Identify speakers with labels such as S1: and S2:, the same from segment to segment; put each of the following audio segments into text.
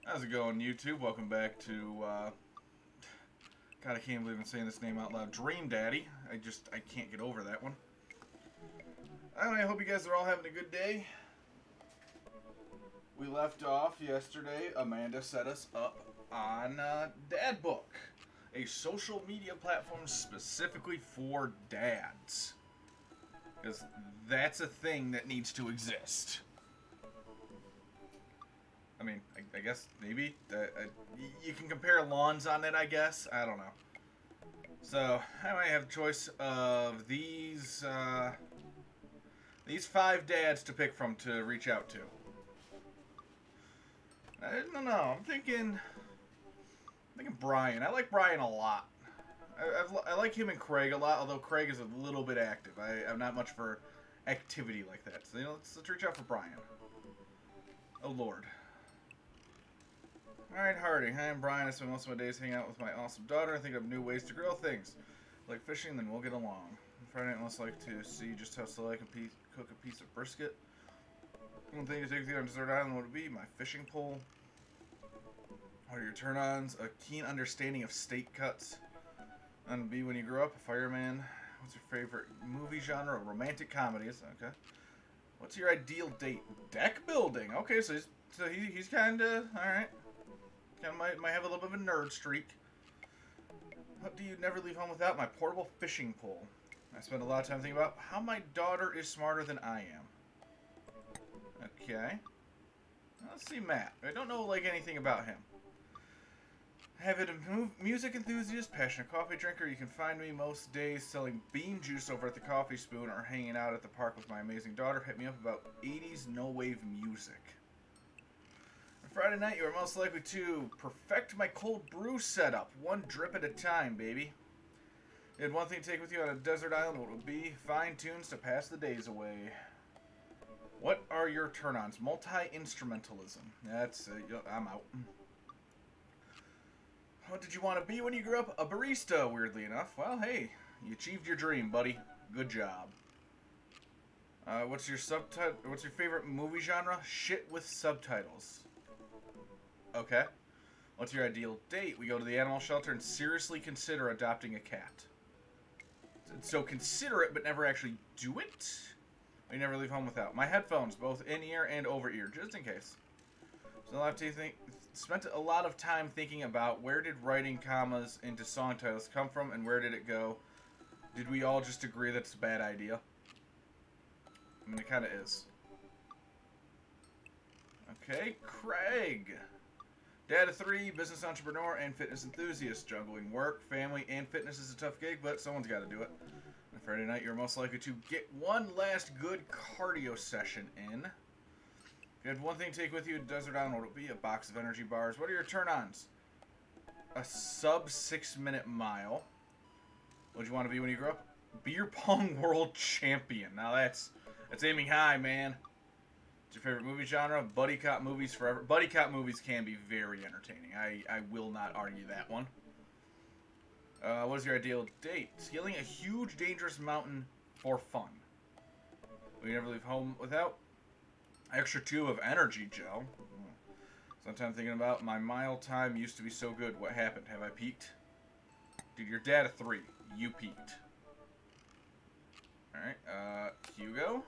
S1: How's it going, YouTube? Welcome back to, God, I can't believe I'm saying this name out loud. Dream Daddy. I can't get over that one. I hope you guys are all having a good day. We left off yesterday. Amanda set us up on Dad Book, a social media platform specifically for dads. Because that's a thing that needs to exist. I mean, I guess maybe you can compare lawns on it. I guess I don't know. So I might have a choice of these five dads to pick from to reach out to. I don't know. I'm thinking Brian. I like Brian a lot. I like him and Craig a lot, although Craig is a little bit active. I'm not much for activity like that. So let's reach out for Brian. Oh Lord. Alright, Hardy. Hi, I'm Brian. I spend most of my days hanging out with my awesome daughter. I think of new ways to grill things. Like fishing, then we'll get along. Friday night, I'd like to see just how slow I can cook a piece of brisket. One thing to take with you on Desert Island would be my fishing pole. What are your turn-ons? A keen understanding of steak cuts. And B, when you grow up, a fireman. What's your favorite movie genre? Romantic comedies. Okay. What's your ideal date? Deck building. Okay, so he's kind of all right. Kind of might have a little bit of a nerd streak. What do you never leave home without? My portable fishing pole. I spend a lot of time thinking about how my daughter is smarter than I am. Okay. Let's see Matt. I don't know anything about him. Avid music enthusiast, passionate coffee drinker. You can find me most days selling bean juice over at the Coffee Spoon or hanging out at the park with my amazing daughter. Hit me up about 80s no-wave music. On Friday night, you are most likely to perfect my cold brew setup. One drip at a time, baby. You had one thing to take with you on a desert island. What would be? Fine tunes to pass the days away. What are your turn-ons? Multi-instrumentalism. That's I'm out. What did you want to be when you grew up? A barista, weirdly enough. Well, hey, you achieved your dream, buddy. Good job. What's your favorite movie genre? Shit with subtitles. Okay. What's your ideal date? We go to the animal shelter and seriously consider adopting a cat. So consider it, but never actually do it? We never leave home without my headphones, both in-ear and over-ear, just in case. So I'll have to spent a lot of time thinking about where did writing commas into song titles come from and where did it go? Did we all just agree that it's a bad idea? I mean, it kind of is. Okay, Craig. Dad of 3, business entrepreneur, and fitness enthusiast. Juggling work, family, and fitness is a tough gig, but someone's got to do it. On Friday night, you're most likely to get one last good cardio session in. If you had one thing to take with you to Desert Island, what would it be? A box of energy bars. What are your turn-ons? A sub 6-minute mile. What do you want to be when you grow up? Beer pong world champion. Now that's aiming high, man. What's your favorite movie genre? Buddy cop movies forever. Buddy cop movies can be very entertaining. I will not argue that one. What is your ideal date? Scaling a huge, dangerous mountain for fun. We never leave home without extra tube of energy gel. Sometimes thinking about my mile time used to be so good. What happened? Have I peaked? Dude, your dad of 3. You peaked. Alright, Hugo.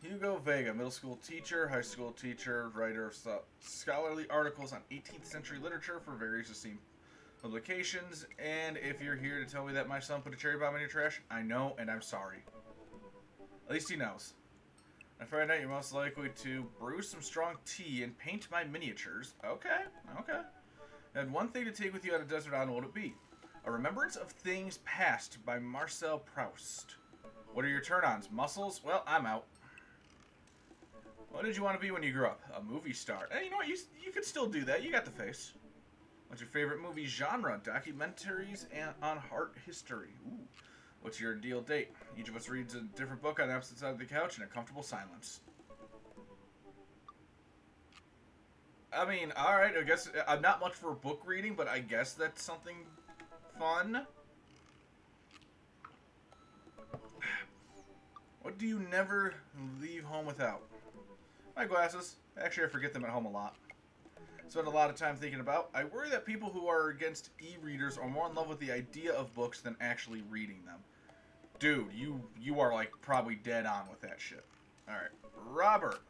S1: Hugo Vega, middle school teacher, high school teacher, writer of scholarly articles on 18th century literature for various esteemed publications. And if you're here to tell me that my son put a cherry bomb in your trash, I know and I'm sorry. At least he knows. On Friday night, you're most likely to brew some strong tea and paint my miniatures. Okay. And one thing to take with you on a desert island, what would it be? A Remembrance of Things Past by Marcel Proust. What are your turn-ons? Muscles? Well, I'm out. What did you want to be when you grew up? A movie star. Hey, you know what? You could still do that. You got the face. What's your favorite movie genre? Documentaries and on art history. Ooh. What's your ideal date? Each of us reads a different book on the opposite side of the couch in a comfortable silence. I mean, alright, I guess I'm not much for book reading, but I guess that's something fun. What do you never leave home without? My glasses. Actually, I forget them at home a lot. Spend a lot of time thinking about. I worry that people who are against e-readers are more in love with the idea of books than actually reading them. Dude, you are like probably dead on with that shit. All right, Robert.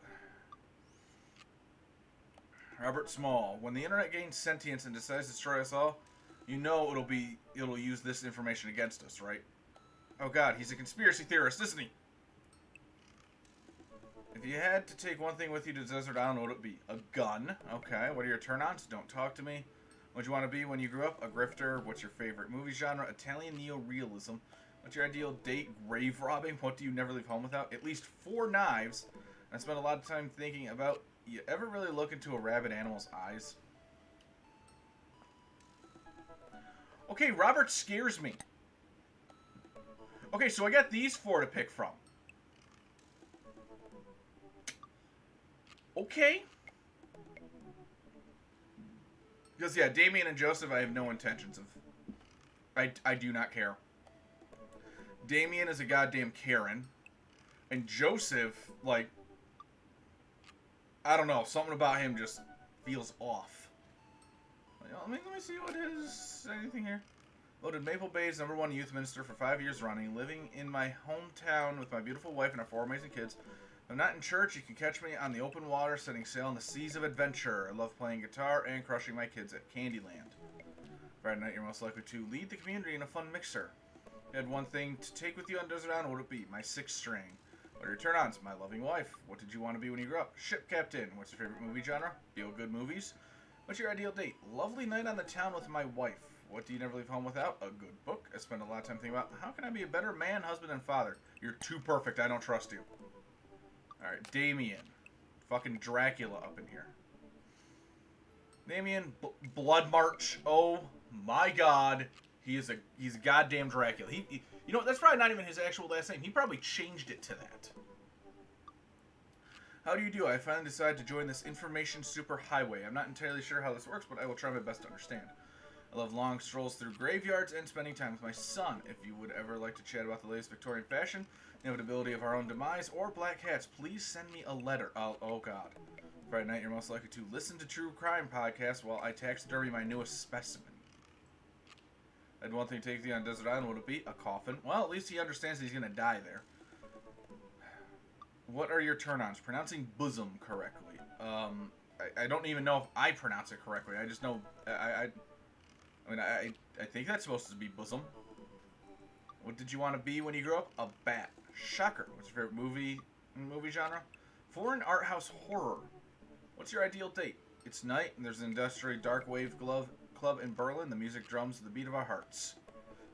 S1: Robert Small. When the internet gains sentience and decides to destroy us all, you know it'll use this information against us, right? Oh God, he's a conspiracy theorist, isn't he? If you had to take one thing with you to Desert Island, what would it be? A gun. Okay. What are your turn-ons? Don't talk to me. What'd you want to be when you grew up? A grifter. What's your favorite movie genre? Italian neo-realism. What's your ideal date? Grave robbing. What do you never leave home without? At least 4 knives. I spent a lot of time thinking about, you ever really look into a rabid animal's eyes? Okay, Robert scares me. Okay, so I got these 4 to pick from. Okay. Because, yeah, Damien and Joseph, I have no intentions of... I do not care. Damien is a goddamn Karen. And Joseph, like... I don't know. Something about him just feels off. Let me see what is... anything here. Voted Maple Bay's #1 youth minister for 5 years running. Living in my hometown with my beautiful wife and our 4 amazing kids. If I'm not in church, you can catch me on the open water, setting sail on the seas of adventure. I love playing guitar and crushing my kids at Candyland. Friday night, you're most likely to lead the community in a fun mixer. If you had one thing to take with you on Desert Island, what would it be? My 6th string. What are your turn-ons? My loving wife. What did you want to be when you grew up? Ship captain. What's your favorite movie genre? Feel-good movies. What's your ideal date? Lovely night on the town with my wife. What do you never leave home without? A good book. I spend a lot of time thinking about, how can I be a better man, husband, and father? You're too perfect. I don't trust you. Alright, Damien. Fucking Dracula up in here. Damien, Blood March. Oh my god. He's a goddamn Dracula. He you know, that's probably not even his actual last name. He probably changed it to that. How do you do? I finally decided to join this information superhighway. I'm not entirely sure how this works, but I will try my best to understand. I love long strolls through graveyards and spending time with my son. If you would ever like to chat about the latest Victorian fashion, the inevitability of our own demise, or black hats, please send me a letter. Oh God. Friday night, you're most likely to listen to true crime podcasts while I taxidermy my newest specimen. I had one thing to take with you on Desert Island. Would it be? A coffin. Well, at least he understands he's going to die there. What are your turn-ons? Pronouncing bosom correctly. I don't even know if I pronounce it correctly. I just know... I think that's supposed to be bosom. What did you want to be when you grew up? A bat. Shocker. What's your favorite movie genre? Foreign art house horror. What's your ideal date? It's night, and there's an industrial dark wave club in Berlin. The music drums the beat of our hearts.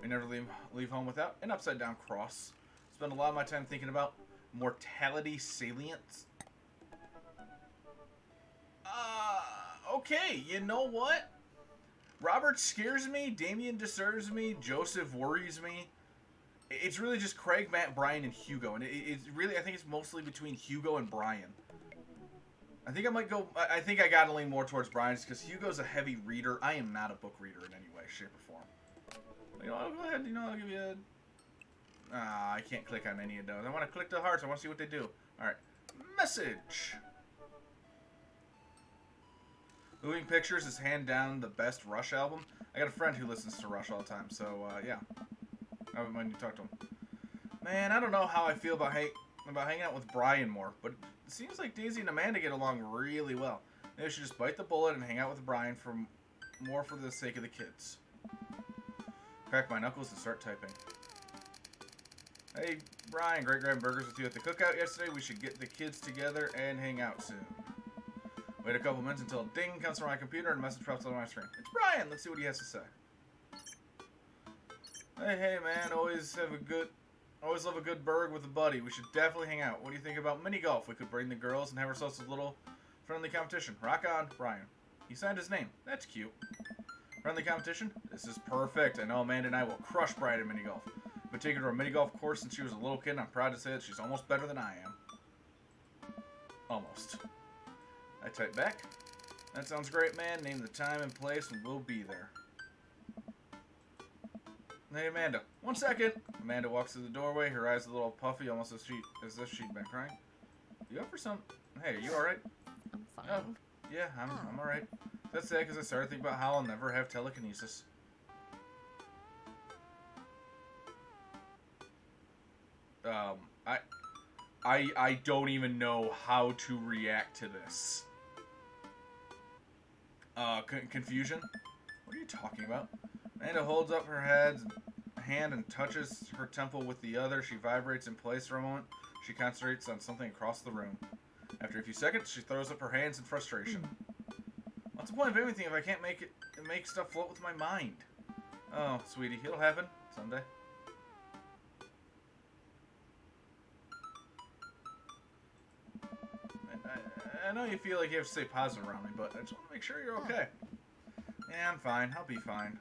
S1: We never leave home without an upside-down cross. Spend a lot of my time thinking about mortality salience. Okay, you know what? Robert scares me, Damien disturbs me, Joseph worries me. It's really just Craig, Matt, Brian, and Hugo. And it's really, I think it's mostly between Hugo and Brian. I think I might go, I think I gotta lean more towards Brian's because Hugo's a heavy reader. I am not a book reader in any way, shape, or form. You know, I'll go ahead, I'll give you a... I can't click on any of those. I want to click the hearts. I want to see what they do. Alright. Message. Moving Pictures is hand down the best Rush album. I got a friend who listens to Rush all the time, so, yeah. I wouldn't mind you talk to him. Man, I don't know how I feel about hanging out with Brian more, but it seems like Daisy and Amanda get along really well. Maybe I should just bite the bullet and hang out with Brian for the sake of the kids. Crack my knuckles and start typing. Hey, Brian, great grabbing burgers with you at the cookout yesterday. We should get the kids together and hang out soon. Wait a couple minutes until a ding comes from my computer and a message pops up on my screen. It's Brian! Let's see what he has to say. Hey, man, always love a good burg with a buddy. We should definitely hang out. What do you think about mini golf? We could bring the girls and have ourselves a little friendly competition. Rock on, Brian. He signed his name. That's cute. Friendly competition? This is perfect. I know Amanda and I will crush Brian in mini golf. I've been taking her to a mini golf course since she was a little kid, and I'm proud to say that she's almost better than I am. Almost. I type back. That sounds great, man. Name the time and place, and we'll be there. Hey, Amanda. 1 second. Amanda walks through the doorway. Her eyes a little puffy, almost as if she'd been crying. You up for some? Hey, are you alright?
S2: I'm fine.
S1: Oh, yeah, I'm alright. That's sad because I started thinking about how I'll never have telekinesis. Um, I don't even know how to react to this. Confusion? What are you talking about? Amanda holds up her hand and touches her temple with the other. She vibrates in place for a moment. She concentrates on something across the room. After a few seconds, she throws up her hands in frustration. What's the point of anything if I can't make stuff float with my mind? Oh, sweetie, it'll happen someday. I know you feel like you have to stay positive around me, but I just want to make sure you're okay. Yeah, I'm fine. I'll be fine.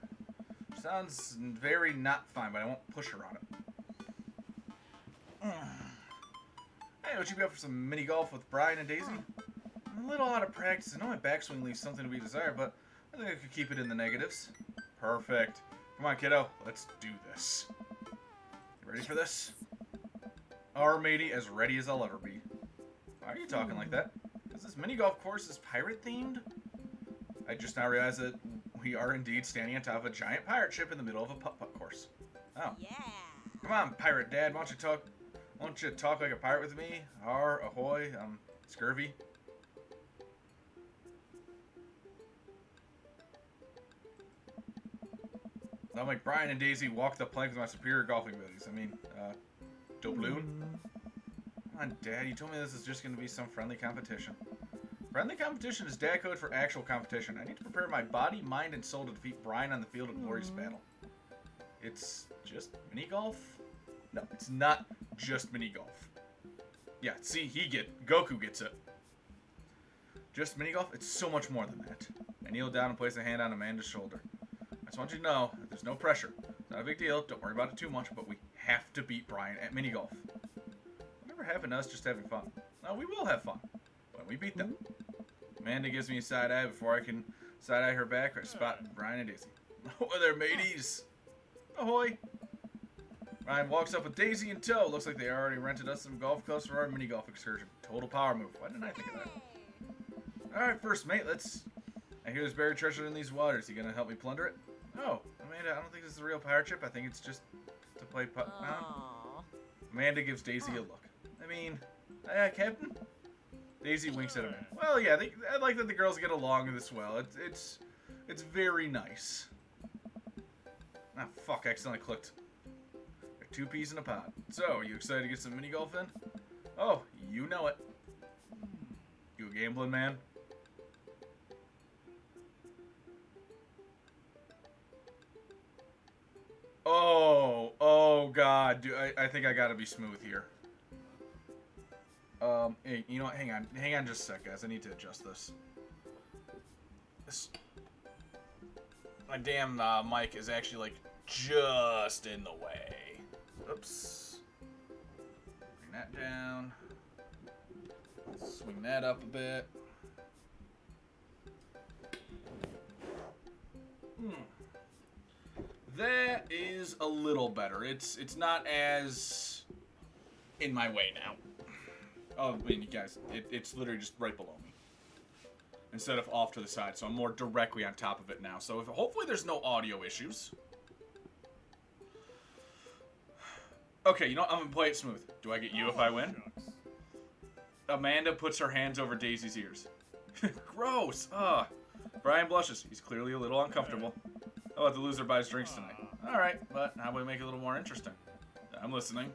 S1: Sounds very not fine, but I won't push her on it. Hey, would you be up for some mini golf with Brian and Daisy? I'm a little out of practice. I know my backswing leaves something to be desired, but I think I could keep it in the negatives. Perfect. Come on, kiddo. Let's do this. You ready for this? Our matey, as ready as I'll ever be. Why are you talking like that? Because this mini golf course is pirate themed? I just now realized that we are indeed standing on top of a giant pirate ship in the middle of a putt-putt course. Oh. Yeah. Come on, pirate dad. Why don't you talk like a pirate with me? Har, ahoy, scurvy. I'm like Brian and Daisy walk the plank with my superior golfing buddies. I mean, doubloon. Come on, Dad. You told me this is just going to be some friendly competition. Friendly competition is dad code for actual competition. I need to prepare my body, mind, and soul to defeat Brian on the field of glorious battle. It's just mini golf? No, it's not just mini golf. Yeah, see, Goku gets it. Just mini golf? It's so much more than that. I kneel down and place a hand on Amanda's shoulder. I just want you to know that there's no pressure. It's not a big deal. Don't worry about it too much, but we have to beat Brian at mini golf. Whatever happened to us just having fun? No, we will have fun when we beat them. Amanda gives me a side eye before I can side eye her back or spot Brian and Daisy. Oh, there, mateys! Ahoy! Ryan walks up with Daisy in tow. Looks like they already rented us some golf clubs for our mini golf excursion. Total power move. Why didn't I think of that? Alright, first mate, I hear there's buried treasure in these waters. You gonna help me plunder it? Oh, Amanda, I don't think this is a real pirate ship. I think it's just to play putt pound. Amanda gives Daisy a look. I mean, Captain? Daisy winks at Amanda. Well, yeah, I like that the girls get along this well. It's very nice. Ah, fuck, I accidentally clicked. There are 2 peas in a pod. So, you excited to get some mini golf in? Oh, you know it. You a gambling man? Oh God, dude, I think I gotta be smooth here. Hey, you know what, hang on just a sec, guys, I need to adjust this. My damn mic is actually, like, just in the way. Oops. Bring that down. Swing that up a bit. That is a little better. It's not as in my way now. Oh, I mean, you guys, it's literally just right below me. Instead of off to the side, so I'm more directly on top of it now. So hopefully there's no audio issues. Okay, you know what? I'm gonna play it smooth. Do I get you if I win? Amanda puts her hands over Daisy's ears. Gross! Brian blushes. He's clearly a little uncomfortable. I'll let the loser buy his drinks tonight. Alright, but how about we make it a little more interesting? I'm listening.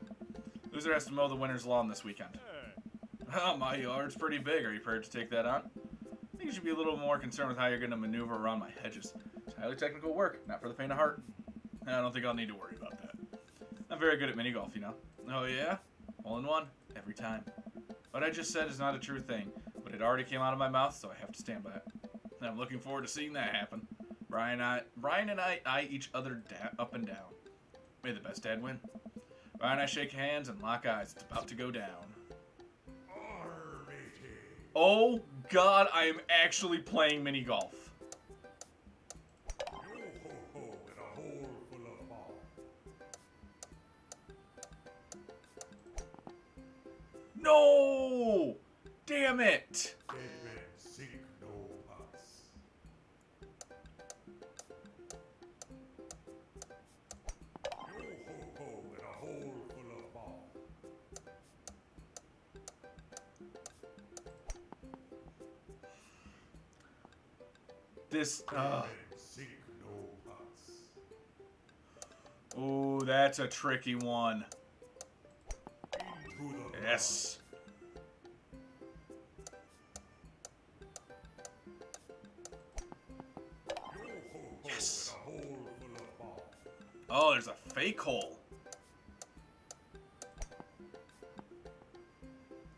S1: Loser has to mow the winner's lawn this weekend. Oh, my yard's pretty big. Are you prepared to take that on? I think you should be a little more concerned with how you're going to maneuver around my hedges. It's highly technical work, not for the faint of heart. I don't think I'll need to worry about that. I'm very good at mini golf, you know. Oh, yeah? Hole in one? Every time. What I just said is not a true thing, but it already came out of my mouth, so I have to stand by it. And I'm looking forward to seeing that happen. Brian and I eye each other up and down. May the best dad win. Brian and I shake hands and lock eyes. It's about to go down. Oh, God, I am actually playing mini golf. No! Damn it! This.
S2: Seek no huts.
S1: Oh, that's a tricky one.
S2: Into the
S1: Yes. Yes.
S2: Yo-ho-ho, in a hole full of ball.
S1: Oh, there's a fake hole.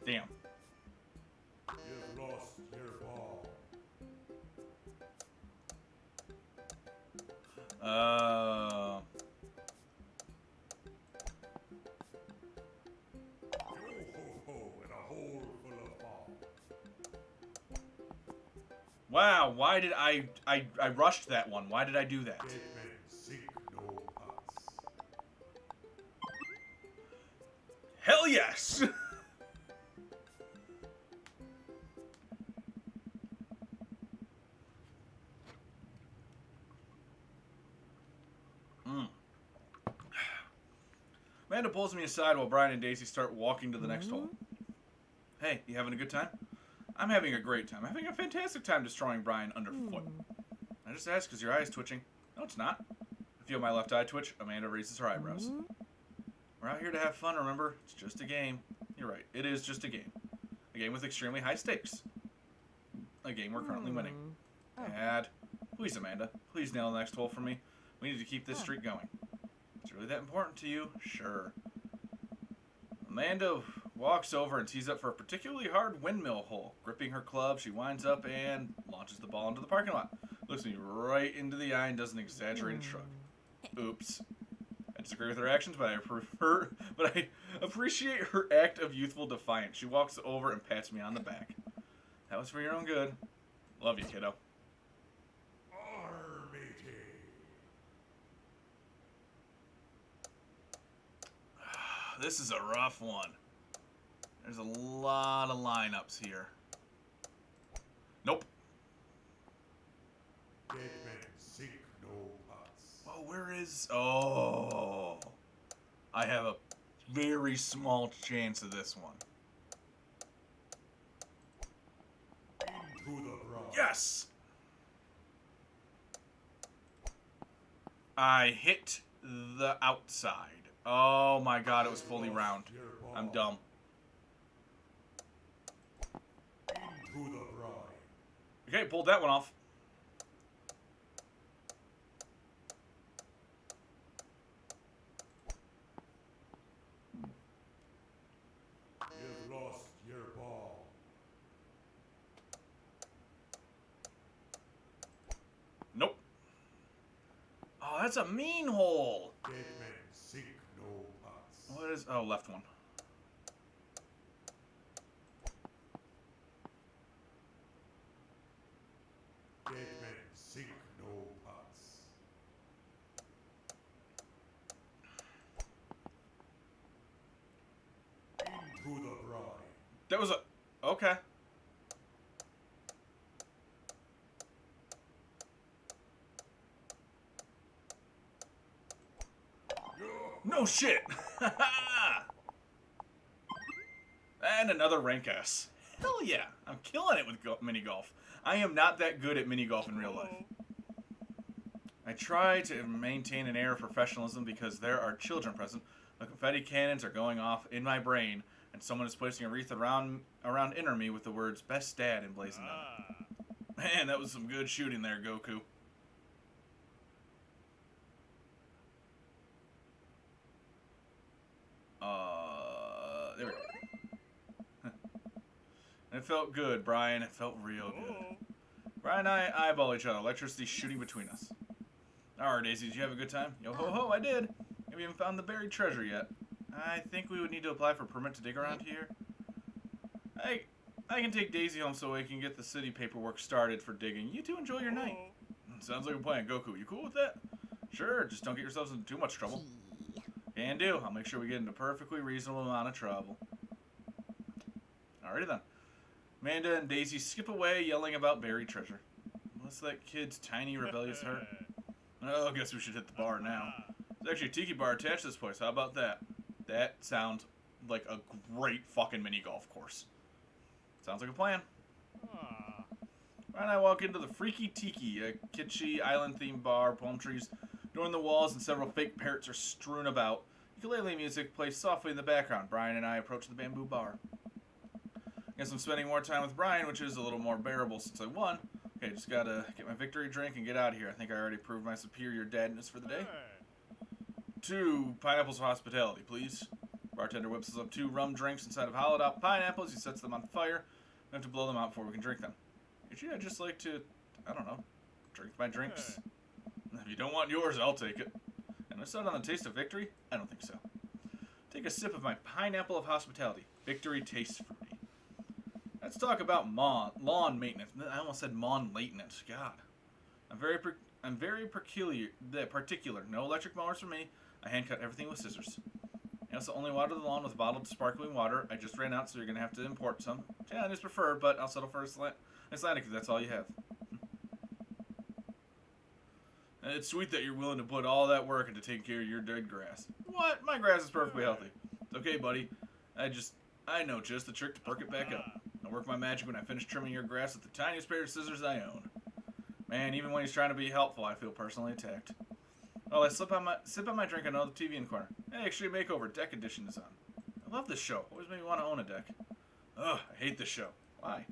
S1: Damn.
S2: You've lost your ball. Yo-ho-ho, in a hole full of ball.
S1: Wow, why did I rushed that one. Why did I do that?
S2: Dead men seek no huts.
S1: Hell yes! Amanda pulls me aside while Brian and Daisy start walking to the next hole. Hey, you having a good time? I'm having a great time. I'm having a fantastic time destroying Brian underfoot. I just asked because your eye is twitching. No, it's not. I feel my left eye twitch. Amanda raises her eyebrows. We're out here to have fun, remember? It's just a game. You're right. It is just a game. A game with extremely high stakes. A game we're currently winning. Dad. Please, Amanda. Please nail the next hole for me. We need to keep this streak going. It's really that important to you? Sure. Amanda walks over and tees up for a particularly hard windmill hole. Gripping her club, she winds up and launches the ball into the parking lot. Looks me right into the eye and does an exaggerated shrug. Oops. I disagree with her actions, but I appreciate her act of youthful defiance. She walks over and pats me on the back. That was for your own good. Love you, kiddo. This is a rough one. There's a lot of lineups here. Nope.
S2: Dead men seek no huts.
S1: Oh, where is... Oh. I have a very small chance of this one.
S2: Into the broad.
S1: Yes! I hit the outside. Oh my god, it was fully round. I'm dumb.
S2: Into the bride.
S1: Okay, pulled that one off.
S2: You've lost your ball.
S1: Nope. Oh, that's a mean hole.
S2: Dead men seek no huts.
S1: What is... Oh, left one.
S2: Dead men seek no huts. Into the bride.
S1: That was a... Okay. No shit! And another rank S. Hell yeah! I'm killing it with mini golf. I am not that good at mini golf in real life. I try to maintain an air of professionalism because there are children present. The confetti cannons are going off in my brain, and someone is placing a wreath around inner me with the words "Best Dad" emblazoned on it. Man, that was some good shooting there, Goku. There we go. It felt good, Brian. It felt real good. Brian and I eyeball each other, electricity shooting between us. Alright, Daisy, did you have a good time? Yo ho ho, I did. Have you even found the buried treasure yet? I think we would need to apply for a permit to dig around here. I can take Daisy home so we can get the city paperwork started for digging. You two enjoy your night. Sounds like a plan, Goku. You cool with that? Sure, just don't get yourselves into too much trouble. Can do. I'll make sure we get into a perfectly reasonable amount of trouble. Alrighty then. Amanda and Daisy skip away yelling about buried treasure. What's that kid's tiny rebellious heart? Oh, I guess we should hit the bar now. There's actually a tiki bar attached to this place. How about that? That sounds like a great fucking mini golf course. Sounds like a plan. Brian and I walk into the Freaky Tiki, a kitschy island-themed bar, palm trees adorn the walls, and several fake parrots are strewn about. Ukulele music plays softly in the background. Brian and I approach the bamboo bar. Guess I'm spending more time with Brian, which is a little more bearable since I won. Okay, just gotta get my victory drink and get out of here. I think I already proved my superior dadness for the day. 2 pineapples of hospitality, please. Bartender whips us up 2 rum drinks inside of hollowed out pineapples. He sets them on fire. We have to blow them out before we can drink them. Usually I just like to, I don't know, drink my drinks. If you don't want yours, I'll take it. And I set on the taste of victory? I don't think so. Take a sip of my pineapple of hospitality. Victory tastes fruity. Let's talk about lawn maintenance. I almost said lawn maintenance. God. I'm very particular. No electric mowers for me. I hand cut everything with scissors. I also only water the lawn with bottled sparkling water. I just ran out, so you're going to have to import some. Yeah, I just prefer, but I'll settle for Icelandic because that's all you have. And it's sweet that you're willing to put all that work into taking care of your dead grass. What? My grass is perfectly healthy. It's okay, buddy. I know just the trick to perk it back up. I'll work my magic when I finish trimming your grass with the tiniest pair of scissors I own. Man, even when he's trying to be helpful, I feel personally attacked. Well, I sip on my drink and on the TV in the corner. Hey, Extreme Makeover Deck Edition is on. I love this show. Always made me want to own a deck. Ugh, I hate this show. Why?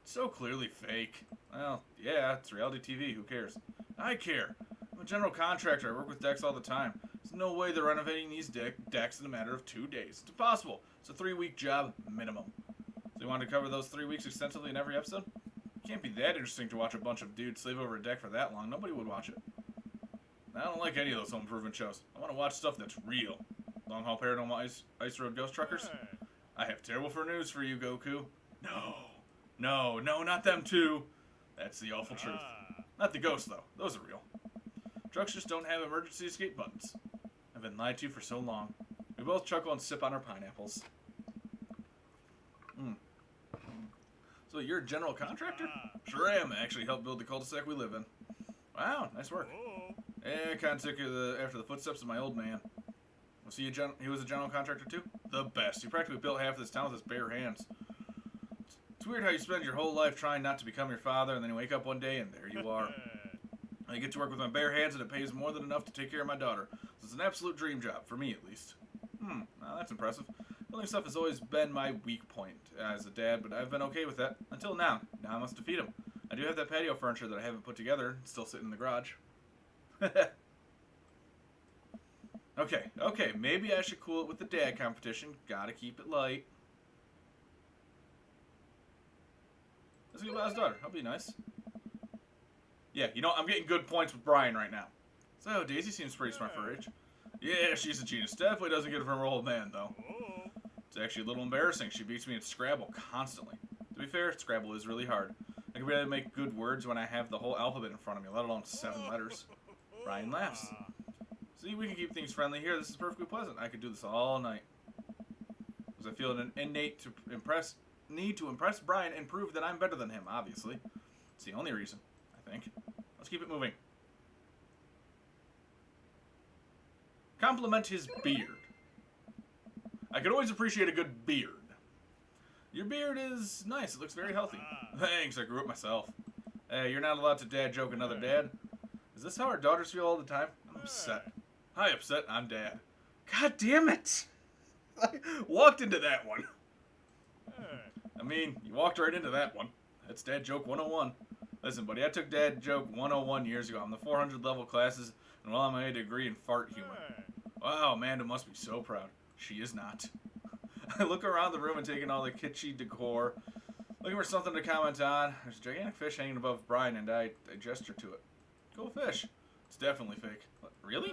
S1: It's so clearly fake. Well, yeah, it's reality TV. Who cares? I care. I'm a general contractor. I work with decks all the time. There's no way they're renovating these decks in a matter of 2 days. It's impossible. It's a 3-week job minimum. So you want to cover those 3 weeks extensively in every episode? It can't be that interesting to watch a bunch of dudes slave over a deck for that long. Nobody would watch it. I don't like any of those home improvement shows. I want to watch stuff that's real. Long Haul Paranormal Ice Road Ghost Truckers? I have terrible news for you, Goku. No, not them too. That's the awful truth. Not the ghosts, though. Those are real. Trucks just don't have emergency escape buttons. I've been lied to for so long. We both chuckle and sip on our pineapples. So you're a general contractor? Sure am. I actually helped build the cul-de-sac we live in. Wow, nice work. Yeah, kind of took after the footsteps of my old man. Was he was a general contractor too? The best. He practically built half of this town with his bare hands. It's weird how you spend your whole life trying not to become your father, and then you wake up one day and there you are. I get to work with my bare hands, and it pays more than enough to take care of my daughter. So it's an absolute dream job, for me at least. Well, that's impressive. Building stuff has always been my weak point as a dad, but I've been okay with that. Until now. Now I must defeat him. I do have that patio furniture that I haven't put together. It's still sitting in the garage. Okay, maybe I should cool it with the dad competition. Gotta keep it light. Let's get about his daughter. That'll be nice. Yeah, I'm getting good points with Brian right now. So, Daisy seems pretty smart for her age. Yeah, she's a genius. Definitely doesn't get it from her old man, though. It's actually a little embarrassing. She beats me at Scrabble constantly. To be fair, Scrabble is really hard. I can barely make good words when I have the whole alphabet in front of me, let alone 7 letters. Brian laughs. See, we can keep things friendly here. This is perfectly pleasant. I could do this all night. Because I feel an innate need to impress Brian and prove that I'm better than him, obviously. It's the only reason, I think. Let's keep it moving. Compliment his beard. I could always appreciate a good beard. Your beard is nice. It looks very healthy. Thanks, I grew it myself. Hey, you're not allowed to dad joke another dad. Is this how our daughters feel all the time? I'm upset. Hi, upset. I'm dad. God damn it! I walked into that one. I mean, you walked right into that one. That's dad joke 101. Listen, buddy, I took dad joke 101 years ago. I'm the 400 level classes, and well, I'm a degree in fart humor. Wow, Amanda must be so proud. She is not. I look around the room and take in all the kitschy decor, looking for something to comment on. There's a gigantic fish hanging above Brian, and I gesture to it. Cool fish. It's definitely fake. What, really?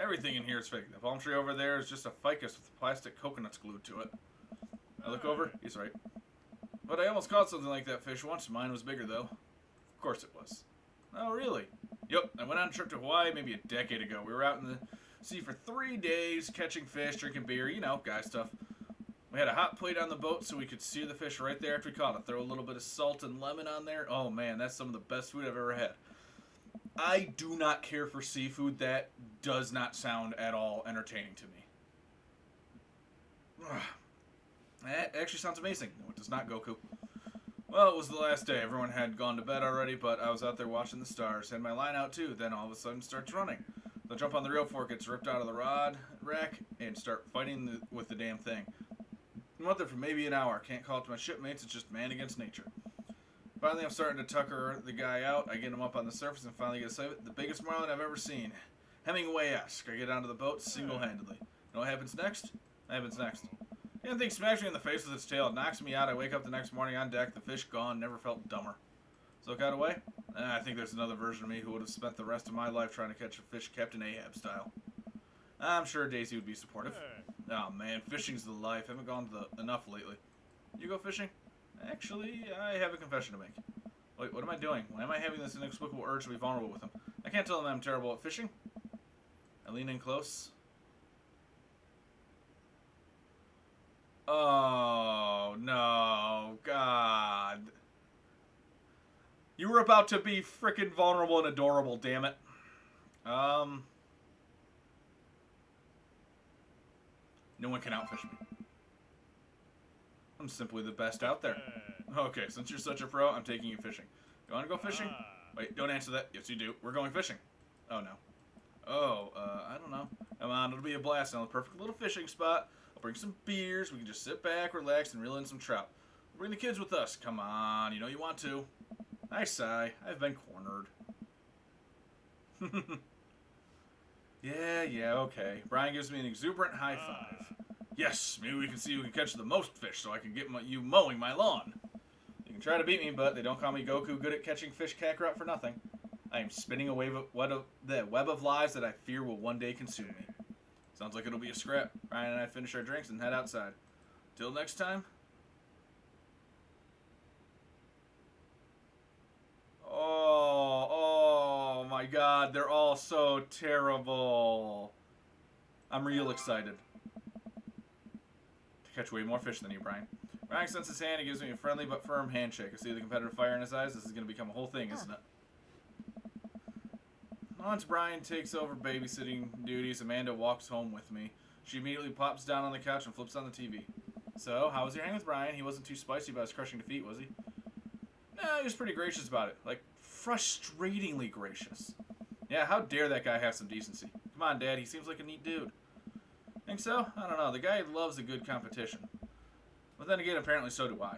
S1: Everything in here is fake. The palm tree over there is just a ficus with plastic coconuts glued to it. I look over. He's right. But I almost caught something like that fish once. Mine was bigger, though. Of course it was. Oh, really? Yep. I went on a trip to Hawaii maybe a decade ago. We were out in the sea for 3 days, catching fish, drinking beer, guy stuff. We had a hot plate on the boat so we could sear the fish right there after we caught it. Throw a little bit of salt and lemon on there. Oh, man, that's some of the best food I've ever had. I do not care for seafood. That does not sound at all entertaining to me. That actually sounds amazing. No, it does not, Goku. Well, it was the last day. Everyone had gone to bed already, but I was out there watching the stars. Had my line out too. Then all of a sudden starts running. The jump on the reel fork gets ripped out of the rod rack and start fighting with the damn thing. I'm out there for maybe an hour. Can't call it to my shipmates. It's just man against nature. Finally, I'm starting to tucker the guy out. I get him up on the surface and finally get a sight of it. The biggest marlin I've ever seen. Hemingway-esque. I get onto the boat single-handedly. You know what happens next? What happens next? The thing smacks me in the face with its tail. It knocks me out. I wake up the next morning on deck. The fish gone. Never felt dumber. So it got away? I think there's another version of me who would have spent the rest of my life trying to catch a fish Captain Ahab style. I'm sure Daisy would be supportive. Oh man, fishing's the life. Haven't gone to enough lately. You go fishing? Actually, I have a confession to make. Wait, what am I doing? Why am I having this inexplicable urge to be vulnerable with him? I can't tell him I'm terrible at fishing. I lean in close. Oh, no. God. You were about to be frickin' vulnerable and adorable, damn it. No one can outfish me. I'm simply the best out there. Okay, since you're such a pro, I'm taking you fishing. You want to go fishing? Wait, don't answer that. Yes, you do. We're going fishing. Oh, no. Oh, I don't know. Come on, it'll be a blast. Now, the perfect little fishing spot. I'll bring some beers. We can just sit back, relax, and reel in some trout. We'll bring the kids with us. Come on, you know you want to. I sigh. I've been cornered. Yeah, okay. Brian gives me an exuberant high five. Yes, maybe we can see who can catch the most fish so I can get you mowing my lawn. You can try to beat me, but they don't call me Goku good at catching fish Kakarot for nothing. I am spinning a the web of lies that I fear will one day consume me. Sounds like it'll be a scrap. Brian and I finish our drinks and head outside. Till next time. Oh my god, they're all so terrible. I'm real excited. To catch way more fish than you, Brian. Brian extends his hand and gives me a friendly but firm handshake. I see the competitive fire in his eyes. This is going to become a whole thing, isn't it? Once Brian takes over babysitting duties, Amanda walks home with me. She immediately pops down on the couch and flips on the TV. So, how was your hang with Brian? He wasn't too spicy about his crushing defeat, was he? No, he was pretty gracious about it. Like, frustratingly gracious. Yeah, how dare that guy have some decency? Come on, Dad, he seems like a neat dude. Think so? I don't know. The guy loves a good competition. But then again, apparently so do I.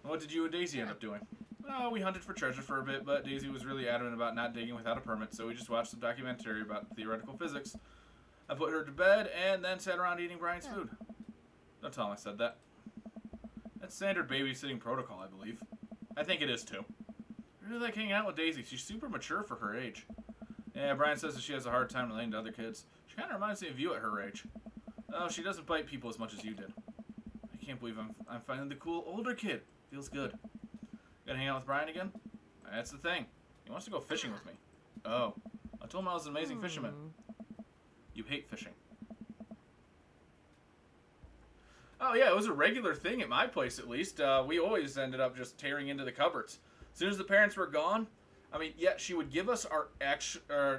S1: What did you and Daisy end up doing? Oh, we hunted for treasure for a bit, but Daisy was really adamant about not digging without a permit, so we just watched some documentary about theoretical physics. I put her to bed, and then sat around eating Brian's food. Don't tell him I said that. That's standard babysitting protocol, I believe. I think it is, too. I really like hanging out with Daisy. She's super mature for her age. Yeah, Brian says that she has a hard time relating to other kids. She kind of reminds me of you at her age. Oh, she doesn't bite people as much as you did. I can't believe I'm finding the cool older kid. Feels good. Gonna hang out with Brian again? That's the thing. He wants to go fishing with me. Oh. I told him I was an amazing fisherman. You hate fishing. Oh, yeah, it was a regular thing at my place, at least. We always ended up just tearing into the cupboards. As soon as the parents were gone, I mean, yeah, she would give us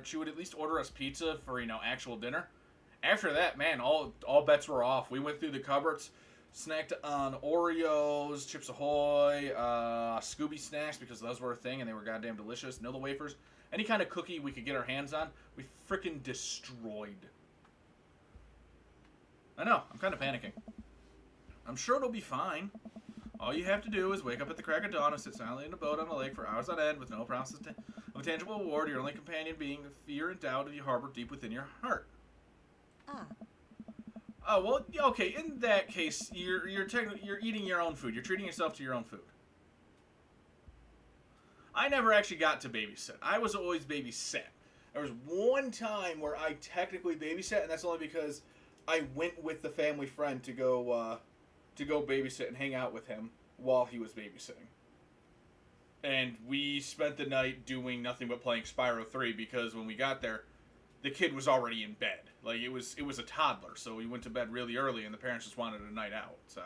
S1: she would at least order us pizza for, actual dinner. After that, man, all bets were off. We went through the cupboards, snacked on Oreos, Chips Ahoy, Scooby snacks, because those were a thing and they were goddamn delicious. Nilla wafers. Any kind of cookie we could get our hands on, we frickin' destroyed. I know, I'm kind of panicking. I'm sure it'll be fine. All you have to do is wake up at the crack of dawn and sit silently in a boat on a lake for hours on end with no promises of a tangible reward, your only companion being the fear and doubt you harbor deep within your heart. Oh, well, okay, in that case, you're eating your own food. You're treating yourself to your own food. I never actually got to babysit. I was always babysat. There was one time where I technically babysat, and that's only because I went with the family friend to go babysit and hang out with him while he was babysitting. And we spent the night doing nothing but playing Spyro 3 because when we got there, the kid was already in bed. Like, it was a toddler, so we went to bed really early, and the parents just wanted a night out, so.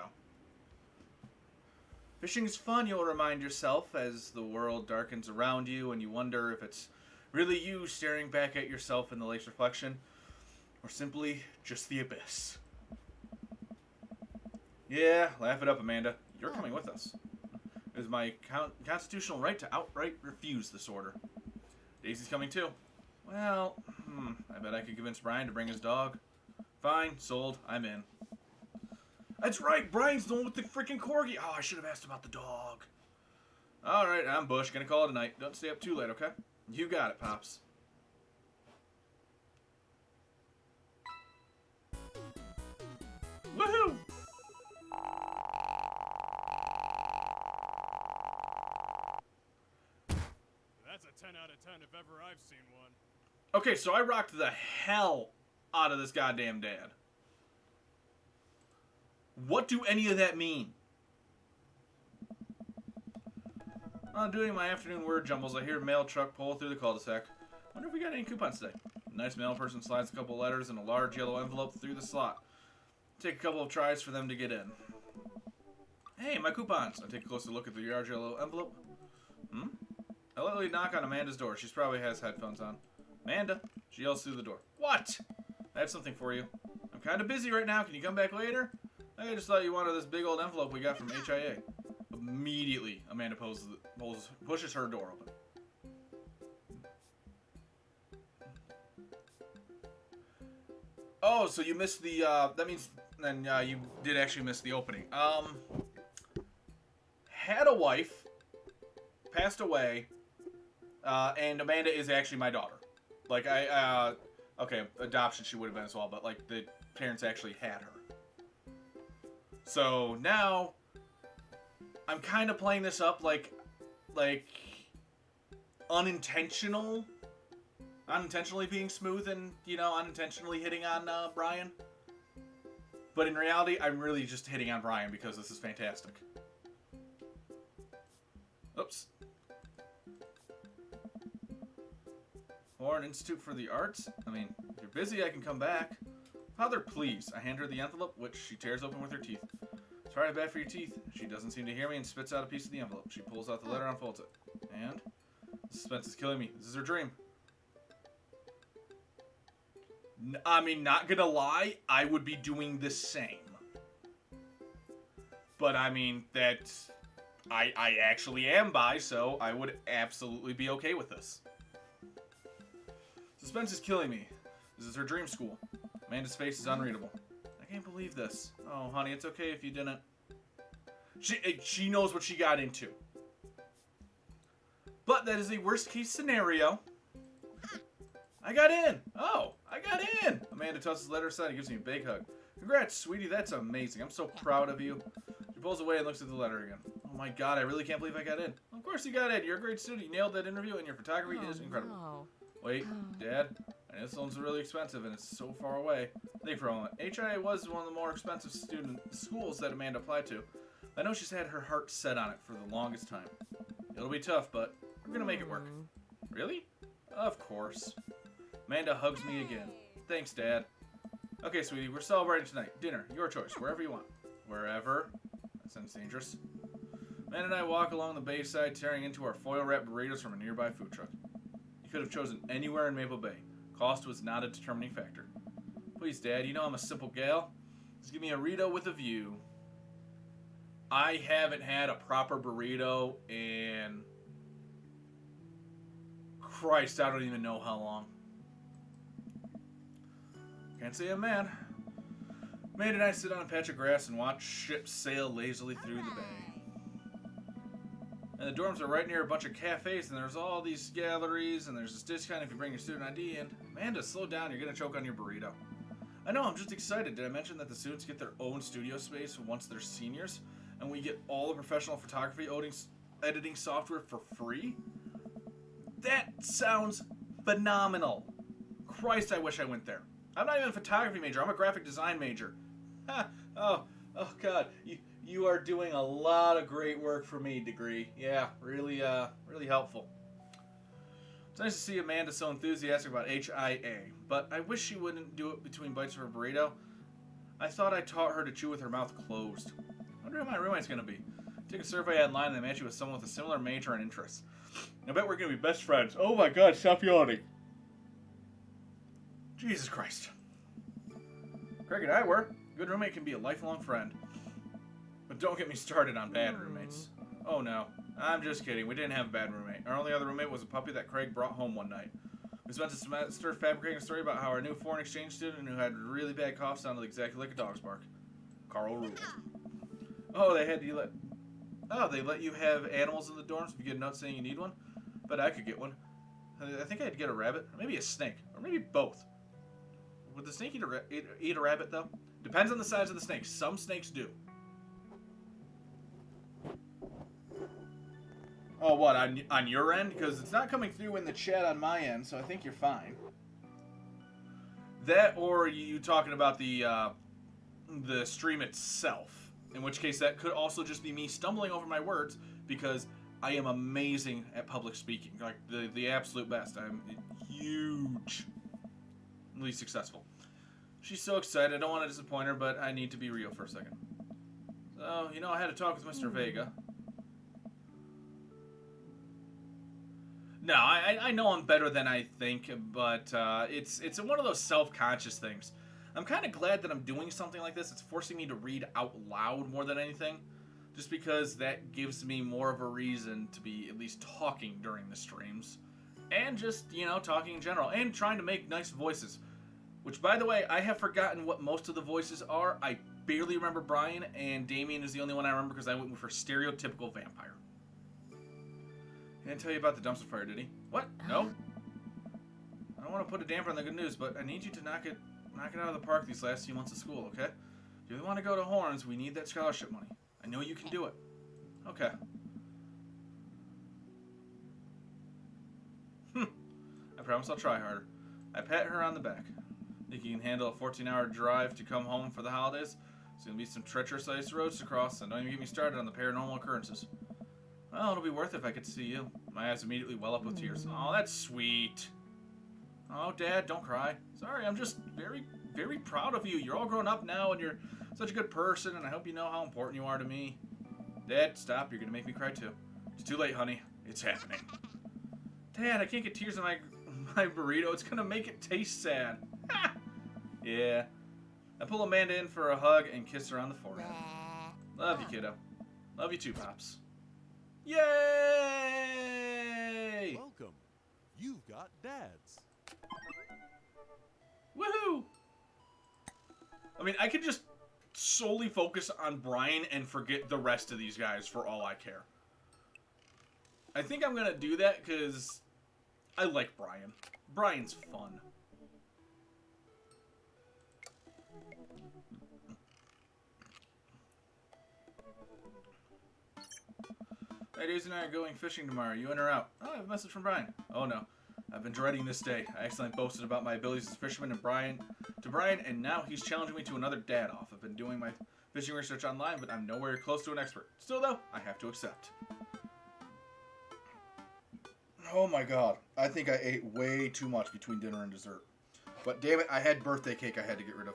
S1: Fishing is fun, you'll remind yourself, as the world darkens around you, and you wonder if it's really you staring back at yourself in the lake's reflection, or simply just the abyss. Yeah, laugh it up, Amanda. You're coming with us. It is my constitutional right to outright refuse this order. Daisy's coming too. Well, I bet I could convince Brian to bring his dog. Fine, sold. I'm in. That's right, Brian's the one with the freaking corgi. Oh, I should have asked about the dog. Alright, I'm Bush. Gonna call it a night. Don't stay up too late, okay? You got it, Pops. Woohoo!
S3: That's a 10 out of 10 if ever I've seen one.
S1: Okay, so I rocked the hell out of this goddamn dad. What do any of that mean? Doing my afternoon word jumbles, I hear a mail truck pull through the cul-de-sac. Wonder if we got any coupons today. A nice mail person slides a couple letters in a large yellow envelope through the slot. Take a couple of tries for them to get in. Hey, my coupons! I take a closer look at the large yellow envelope. I lightly knock on Amanda's door. She probably has headphones on. Amanda! She yells through the door. What? I have something for you. I'm kind of busy right now. Can you come back later? I just thought you wanted this big old envelope we got from HIA. Immediately, Amanda pushes her door open. Oh, so you missed the, that means then you did actually miss the opening. Had a wife, passed away, and Amanda is actually my daughter. Like, okay, adoption she would have been as well, but, like, the parents actually had her. So, now, I'm kind of playing this up like, unintentionally being smooth and, you know, unintentionally hitting on, Brian. But in reality, I'm really just hitting on Brian because this is fantastic. Oops. Warren Institute for the Arts? I mean, if you're busy, I can come back. Father, please. I hand her the envelope, which she tears open with her teeth. Sorry, bad for your teeth. She doesn't seem to hear me and spits out a piece of the envelope. She pulls out the letter and unfolds it. And? Suspense is killing me. This is her dream. I mean, not gonna lie, I would be doing the same. But, I mean, that's... I actually am bi, so I would absolutely be okay with this. Suspense is killing me. This is her dream school. Amanda's face is unreadable. I can't believe this. Oh, honey, it's okay if you didn't. She knows what she got into. But that is a worst case scenario. I got in. Oh, I got in. Amanda tosses the letter aside and gives me a big hug. Congrats, sweetie. That's amazing. I'm so proud of you. She pulls away and looks at the letter again. Oh my god, I really can't believe I got in. Of course you got in. You're a great student. You nailed that interview and your photography is incredible.
S4: No.
S1: Wait, Dad? I know this one's really expensive and it's so far away. Think for a moment. HIA was one of the more expensive schools that Amanda applied to. I know she's had her heart set on it for the longest time. It'll be tough, but we're gonna make it work. Really? Of course. Amanda hugs me again. Thanks, Dad. Okay, sweetie, we're celebrating tonight. Dinner, your choice, wherever you want. Wherever? That sounds dangerous. Amanda and I walk along the bayside, tearing into our foil-wrapped burritos from a nearby food truck. You could have chosen anywhere in Maple Bay. Cost was not a determining factor. Please, Dad, you know I'm a simple gal. Just give me a burrito with a view. I haven't had a proper burrito in... Christ, I don't even know how long. Can't say I'm mad. Amanda and I sit on a patch of grass and watch ships sail lazily through the bay. And the dorms are right near a bunch of cafes, and there's all these galleries, and there's this discount if you bring your student ID, and Amanda, slow down, you're gonna choke on your burrito. I know, I'm just excited. Did I mention that the students get their own studio space once they're seniors, and we get all the professional photography editing software for free? That sounds phenomenal. Christ, I wish I went there. I'm not even a photography major, I'm a graphic design major. Ha! Oh God, you are doing a lot of great work for me, degree. Yeah, really helpful. It's nice to see Amanda so enthusiastic about HIA, but I wish she wouldn't do it between bites of her burrito. I thought I taught her to chew with her mouth closed. I wonder who my roommate's gonna be. Take a survey online and they match you with someone with a similar major and interests. I bet we're gonna be best friends. Oh my God, stop yawning. Jesus Christ. Craig and I were. A good roommate can be a lifelong friend. But don't get me started on bad roommates. Oh no, I'm just kidding. We didn't have a bad roommate. Our only other roommate was a puppy that Craig brought home one night. We spent a semester fabricating a story about how our new foreign exchange student who had really bad cough sounded exactly like a dog's bark. Carl ruled. Oh, they let you have animals in the dorms if you get a note saying you need one? But I could get one. I think I'd get a rabbit, or maybe a snake, or maybe both. Would the snake eat a rabbit, though? Depends on the size of the snake. Some snakes do. Oh, what, on your end? Because it's not coming through in the chat on my end, so I think you're fine. That, or you talking about the stream itself. In which case, that could also just be me stumbling over my words, because I am amazing at public speaking. Like, the absolute best. I'm hugely successful. She's so excited, I don't want to disappoint her, but I need to be real for a second. So, you know, I had a talk with Mr. Vega. No, I know I'm better than I think, but it's one of those self-conscious things. I'm kind of glad that I'm doing something like this. It's forcing me to read out loud more than anything, just because that gives me more of a reason to be at least talking during the streams, and just, you know, talking in general, and trying to make nice voices. Which, by the way, I have forgotten what most of the voices are. I barely remember Brian, and Damien is the only one I remember because I went for stereotypical vampire. He didn't tell you about the dumpster fire, did he? What? No? I don't want to put a damper on the good news, but I need you to knock it out of the park these last few months of school, okay? If you want to go to Horns, we need that scholarship money. I know you can do it. Okay. I promise I'll try harder. I pat her on the back. Think you can handle a 14-hour drive to come home for the holidays? There's going to be some treacherous ice roads to cross, and don't even get me started on the paranormal occurrences. Well, it'll be worth it if I get to see you. My eyes immediately well up with tears. Oh, that's sweet. Oh, Dad, don't cry. Sorry, I'm just very, very proud of you. You're all grown up now, and you're such a good person, and I hope you know how important you are to me. Dad, stop. You're going to make me cry, too. It's too late, honey. It's happening. Dad, I can't get tears in my burrito. It's going to make it taste sad. Yeah. I pull Amanda in for a hug and kiss her on the forehead. Love you, kiddo. Love you too, Pops. Yay!
S4: Welcome. You've got dads.
S1: Woohoo! I mean, I could just solely focus on Brian and forget the rest of these guys for all I care. I think I'm gonna do that because I like Brian. Brian's fun. Hey, Daisy and I are going fishing tomorrow. You in or out? Oh, I have a message from Brian. Oh no. I've been dreading this day. I accidentally boasted about my abilities as a fisherman to Brian, and now he's challenging me to another dad-off. I've been doing my fishing research online, but I'm nowhere close to an expert. Still, though, I have to accept. Oh my god. I think I ate way too much between dinner and dessert. But damn it, I had birthday cake I had to get rid of.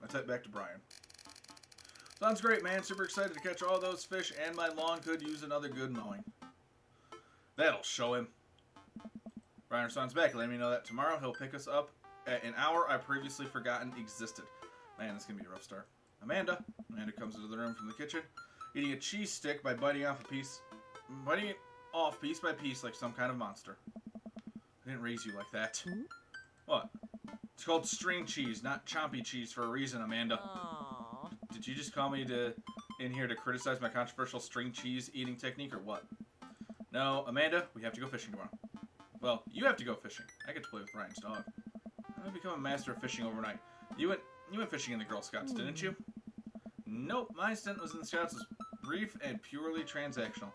S1: I typed back to Brian. Sounds great, man. Super excited to catch all those fish, and my lawn could use another good mowing. That'll show him. Brian responds back, letting me know that tomorrow he'll pick us up at an hour I previously forgotten existed. Man, this is going to be a rough start. Amanda comes into the room from the kitchen, eating a cheese stick by biting it off piece by piece like some kind of monster. I didn't raise you like that. What? It's called string cheese, not chompy cheese for a reason, Amanda.
S5: Aww.
S1: Did you just call me in here to criticize my controversial string cheese eating technique, or what? No, Amanda, we have to go fishing tomorrow. Well, you have to go fishing. I get to play with Brian's dog. I'm gonna become a master of fishing overnight. You went fishing in the Girl Scouts, didn't you? Nope, my stint was in the Scouts was brief and purely transactional.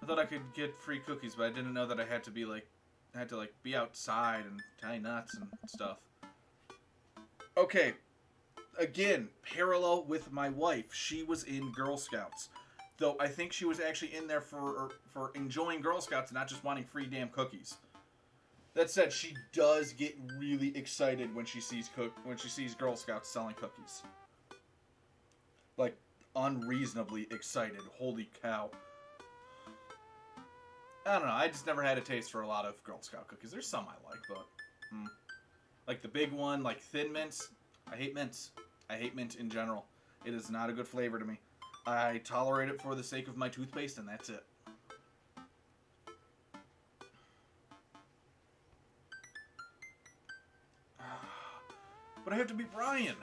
S1: I thought I could get free cookies, but I didn't know that I had to be be outside and tie knots and stuff. Okay, again, parallel with my wife. She was in Girl Scouts. Though I think she was actually in there for enjoying Girl Scouts and not just wanting free damn cookies. That said, she does get really excited when she sees Girl Scouts selling cookies. Like, unreasonably excited. Holy cow. I don't know, I just never had a taste for a lot of Girl Scout cookies. There's some I like, but... Like the big one, like Thin Mints. I hate mints. I hate mint in general. It is not a good flavor to me. I tolerate it for the sake of my toothpaste, and that's it. But I have to be Brian.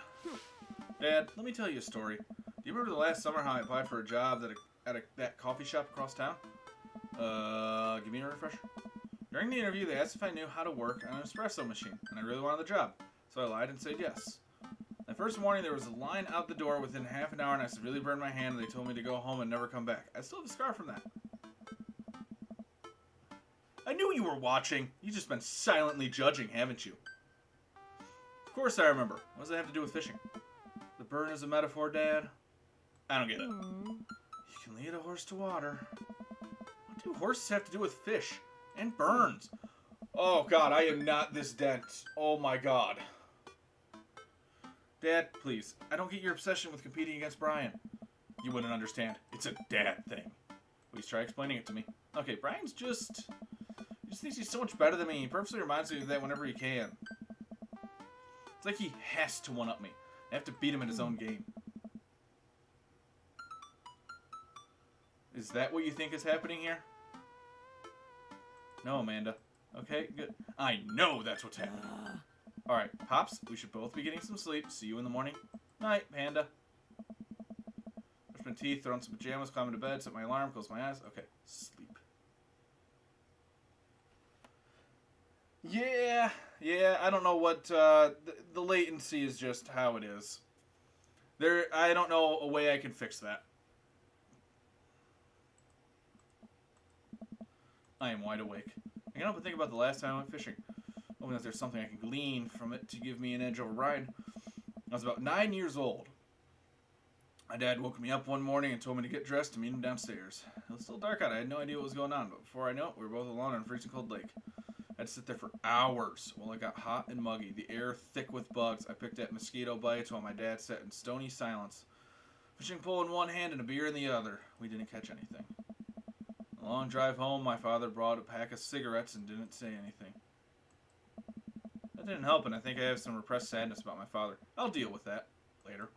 S1: Dad, let me tell you a story. Do you remember the last summer how I applied for a job at that coffee shop across town? Give me a refresher. During the interview, they asked if I knew how to work on an espresso machine, and I really wanted the job. So I lied and said yes. The first morning, there was a line out the door within half an hour, and I severely burned my hand, and they told me to go home and never come back. I still have a scar from that. I knew you were watching. You've just been silently judging, haven't you? Of course I remember. What does that have to do with fishing? The burn is a metaphor, Dad? I don't get it. You can lead a horse to water. What do horses have to do with fish? And burns? Oh, God, I am not this dense. Oh, my God. Dad, please. I don't get your obsession with competing against Brian. You wouldn't understand. It's a dad thing. Please try explaining it to me. Okay, Brian's just... He just thinks he's so much better than me. He purposely reminds me of that whenever he can. It's like he has to one-up me. I have to beat him in his own game. Is that what you think is happening here? No, Amanda. Okay, good. I know that's what's happening. Alright, Pops, we should both be getting some sleep. See you in the morning. Night, Panda. Brush my teeth, throw on some pajamas, climb into bed, set my alarm, close my eyes. Okay, sleep. Yeah, I don't know what, the latency is just how it is. I don't know a way I can fix that. I am wide awake. I can't help but think about the last time I went fishing. Hoping that there's something I can glean from it to give me an edge over Brian. I was about 9 years old. My dad woke me up one morning and told me to get dressed to meet him downstairs. It was still dark out. I had no idea what was going on, but before I know it, we were both alone on a freezing cold lake. I had to sit there for hours while it got hot and muggy, the air thick with bugs. I picked at mosquito bites while my dad sat in stony silence. Fishing pole in one hand and a beer in the other. We didn't catch anything. On the long drive home, my father brought a pack of cigarettes and didn't say anything. That didn't help, and I think I have some repressed sadness about my father. I'll deal with that later.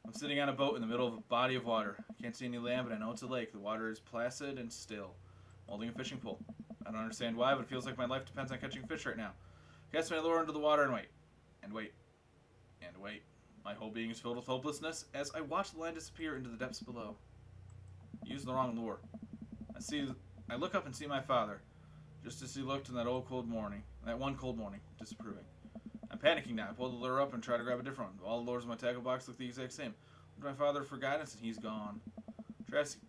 S1: I'm sitting on a boat in the middle of a body of water. I can't see any land, but I know it's a lake. The water is placid and still. I'm holding a fishing pole. I don't understand why, but it feels like my life depends on catching fish right now. Cast my lure into the water and wait. And wait. And wait. My whole being is filled with hopelessness as I watch the line disappear into the depths below. Using the wrong lure. I look up and see my father, just as he looked in that one cold morning, disapproving. I'm panicking now. I pull the lure up and try to grab a different one. All the lures in my tackle box look the exact same. I look to my father for guidance and he's gone.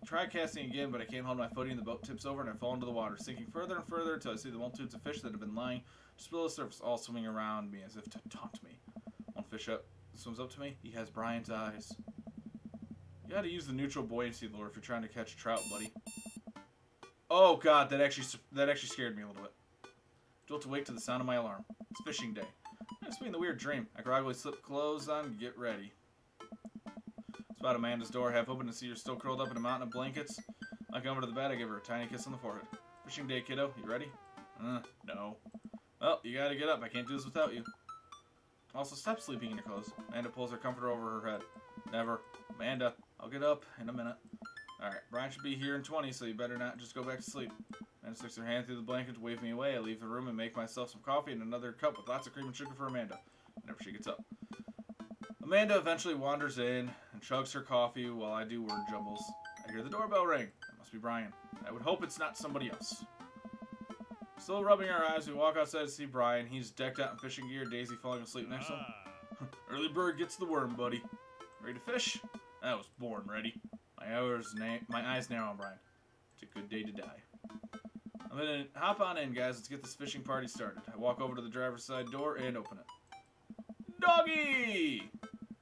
S1: Try casting again, but I can't hold my footing. The boat tips over and I fall into the water, sinking further and further until I see the multitudes of fish that have been lying just below the surface, all swimming around me as if to taunt me. One fish swims up to me. He has Brian's eyes. You gotta use the neutral buoyancy lure if you're trying to catch trout, buddy. Oh God, that actually scared me a little bit. Jolt awake to the sound of my alarm. It's fishing day. It's been the weird dream. I groggily slip clothes on and get ready. Spot Amanda's door half open to see her still curled up in a mountain of blankets. I come over to the bed, I give her a tiny kiss on the forehead. Fishing day, kiddo. You ready? No. Well, you gotta get up. I can't do this without you. Also, stop sleeping in your clothes. Amanda pulls her comforter over her head. Never. Amanda, I'll get up in a minute. Alright, Brian should be here in 20, so you better not just go back to sleep. Amanda sticks her hand through the blanket to wave me away. I leave the room and make myself some coffee and another cup with lots of cream and sugar for Amanda, whenever she gets up. Amanda eventually wanders in and chugs her coffee while I do word jumbles. I hear the doorbell ring. It must be Brian. I would hope it's not somebody else. Still rubbing our eyes, we walk outside to see Brian. He's decked out in fishing gear, Daisy falling asleep next to him. Early bird gets the worm, buddy. Ready to fish? I was born ready. My eyes narrow on Brian. It's a good day to die. I'm gonna hop on in, guys. Let's get this fishing party started. I walk over to the driver's side door and open it. Doggy!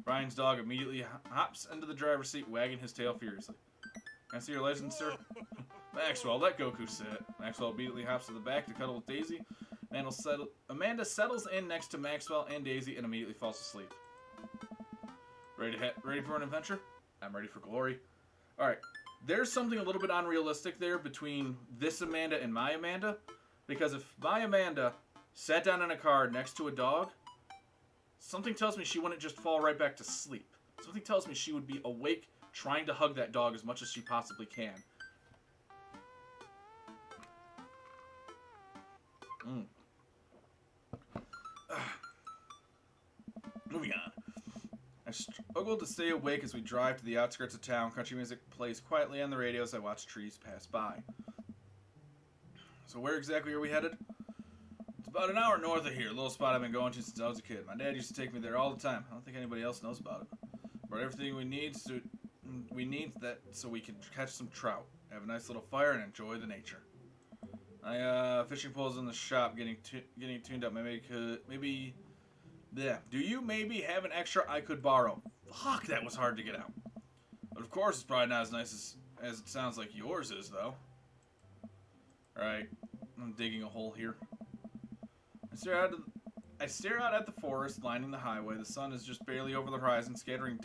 S1: Brian's dog immediately hops into the driver's seat, wagging his tail furiously. Can I see your license, sir? Maxwell, let Goku sit. Maxwell immediately hops to the back to cuddle with Daisy. Amanda settles in next to Maxwell and Daisy and immediately falls asleep. Ready for an adventure? I'm ready for glory. Alright, there's something a little bit unrealistic there between this Amanda and my Amanda. Because if my Amanda sat down in a car next to a dog, something tells me she wouldn't just fall right back to sleep. Something tells me she would be awake trying to hug that dog as much as she possibly can. Moving on. I struggle to stay awake as we drive to the outskirts of town. Country music plays quietly on the radio as I watch trees pass by. So where exactly are we headed? It's about an hour north of here, a little spot I've been going to since I was a kid. My dad used to take me there all the time. I don't think anybody else knows about it. But everything we need that so we can catch some trout, have a nice little fire, and enjoy the nature. My fishing pole's in the shop getting tuned up. Do you maybe have an extra I could borrow? Fuck, that was hard to get out. But of course, it's probably not as nice as it sounds like yours is, though. Alright, I'm digging a hole here. I stare out at the forest lining the highway. The sun is just barely over the horizon, scattering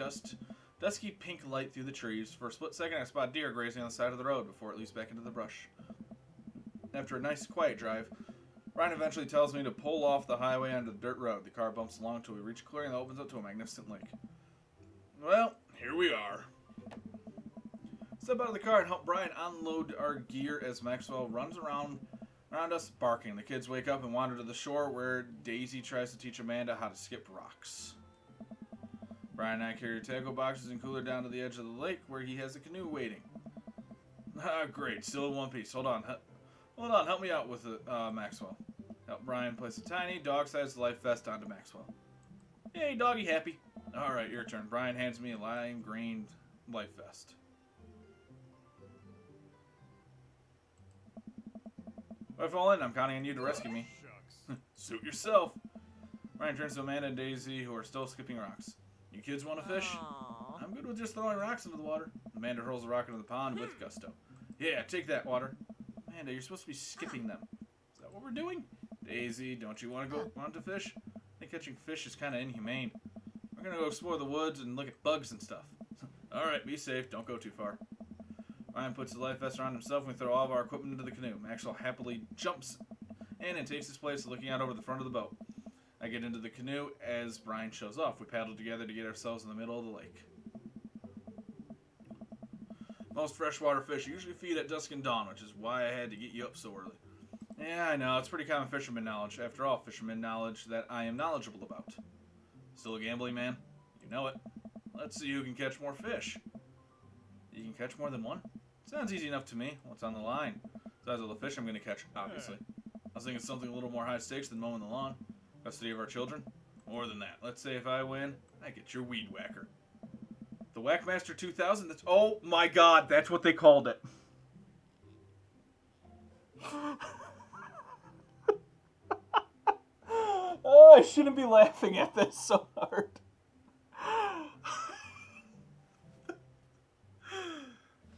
S1: dusky pink light through the trees. For a split second, I spot deer grazing on the side of the road before it leaps back into the brush. After a nice, quiet drive, Brian eventually tells me to pull off the highway onto the dirt road. The car bumps along until we reach a clearing that opens up to a magnificent lake. Well, here we are. Step out of the car and help Brian unload our gear as Maxwell runs around us barking. The kids wake up and wander to the shore where Daisy tries to teach Amanda how to skip rocks. Brian and I carry tackle boxes and cooler down to the edge of the lake where he has a canoe waiting. Ah, great. Still in one piece. Hold on. Help me out with Maxwell. Help Brian place a tiny dog-sized life vest onto Maxwell. Hey, doggy happy. All right, your turn. Brian hands me a lime green life vest. If I fall in, I'm counting on you to rescue me.
S3: Shucks.
S1: Suit yourself. Brian turns to Amanda and Daisy, who are still skipping rocks. You kids want to fish?
S5: Aww.
S1: I'm good with just throwing rocks into the water. Amanda hurls a rock into the pond with gusto. Yeah, take that, water. Amanda, you're supposed to be skipping them. Is that what we're doing? Daisy, don't you want to fish? I think catching fish is kind of inhumane. We're going to go explore the woods and look at bugs and stuff. Alright, be safe. Don't go too far. Ryan puts the life vest around himself and we throw all of our equipment into the canoe. Maxwell happily jumps in and takes his place looking out over the front of the boat. I get into the canoe as Brian shows off. We paddle together to get ourselves in the middle of the lake. Most freshwater fish usually feed at dusk and dawn, which is why I had to get you up so early. Yeah, I know. It's pretty common fisherman knowledge. After all, fisherman knowledge that I am knowledgeable about. Still a gambling man? You know it. Let's see who can catch more fish. You can catch more than one? Sounds easy enough to me. What's on the line? Size of the fish I'm going to catch, obviously. I was thinking something a little more high stakes than mowing the lawn. Custody of our children? More than that. Let's say if I win, I get your weed whacker. The Whackmaster 2000? That's, oh my god, that's what they called it. Oh, I shouldn't be laughing at this so hard.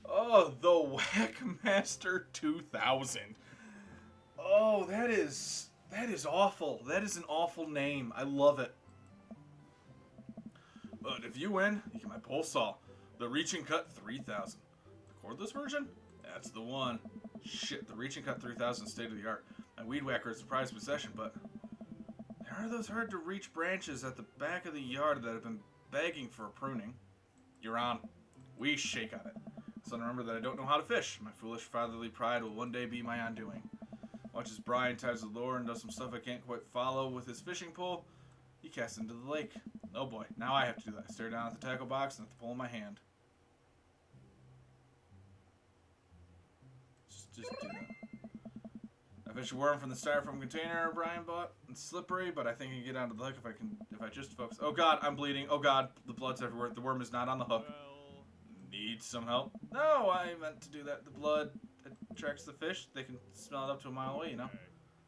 S1: Oh, the Whackmaster 2000. Oh, that is awful. That is an awful name. I love it. But if you win, you get my pole saw. The Reach and Cut 3000. The cordless version? That's the one. Shit, the Reach and Cut 3000 is state of the art. My weed whacker is a prized possession, but there are those hard to reach branches at the back of the yard that have been begging for a pruning. You're on. We shake on it. So remember that I don't know how to fish. My foolish fatherly pride will one day be my undoing. Watch as Brian ties the lure and does some stuff I can't quite follow with his fishing pole. He casts into the lake. Oh boy, now I have to do that. I stare down at the tackle box and at the pole in my hand. Just do that. I fish a worm from the styrofoam container Brian bought. It's slippery, but I think I can get onto the hook if I just focus. Oh god, I'm bleeding. Oh god, the blood's everywhere. The worm is not on the hook.
S3: Well,
S1: Need some help? No, I meant to do that. The blood attracts the fish. They can smell it up to a mile away, you know?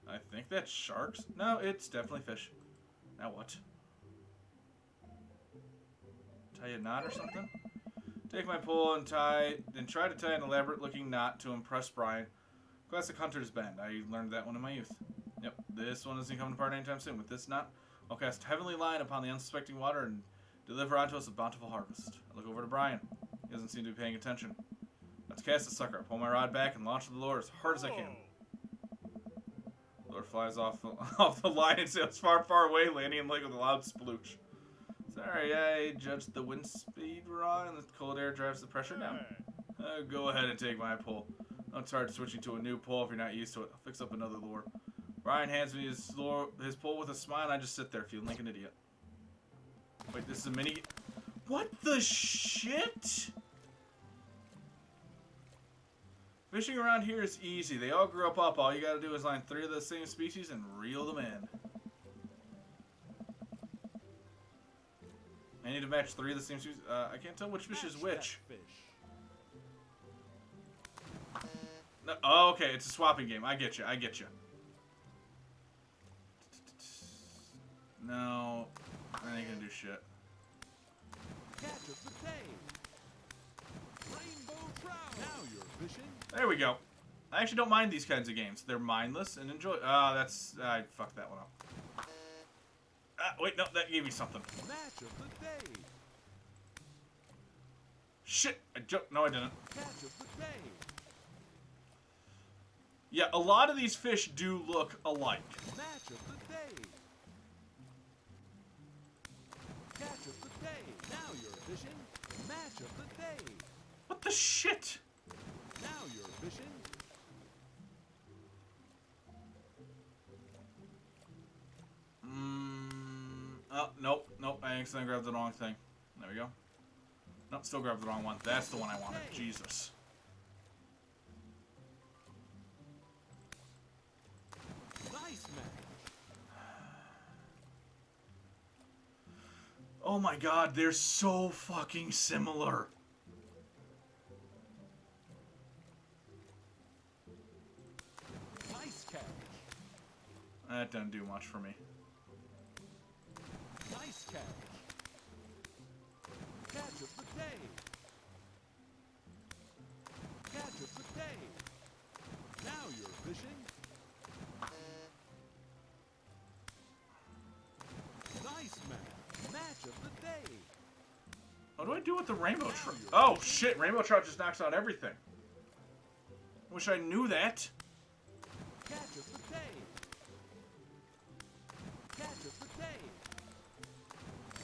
S3: okay.
S1: I think that's sharks. No, it's definitely fish. Now what? Tie a knot or something? Take my pole and try to tie an elaborate looking knot to impress Brian. Classic hunter's bend. I learned that one in my youth. Yep, this one isn't coming apart anytime soon. With this knot, I'll cast heavenly line upon the unsuspecting water and deliver onto us a bountiful harvest. I look over to Brian. He doesn't seem to be paying attention. Let's cast the sucker. I pull my rod back and launch the lure as hard as I can. Lure flies off off the line and sails far, far away, landing in the lake with a loud sploosh. Sorry, I judged the wind speed wrong, and the cold air drives the pressure down. Go ahead and take my pull. No, it's hard switching to a new pull if you're not used to it. I'll fix up another lure. Brian hands me his pull with a smile, and I just sit there feeling like an idiot. Wait, this is a mini... What the shit? Fishing around here is easy. They all grew up. All you gotta do is line 3 of the same species and reel them in. I need to match 3 of the same species. I can't tell which fish is which. No, oh, okay, it's a swapping game. I get you. No, I ain't gonna do shit.
S4: Catch of the day. Rainbow trout. Now you're fishing.
S1: There we go. I actually don't mind these kinds of games. They're mindless and enjoy. that's I fucked that one up. Wait, no, that gave me something.
S4: Match of the day.
S1: Shit, I jumped. No, I didn't.
S4: Catch of the day.
S1: Yeah, a lot of these fish do look alike.
S4: Match of the day. Catch of the day. Now you're fishing. Match of the day.
S1: What the shit?
S4: Now you're fishing.
S1: Oh, nope. I accidentally grabbed the wrong thing. There we go. Nope, still grabbed the wrong one. That's the one I wanted. Jesus.
S4: Nice match.
S1: Oh my god, they're so fucking similar.
S4: Nice catch.
S1: That doesn't do much for me.
S4: Nice catch. Catch of the day. Catch of the day. Now you're fishing. Nice match. Match of the day.
S1: What do I do with the rainbow trout? Oh shit, rainbow trout just knocks out everything. Wish I knew that.
S4: Catch of the day. Catch of the day.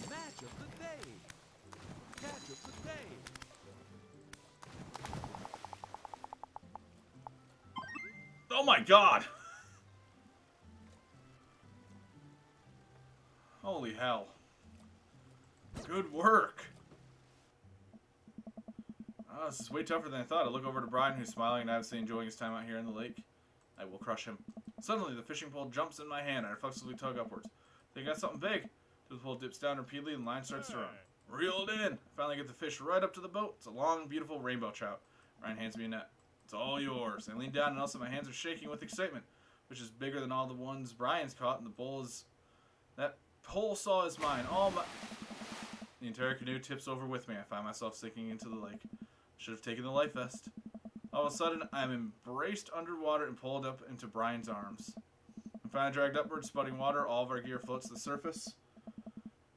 S4: Match of the day. Catch of the day.
S1: Oh my god. Holy hell. Good work. Oh, this is way tougher than I thought. I look over to Brian, who's smiling and obviously enjoying his time out here in the lake. I will crush him. Suddenly, the fishing pole jumps in my hand. I reflexively tug upwards. They got something big. The pole dips down repeatedly and the line starts to run. Reel it in. Finally get the fish right up to the boat. It's a long, beautiful rainbow trout. Ryan hands me a net. It's all yours. I lean down and also my hands are shaking with excitement, which is bigger than all the ones Brian's caught, and the bowl is... That whole saw is mine. All my... The entire canoe tips over with me. I find myself sinking into the lake. Should have taken the life vest. All of a sudden, I'm embraced underwater and pulled up into Brian's arms. I'm finally dragged upward, spouting water. All of our gear floats to the surface.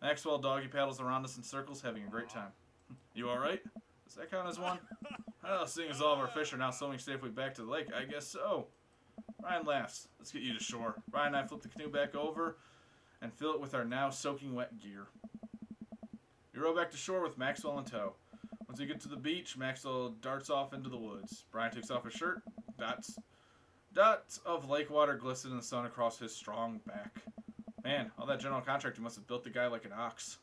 S1: Maxwell doggy paddles around us in circles, having a great time. You alright? Does that count as one? Well, seeing as all of our fish are now swimming safely back to the lake, I guess so. Ryan laughs. Let's get you to shore. Brian and I flip the canoe back over and fill it with our now soaking wet gear. We row back to shore with Maxwell in tow. Once we get to the beach, Maxwell darts off into the woods. Brian takes off his shirt. Dots of lake water glisten in the sun across his strong back. Man, all that general contractor must have built the guy like an ox.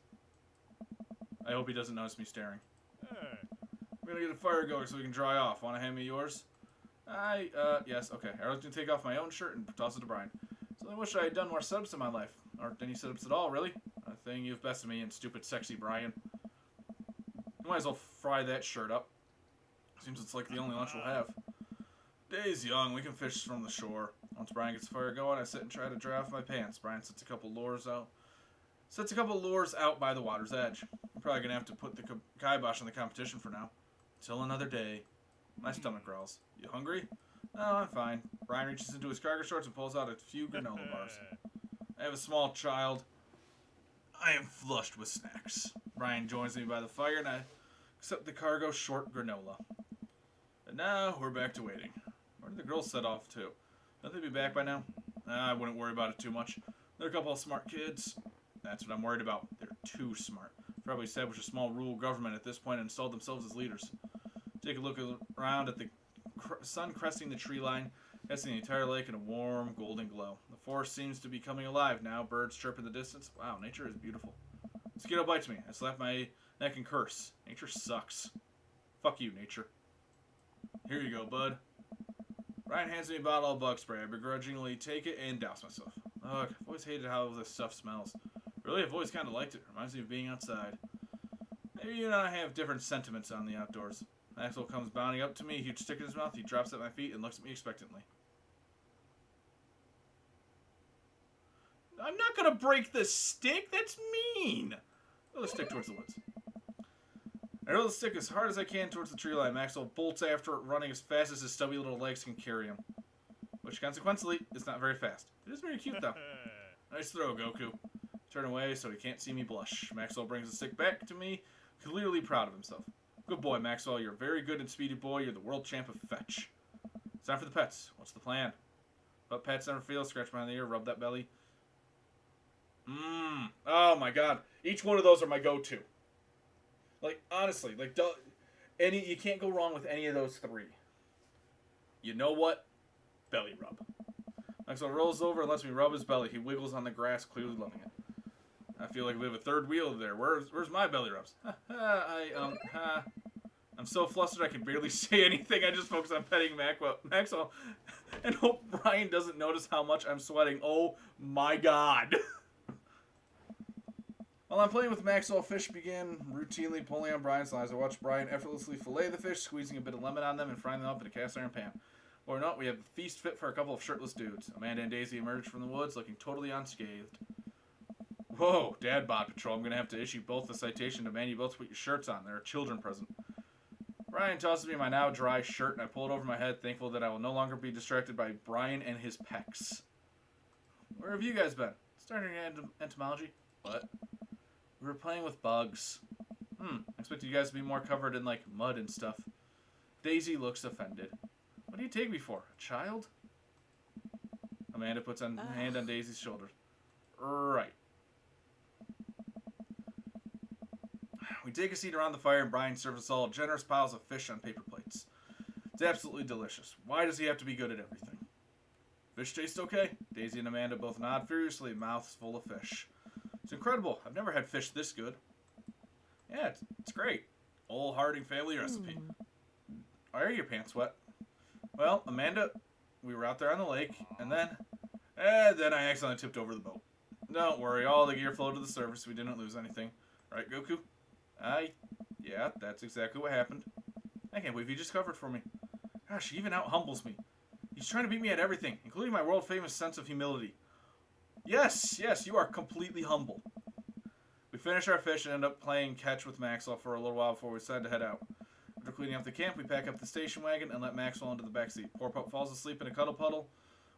S1: I hope he doesn't notice me staring.
S3: Hey.
S1: We're gonna get a fire going so we can dry off. Want to hand me yours? Yes, okay. I was gonna take off my own shirt and toss it to Brian. So I wish I had done more setups in my life. Or any setups at all, really. A thing you've bested me in, stupid, sexy Brian. You might as well fry that shirt up. Seems it's like the only lunch we'll have. Day's young, we can fish from the shore. Once Brian gets the fire going, I sit and try to dry off my pants. Brian sets a couple lures out by the water's edge. I'm probably gonna have to put the kibosh on the competition for now. Till another day. My stomach growls. You hungry? No, I'm fine. Brian reaches into his cargo shorts and pulls out a few granola bars. I have a small child. I am flushed with snacks. Brian joins me by the fire and I accept the cargo short granola. And now we're back to waiting. Where did the girls set off to? Don't they be back by now? I wouldn't worry about it too much. They're a couple of smart kids. That's what I'm worried about. They're too smart. Probably established a small rural government at this point and installed themselves as leaders. Take a look around at the sun cresting the tree line, casting the entire lake in a warm golden glow. The forest seems to be coming alive now. Birds chirp in the distance. Wow, nature is beautiful. Mosquito bites me. I slap my neck and curse. Nature sucks. Fuck you, nature. Here you go, bud. Ryan hands me a bottle of bug spray. I begrudgingly take it and douse myself. Ugh, I've always hated how this stuff smells. Really, I've always kind of liked it. Reminds me of being outside. Maybe you and I have different sentiments on the outdoors. Maxwell comes bounding up to me, a huge stick in his mouth. He drops at my feet and looks at me expectantly. I'm not gonna break the stick. That's mean. Throw the stick towards the woods. I hurl the stick as hard as I can towards the tree line. Maxwell bolts after it, running as fast as his stubby little legs can carry him. Which, consequently, is not very fast. It is very cute, though. Nice throw, Goku. Turn away so he can't see me blush. Maxwell brings the stick back to me, clearly proud of himself. Good boy, Maxwell. You're very good and speedy boy. You're the world champ of fetch. It's time for the pets. What's the plan? But pets never fail. Scratch behind the ear. Rub that belly. Oh, my God. Each one of those are my go-to. Like, honestly, like, you can't go wrong with any of those three. You know what? Belly rub. Maxwell rolls over and lets me rub his belly. He wiggles on the grass, clearly loving it. I feel like we have a third wheel there. Where's my belly rubs? I'm so flustered I can barely say anything. I just focus on petting Maxwell and hope Brian doesn't notice how much I'm sweating. Oh my God. While I'm playing with Maxwell, fish began routinely pulling on Brian's lines. I watch Brian effortlessly fillet the fish, squeezing a bit of lemon on them and frying them up in a cast iron pan. Or not, we have a feast fit for a couple of shirtless dudes. Amanda and Daisy emerged from the woods looking totally unscathed. Whoa, Dad Bod Patrol, I'm going to have to issue both a citation to demand you both put your shirts on. There are children present. Brian tosses me my now dry shirt and I pull it over my head, thankful that I will no longer be distracted by Brian and his pecs. Where have you guys been? Starting entomology? What? We were playing with bugs. I expected you guys to be more covered in, like, mud and stuff. Daisy looks offended. What do you take me for? A child? Amanda puts a hand on Daisy's shoulder. Right. We take a seat around the fire and Brian serves us all generous piles of fish on paper plates. It's absolutely delicious. Why does he have to be good at everything? Fish taste okay? Daisy and Amanda both nod furiously, mouths full of fish. It's incredible. I've never had fish this good. Yeah, it's great. Old Harding family recipe. Why are your pants wet? Well, Amanda, we were out there on the lake, and then I accidentally tipped over the boat. Don't worry, all the gear flowed to the surface. We didn't lose anything. Right, Goku? Yeah, that's exactly what happened. I can't believe he just covered for me. Gosh, he even out-humbles me. He's trying to beat me at everything, including my world-famous sense of humility. Yes, you are completely humble. We finish our fish and end up playing catch with Maxwell for a little while before we decide to head out. After cleaning up the camp, we pack up the station wagon and let Maxwell into the backseat. Poor Pup falls asleep in a cuddle puddle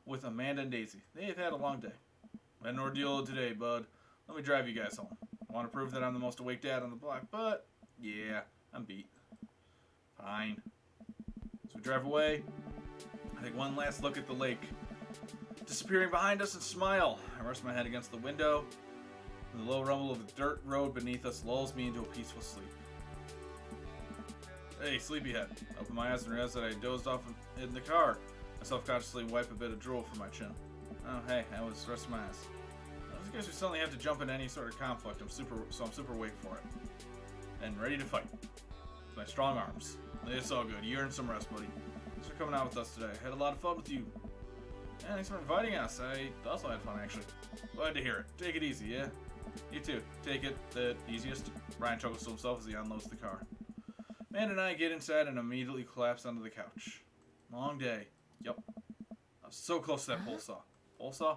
S1: with Amanda and Daisy. They've had a long day. An ordeal today, bud. Let me drive you guys home. I want to prove that I'm the most awake dad on the block, but yeah, I'm beat. Fine. So we drive away. I take one last look at the lake disappearing behind us and smile. I rest my head against the window, and the low rumble of the dirt road beneath us lulls me into a peaceful sleep. Hey, sleepyhead. I open my eyes and realize that I dozed off in the car. I self-consciously wipe a bit of drool from my chin. Oh, hey, I was resting my eyes. I guess we suddenly have to jump into any sort of conflict. I'm super awake for it. And ready to fight. With my strong arms. It's all good. You earned some rest, buddy. Thanks for coming out with us today. I had a lot of fun with you. Yeah, thanks for inviting us. I also had fun, actually. Glad to hear it. Take it easy, yeah? You too. Take it the easiest. Brian chuckles to himself as he unloads the car. Man and I get inside and immediately collapse onto the couch. Long day. Yup. I was so close to that pole saw. Pole saw?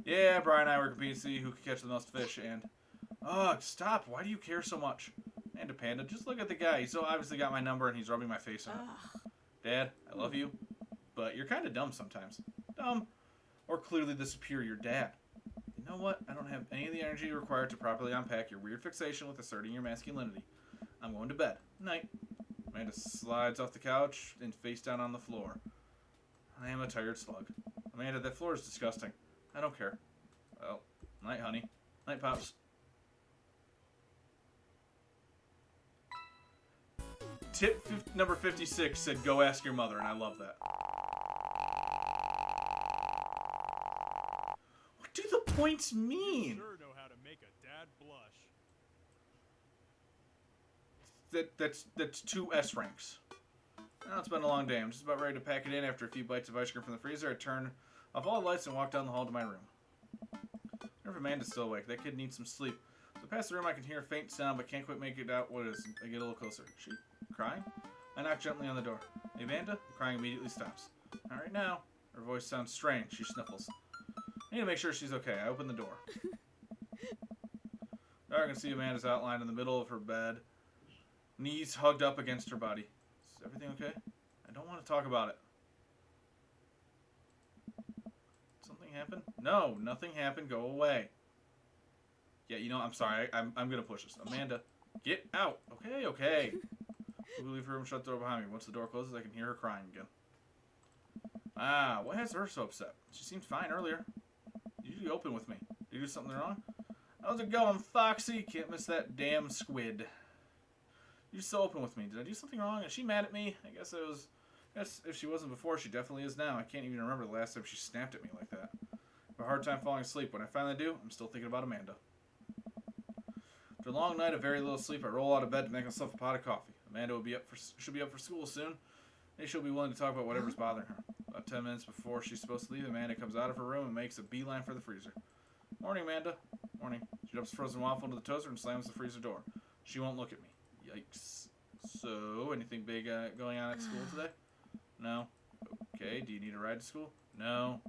S1: Yeah, Brian and I were competing to see who could catch the most fish, and... Ugh, stop. Why do you care so much? And a panda, just look at the guy. He's so obviously got my number, and he's rubbing my face on it. Dad, I love you, but you're kind of dumb sometimes. Dumb, or clearly the superior dad. You know what? I don't have any of the energy required to properly unpack your weird fixation with asserting your masculinity. I'm going to bed. Night. Amanda slides off the couch and face down on the floor. I am a tired slug. Amanda, that floor is disgusting. I don't care. Well, night, honey. Night, Pops. Number 56 said, go ask your mother, and I love that. What do the points mean?
S3: Sure know how to make a dad blush.
S1: That's 2 S ranks. Now it's been a long day. I'm just about ready to pack it in after a few bites of ice cream from the freezer. I turn off all the lights and walk down the hall to my room. I wonder if Amanda's still awake. That kid needs some sleep. So past the room, I can hear a faint sound, but can't quite make it out what it is. I get a little closer. Is she crying? I knock gently on the door. Hey, Amanda? The crying immediately stops. All right now. Her voice sounds strange. She sniffles. I need to make sure she's okay. I open the door. There I can see Amanda's outline in the middle of her bed, knees hugged up against her body. Is everything okay? I don't want to talk about it. Something happened? No, nothing happened. Go away. Yeah, you know, I'm sorry. I'm going to push this. Amanda, get out. Okay, okay. We leave her room, shut the door behind me. Once the door closes, I can hear her crying again. Ah, what has her so upset? She seemed fine earlier. You usually open with me. Did you do something wrong? How's it going, Foxy? Can't miss that damn squid. You're so open with me. Did I do something wrong? Is she mad at me? I guess if she wasn't before, she definitely is now. I can't even remember the last time she snapped at me like that. I have a hard time falling asleep. When I finally do, I'm still thinking about Amanda. After a long night of very little sleep, I roll out of bed to make myself a pot of coffee. Amanda should be up for school soon. Maybe she'll be willing to talk about whatever's bothering her. About 10 minutes before she's supposed to leave, Amanda comes out of her room and makes a beeline for the freezer. Morning, Amanda. Morning. She dumps frozen waffle into the toaster and slams the freezer door. She won't look at me. Yikes. So, anything big going on at school today? No. Okay, do you need a ride to school? No.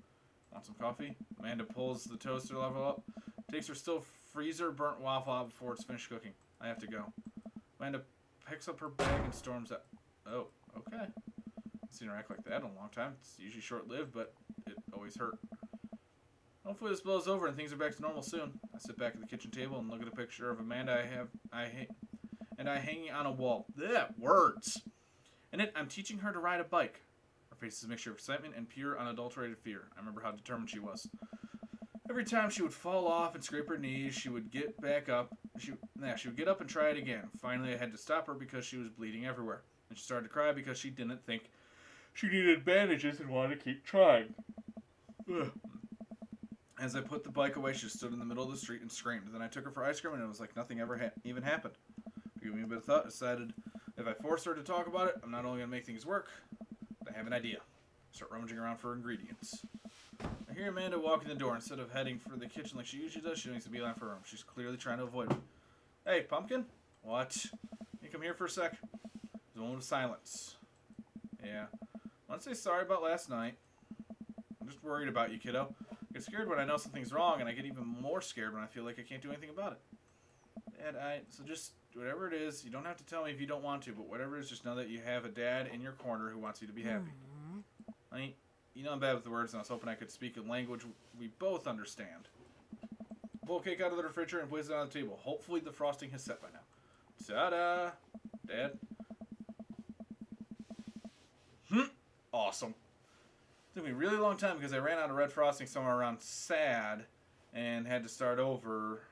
S1: Want some coffee? Amanda pulls the toaster level up, takes her still freezer burnt waffle out before it's finished cooking. I have to go. Amanda picks up her bag and storms out. Oh, okay. I've seen her act like that in a long time. It's usually short-lived, but it always hurt. Hopefully this blows over and things are back to normal soon. I sit back at the kitchen table and look at a picture of Amanda I hanging on a wall. Ugh, words. In it, I'm teaching her to ride a bike. Her face is a mixture of excitement and pure, unadulterated fear. I remember how determined she was. Every time she would fall off and scrape her knees, she would get back up. She would get up and try it again. Finally, I had to stop her because she was bleeding everywhere. And she started to cry because she didn't think she needed bandages and wanted to keep trying. Ugh. As I put the bike away, she stood in the middle of the street and screamed. Then I took her for ice cream, and it was like nothing ever even happened. Gave me a bit of thought, decided if I force her to talk about it, I'm not only going to make things work, but I have an idea. Start rummaging around for ingredients. I hear Amanda walk in the door. Instead of heading for the kitchen like she usually does, she makes a beeline for her room. She's clearly trying to avoid me. Hey, Pumpkin? What? Can you come here for a sec? There's a moment of silence. Yeah. I want to say sorry about last night. I'm just worried about you, kiddo. I get scared when I know something's wrong, and I get even more scared when I feel like I can't do anything about it. Dad, so just whatever it is, you don't have to tell me if you don't want to, but whatever it is, just know that you have a dad in your corner who wants you to be happy. I mean, you know I'm bad with the words, and I was hoping I could speak a language we both understand. Pull cake out of the refrigerator and place it on the table. Hopefully the frosting has set by now. Ta-da! Dad? Awesome. It took me a really long time because I ran out of red frosting somewhere around sad and had to start over,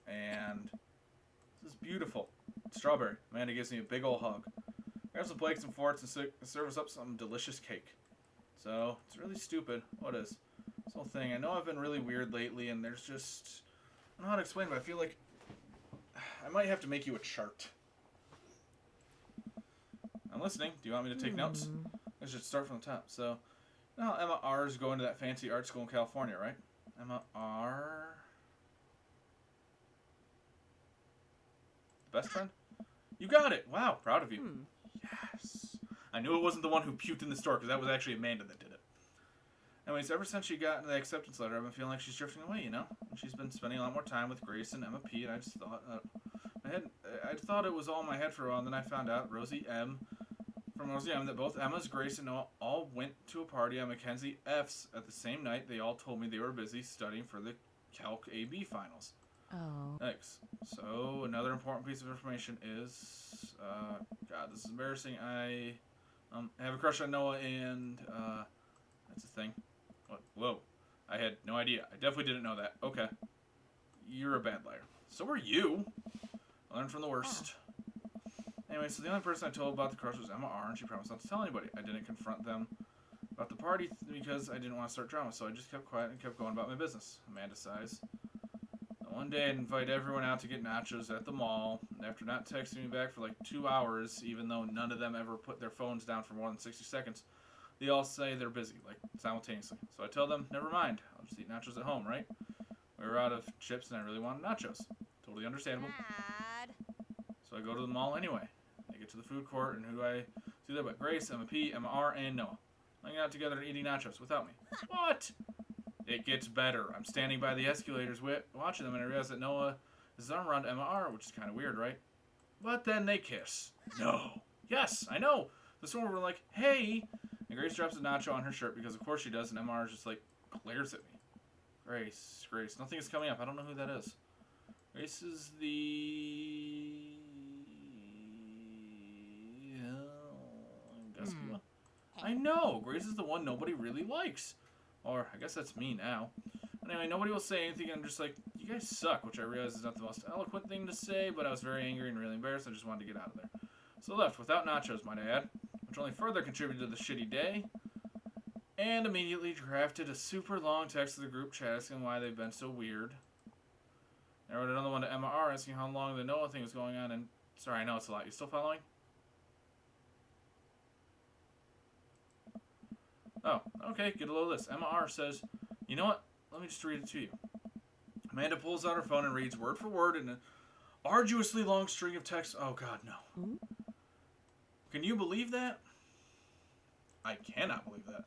S1: and this is beautiful. Strawberry. Amanda gives me a big old hug. Grab some plates and forks and serve us up some delicious cake. So, it's really stupid. What is? This whole thing. I know I've been really weird lately, and there's just... I don't know how to explain it, but I feel like I might have to make you a chart. I'm listening. Do you want me to take notes? I should start from the top. So, now Emma R is going to that fancy art school in California, right? Emma R... The best friend? You got it! Wow, proud of you. Yes! I knew it wasn't the one who puked in the store, because that was actually Amanda that did it. Anyways, ever since she got the acceptance letter, I've been feeling like she's drifting away, you know? And she's been spending a lot more time with Grace and Emma P, and I just thought... I thought it was all in my head for a while, and then I found out from Rosie M, that both Emma's, Grace, and Noah all went to a party on Mackenzie F's at the same night. They all told me they were busy studying for the Calc AB finals.
S5: Oh.
S1: Thanks. So, another important piece of information is... God, this is embarrassing. I have a crush on Noah, and... that's a thing. What? Whoa. I had no idea. I definitely didn't know that. Okay. You're a bad liar. So are you. I learned from the worst. Anyway, so the only person I told about the crush was Emma R, and she promised not to tell anybody. I didn't confront them about the party because I didn't want to start drama, so I just kept quiet and kept going about my business. Amanda sighs. One day I'd invite everyone out to get nachos at the mall, and after not texting me back for like 2 hours, even though none of them ever put their phones down for more than 60 seconds, they all say they're busy, like simultaneously. So I tell them, never mind, I'll just eat nachos at home, right? We were out of chips and I really wanted nachos. Totally understandable.
S5: Dad.
S1: So I go to the mall anyway. I get to the food court, and who do I see there but Grace, Emma P, Emma R, and Noah. Hanging out together and eating nachos without me. What? It gets better. I'm standing by the escalators watching them, and I realize that Noah is his arm around Emma R, which is kind of weird, right? But then they kiss. No. Yes, I know. This one we're like, hey. And Grace drops a nacho on her shirt because of course she does, and Emma R just like glares at me. Grace. Nothing is coming up. I don't know who that is. Grace is the... I know. Grace is the one nobody really likes. Or, I guess that's me now. Anyway, nobody will say anything, and I'm just like, you guys suck, which I realize is not the most eloquent thing to say, but I was very angry and really embarrassed. I just wanted to get out of there. So I left without nachos, might I add, which only further contributed to the shitty day, and immediately drafted a super long text to the group chat asking why they've been so weird. I wrote another one to Emma R asking how long the Noah thing was going on, and sorry, I know it's a lot. You still following? Oh, okay, get a load of this. Emma R says, you know what? Let me just read it to you. Amanda pulls out her phone and reads word for word in an arduously long string of text. Oh, God, no. Can you believe that? I cannot believe that.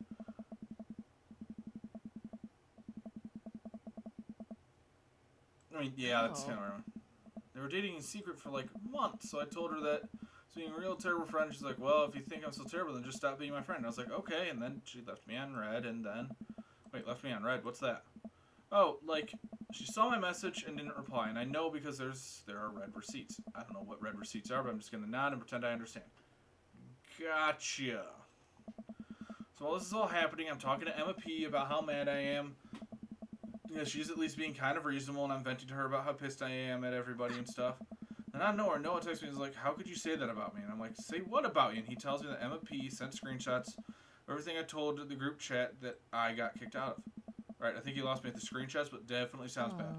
S1: I mean, yeah, that's kind of wrong. They were dating in secret for like months, so I told her that. So being a real terrible friend, she's like, well, if you think I'm so terrible, then just stop being my friend. And I was like, okay, and then she left me on red, and then... Wait, left me on red? What's that? Oh, like, she saw my message and didn't reply, and I know because there are red receipts. I don't know what red receipts are, but I'm just going to nod and pretend I understand. Gotcha. So while this is all happening, I'm talking to Emma P about how mad I am. You know, she's at least being kind of reasonable, and I'm venting to her about how pissed I am at everybody and stuff. And out of nowhere, Noah texts me and is like, how could you say that about me? And I'm like, say what about you? And he tells me that Emma P sent screenshots of everything I told the group chat that I got kicked out of. Right, I think he lost me at the screenshots, but definitely sounds bad.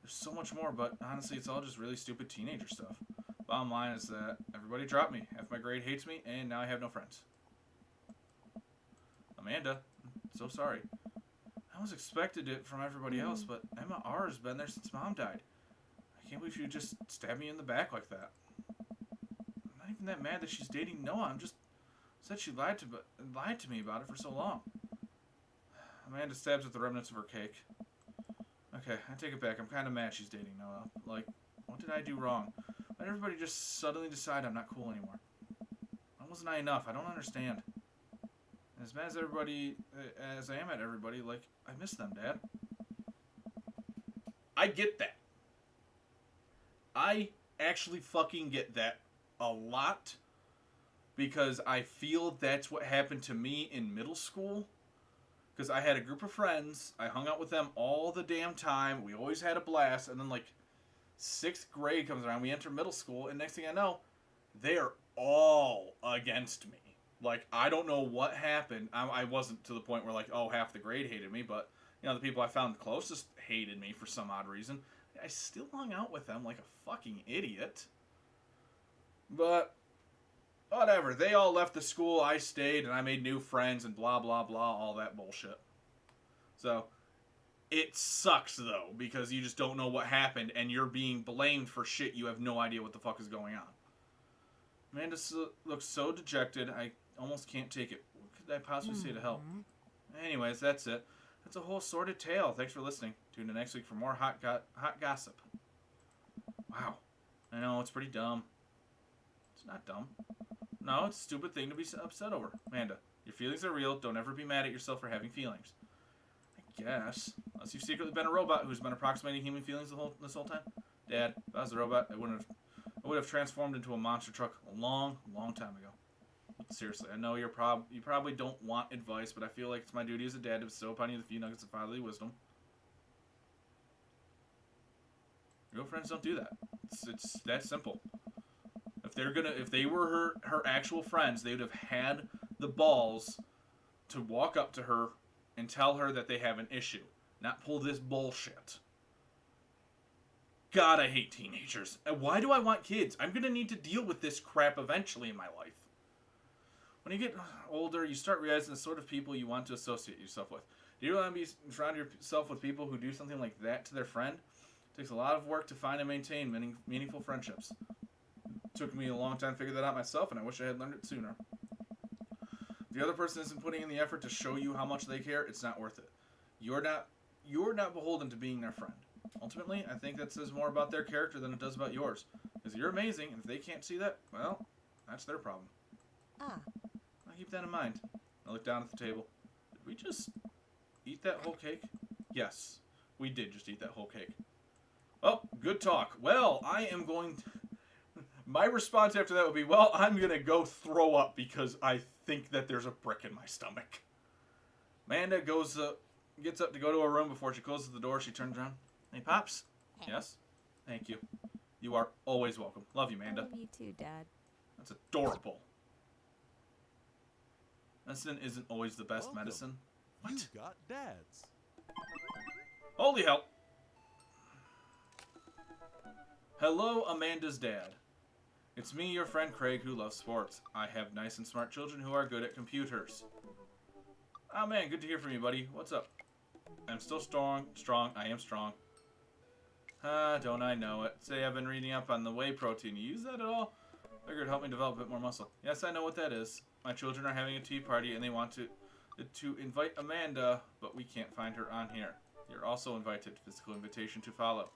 S1: There's so much more, but honestly, it's all just really stupid teenager stuff. Bottom line is that everybody dropped me. Half my grade hates me, and now I have no friends. Amanda, so sorry. I was expected it from everybody else, but Emma R has been there since Mom died. I can't believe you just stabbed me in the back like that. I'm not even that mad that she's dating Noah. I'm just said she lied to me about it for so long. Amanda stabs at the remnants of her cake. Okay, I take it back. I'm kind of mad she's dating Noah. Like, what did I do wrong? Why did everybody just suddenly decide I'm not cool anymore? Why wasn't I enough? I don't understand. And as mad as everybody, as I am at everybody, like, I miss them, Dad. I get that. I actually fucking get that a lot because I feel that's what happened to me in middle school. Because I had a group of friends, I hung out with them all the damn time, we always had a blast, and then like 6th grade comes around, we enter middle school, and next thing I know, they are all against me. Like, I don't know what happened. I wasn't to the point where like, oh, half the grade hated me, but you know, the people I found closest hated me for some odd reason. I still hung out with them like a fucking idiot. But whatever. They all left the school. I stayed and I made new friends and blah, blah, blah. All that bullshit. So it sucks, though, because you just don't know what happened and you're being blamed for shit you have no idea what the fuck is going on. Amanda looks so dejected. I almost can't take it. What could I possibly say to help? Anyways, that's it. That's a whole sordid tale. Thanks for listening. Tune in next week for more hot gossip. Wow. I know, it's pretty dumb. It's not dumb. No, it's a stupid thing to be upset over. Amanda, your feelings are real. Don't ever be mad at yourself for having feelings. I guess. Unless you've secretly been a robot who's been approximating human feelings this whole time. Dad, if I was a robot, I would have transformed into a monster truck a long, long time ago. seriously, I know you probably don't want advice, but I feel like it's my duty as a dad to bestow upon you the few nuggets of fatherly wisdom. Real friends don't do that. It's that simple. If they were her actual friends, they would have had the balls to walk up to her and tell her that they have an issue, not pull this bullshit. God, I hate teenagers. And why do I want kids? I'm gonna need to deal with this crap eventually in my life. When you get older, you start realizing the sort of people you want to associate yourself with. Do you want to be surround yourself with people who do something like that to their friend? It takes a lot of work to find and maintain meaningful friendships. It took me a long time to figure that out myself, and I wish I had learned it sooner. If the other person isn't putting in the effort to show you how much they care, it's not worth it. You're not beholden to being their friend. Ultimately, I think that says more about their character than it does about yours. Because you're amazing, and if they can't see that, well, that's their problem.
S5: Ah.
S1: I'll keep that in mind. I look down at the table. Did we just eat that whole cake? Yes, we did just eat that whole cake. Oh, good talk. Well, I am going to... My response after that would be, well, I'm going to go throw up because I think that there's a brick in my stomach. Amanda gets up to go to her room. Before she closes the door, she turns around. Hey, Pops? Yes? Thank you. You are always welcome. Love you, Amanda.
S5: I love you too, Dad.
S1: That's adorable. Medicine isn't always the best
S4: Welcome.
S1: medicine. What?
S4: You got dads.
S1: Holy hell. Hello, Amanda's dad. It's me, your friend Craig, who loves sports. I have nice and smart children who are good at computers. Oh man, good to hear from you, buddy. What's up? I'm still strong. I am strong. Don't I know it. Say I've been reading up on the whey protein. You use that at all? Figured it'd help me develop a bit more muscle. Yes, I know what that is. My children are having a tea party and they want to invite Amanda, but we can't find her on here. You're also invited. Physical invitation to follow.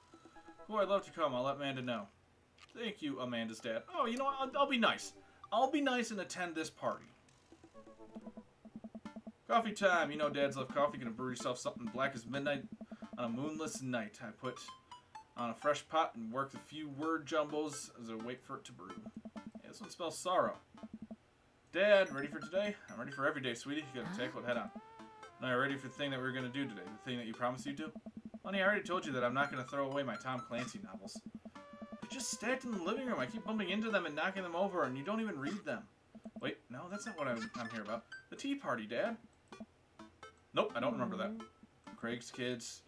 S1: Oh, I'd love to come. I'll let Amanda know. Thank you, Amanda's dad. Oh, you know what? I'll be nice. I'll be nice and attend this party. Coffee time. You know dads love coffee. Gonna brew yourself something black as midnight on a moonless night. I put on a fresh pot and work a few word jumbos as I wait for it to brew. Yeah, this one spells sorrow. Dad, ready for today? I'm ready for every day, sweetie. You gotta tackle it head on. Now you're ready for the thing that we're gonna do today. The thing that you promised you'd do? Honey, I already told you that I'm not gonna throw away my Tom Clancy novels. They're just stacked in the living room. I keep bumping into them and knocking them over, and you don't even read them. Wait, no, that's not what I'm here about. The tea party, Dad. Nope, I don't remember that. Craig's kids.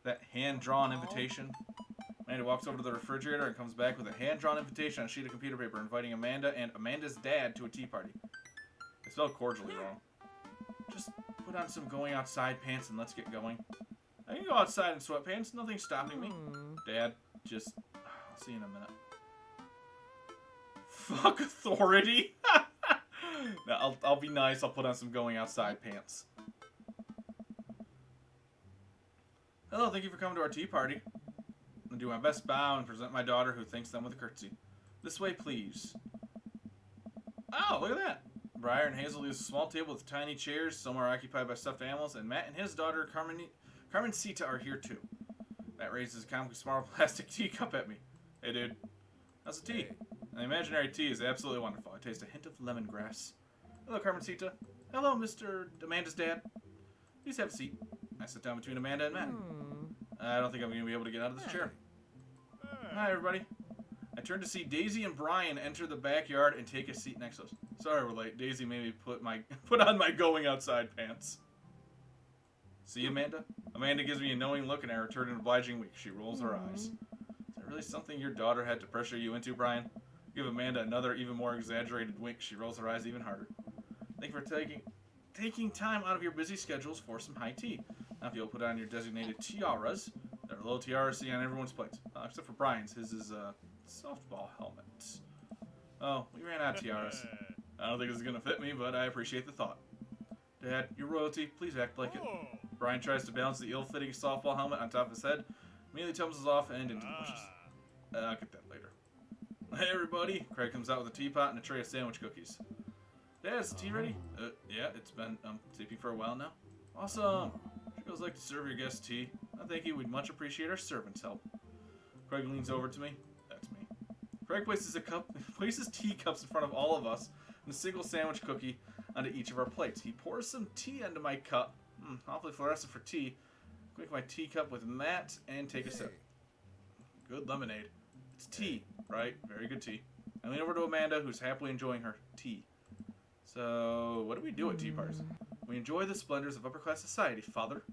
S1: That hand-drawn invitation. Amanda walks over to the refrigerator and comes back with a hand-drawn invitation on a sheet of computer paper inviting Amanda and Amanda's dad to a tea party. They spelled cordially wrong. Just put on some going outside pants and let's get going. I can go outside in sweatpants. Nothing's stopping me. Dad, just... I'll see you in a minute. Fuck authority. No, I'll be nice. I'll put on some going outside pants. Hello, thank you for coming to our tea party. I'll do my best bow and present my daughter, who thanks them with a curtsy. This way, please. Oh, look at that. Briar and Hazel use a small table with tiny chairs. Some are occupied by stuffed animals, and Matt and his daughter, Carmencita, are here too. Matt raises a comically small plastic teacup at me. Hey, dude. How's the tea? An imaginary tea is absolutely wonderful. I taste a hint of lemongrass. Hello, Carmencita. Hello, Mr. Amanda's dad. Please have a seat. I sit down between Amanda and Matt. I don't think I'm going to be able to get out of this chair. Hi, everybody. I turn to see Daisy and Brian enter the backyard and take a seat next to us. Sorry we're late. Daisy made me put on my going outside pants. See, Amanda? Amanda gives me a knowing look and I return an obliging wink. She rolls her eyes. Is that really something your daughter had to pressure you into, Brian? Give Amanda another, even more exaggerated wink. She rolls her eyes even harder. Thank you for taking time out of your busy schedules for some high tea. Now if you'll put on your designated tiaras. There are little tiaras seen on everyone's plates. Except for Brian's. His is a softball helmet. Oh, we ran out of tiaras. I don't think this is going to fit me, but I appreciate the thought. Dad, you're royalty. Please act like it. Brian tries to balance the ill-fitting softball helmet on top of his head. Immediately tumbles off and into the bushes. I'll get that later. Hey, everybody. Craig comes out with a teapot and a tray of sandwich cookies. Dad, is the tea ready? Yeah, it's been sleeping for a while now. Awesome. Sure feels like to serve your guests tea. I thank you. We'd much appreciate our servants' help. Craig leans over to me. That's me. Craig places teacups in front of all of us and a single sandwich cookie onto each of our plates. He pours some tea into my cup. Awfully fluorescent for tea. Quick my teacup with Matt and take a sip. Good lemonade. It's tea, right? Very good tea. I lean over to Amanda, who's happily enjoying her tea. So, what do we do at tea parties? We enjoy the splendors of upper-class society, Father.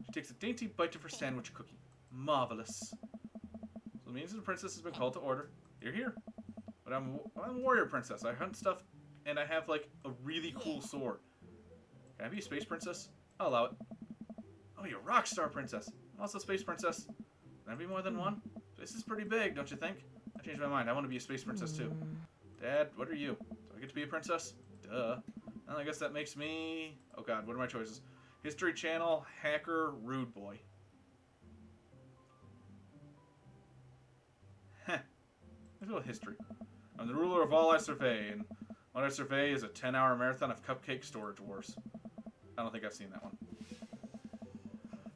S1: She takes a dainty bite of her sandwich cookie. Marvelous. So it means the princess has been called to order. You're here. But I'm a warrior princess. I hunt stuff, and I have, like, a really cool sword. Can I be a space princess? I'll allow it. Oh, you're a rock star princess. I'm also a space princess. Can I be more than one? Space is pretty big, don't you think? I changed my mind. I want to be a space princess, too. Dad, what are you? Do I get to be a princess? Duh. Well, I guess that makes me... Oh, God, what are my choices? History Channel, Hacker, Rude Boy. Heh. Let's go with history. I'm the ruler of all I survey, and what I survey is a 10-hour marathon of cupcake storage wars. I don't think I've seen that one.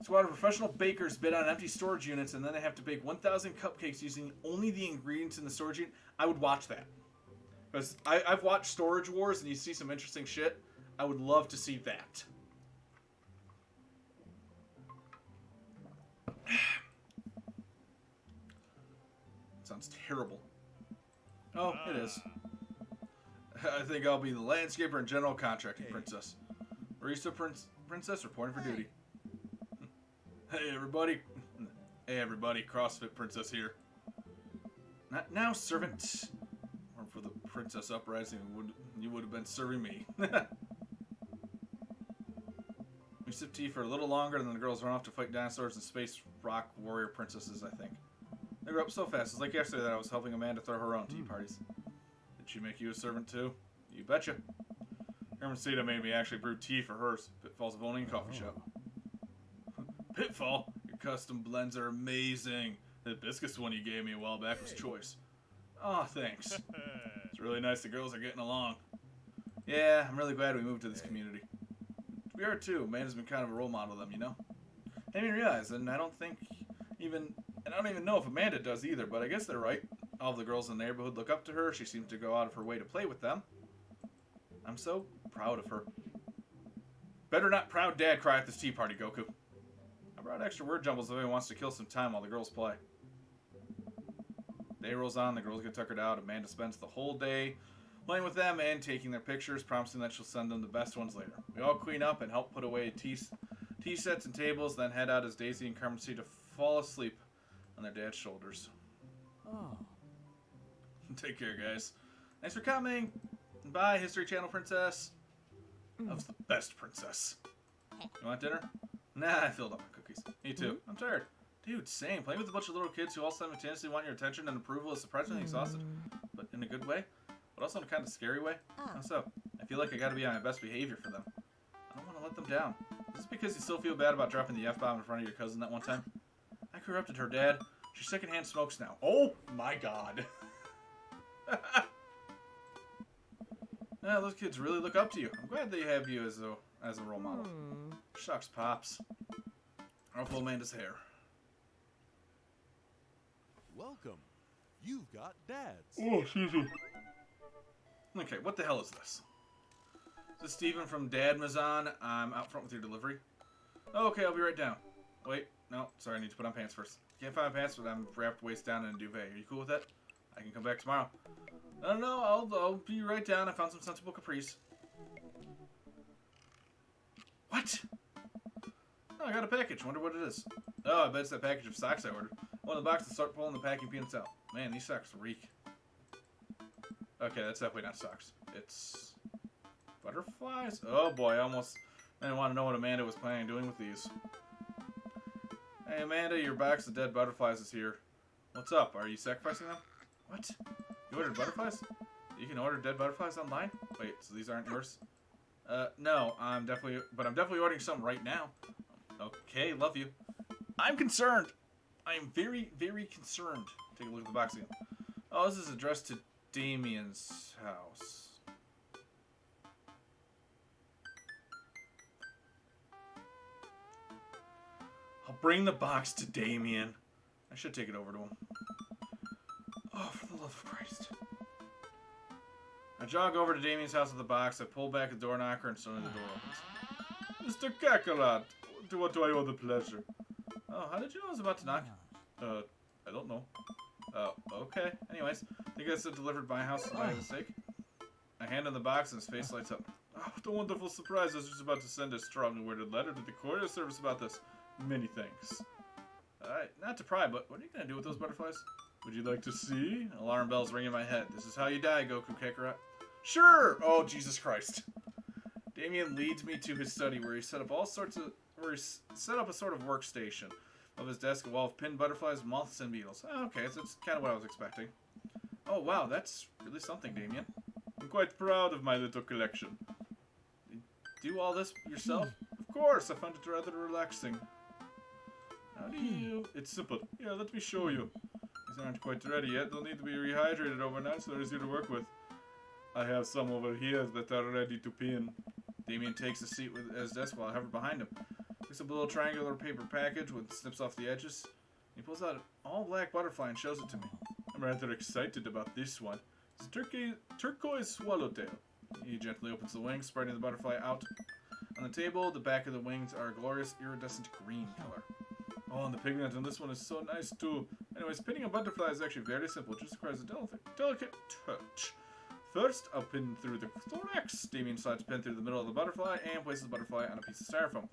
S1: Squad of professional bakers bid on empty storage units, and then they have to bake 1,000 cupcakes using only the ingredients in the storage unit. I would watch that. Because I've watched Storage Wars, and you see some interesting shit. I would love to see that. Sounds terrible. Oh, it is. I think I'll be the landscaper and general contracting princess. Barista princess reporting for duty. Hey everybody. Hey everybody, CrossFit princess here. Not now, servant. Or for the princess uprising, you would have been serving me. We sip tea for a little longer, and then the girls run off to fight dinosaurs and space rock warrior princesses, I think. They grew up so fast. It's like yesterday that I was helping Amanda throw her own tea parties. Did she make you a servant too? You betcha. Hermancita made me actually brew tea for hers. Pitfall's of owning a coffee shop. Pitfall? Your custom blends are amazing. The hibiscus one you gave me a while back was choice. Aw, thanks. It's really nice the girls are getting along. Yeah, I'm really glad we moved to this community. We are too. Amanda's been kind of a role model of them, you know? I didn't even realize, and I don't even know if Amanda does either, but I guess they're right. All of the girls in the neighborhood look up to her. She seems to go out of her way to play with them. I'm so proud of her. Better not proud dad cry at this tea party, Goku. I brought extra word jumbles if anyone wants to kill some time while the girls play. Day rolls on, the girls get tuckered out. Amanda spends the whole day playing with them and taking their pictures, promising that she'll send them the best ones later. We all clean up and help put away tea sets and tables, then head out as Daisy and Carmencita fall asleep on their dad's shoulders.
S4: Oh.
S1: Take care, guys. Thanks for coming. Bye, History Channel princess. That was the best princess. You want dinner? Nah, I filled up my cookies. Me too. I'm tired. Dude, same. Playing with a bunch of little kids who all simultaneously want your attention and approval is surprisingly exhausting. But in a good way. But also in a kind of scary way. How so? I feel like I gotta be on my best behavior for them. I don't want to let them down. Is this because you still feel bad about dropping the F-bomb in front of your cousin that one time? I corrupted her, Dad. She secondhand smokes now. Oh my god. Yeah, those kids really look up to you. I'm glad they have you as a role model. Shucks, Pops. I'll pull Amanda's hair.
S4: Welcome. You've got dads.
S1: Oh, excuse me. Okay, what the hell is this? This is Steven from Dad Mazan. I'm out front with your delivery. Oh, okay, I'll be right down. Wait, no, sorry, I need to put on pants first. Can't find my pants, but I'm wrapped waist down in a duvet. Are you cool with that? I can come back tomorrow. No, I'll be right down. I found some sensible capris. What? Oh, I got a package. Wonder what it is. Oh, I bet it's that package of socks I ordered. One in the box to start pulling the packing peanuts out. Man, these socks reek. Okay, that's definitely not socks. It's butterflies? Oh boy, I didn't want to know what Amanda was planning on doing with these. Hey Amanda, your box of dead butterflies is here. What's up? Are you sacrificing them? What? You ordered butterflies? You can order dead butterflies online? Wait, so these aren't yours? No, I'm definitely ordering some right now. Okay, love you. I'm concerned. I am very, very concerned. Take a look at the box again. Oh, this is addressed to Damien's house. I'll bring the box to Damien. I should take it over to him. Oh, for the love of Christ. I jog over to Damien's house with the box. I pull back the door knocker and suddenly the door opens. Mr. Kakarot, to what do I owe the pleasure? Oh, how did you know I was about to knock? I don't know. Okay. Anyways, I think that's delivered by my house by mistake. I hand him the box and his face lights up. Oh, what a wonderful surprise. I was just about to send a strongly worded letter to the courier service about this. Many thanks. Not to pry, but what are you going to do with those butterflies? Would you like to see? Alarm bells ring in my head. This is how you die, Goku Kakarot. Sure! Oh, Jesus Christ. Damien leads me to his study where he set up a sort of workstation. Above his desk, a wall of pinned butterflies, moths, and beetles. Oh, okay, so that's kind of what I was expecting. Oh, wow, that's really something, Damien. I'm quite proud of my little collection. You do all this yourself? Of course, I find it rather relaxing. How do you... It's simple. Yeah, let me show you. These aren't quite ready yet. They'll need to be rehydrated overnight, so they're easier to work with. I have some over here that are ready to pin. Damien takes a seat at his desk while I hover behind him. Picks up a little triangular paper package with snips off the edges. He pulls out an all-black butterfly and shows it to me. I'm rather excited about this one. It's a turquoise swallowtail. He gently opens the wings, spreading the butterfly out. On the table, the back of the wings are a glorious iridescent green color. Oh, and the pigment on this one is so nice too. Anyways, pinning a butterfly is actually very simple. It just requires a delicate touch. First, I'll pin through the thorax. Damien slides a pin through the middle of the butterfly and places the butterfly on a piece of styrofoam.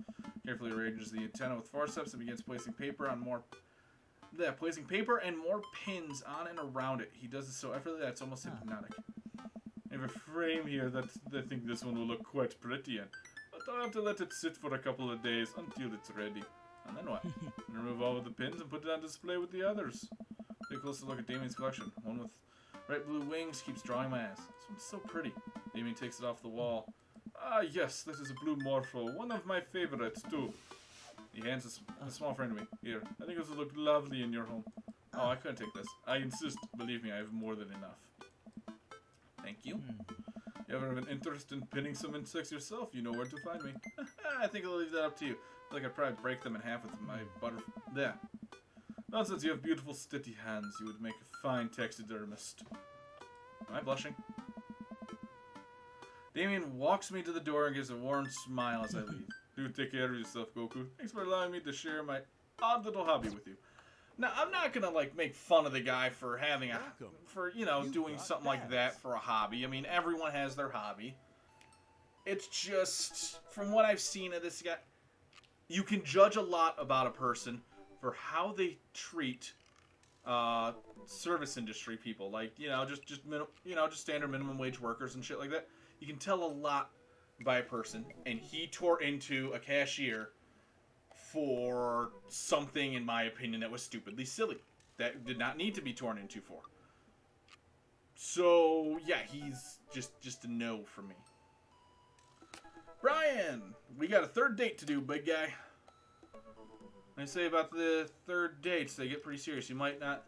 S1: Carefully arranges the antenna with forceps and begins placing paper and more pins on and around it. He does this so effortlessly that it's almost hypnotic. I have a frame here that I think this one will look quite pretty in. But I'll have to let it sit for a couple of days until it's ready. And then what? Remove all of the pins and put it on display with the others. Take a closer look at Damien's collection. One with bright blue wings keeps drawing my eyes. This one's so pretty. Damien takes it off the wall. Ah, yes, this is a blue morpho. One of my favorites, too. He hands a small frame to me. Here, I think this will look lovely in your home. Oh, I couldn't take this. I insist. Believe me, I have more than enough. Thank you. You ever have an interest in pinning some insects yourself? You know where to find me. I think I'll leave that up to you. I feel like I'd probably break them in half with my butter. There. Nonsense, you have beautiful, steady hands. You would make a fine taxidermist. Am I blushing? Damien walks me to the door and gives a warm smile as I leave. Do take care of yourself, Goku. Thanks for allowing me to share my odd little hobby with you. Now, I'm not gonna, like, make fun of the guy for having doing something like that for a hobby. I mean, everyone has their hobby. It's just, from what I've seen of this guy, you can judge a lot about a person for how they treat service industry people, like just standard minimum wage workers and shit like that. You can tell a lot by a person, and he tore into a cashier for something, in my opinion, that was stupidly silly, that did not need to be torn into for. So yeah, he's just a no for me. Brian, we got a third date to do, big guy. I say about the third dates, they get pretty serious. You might not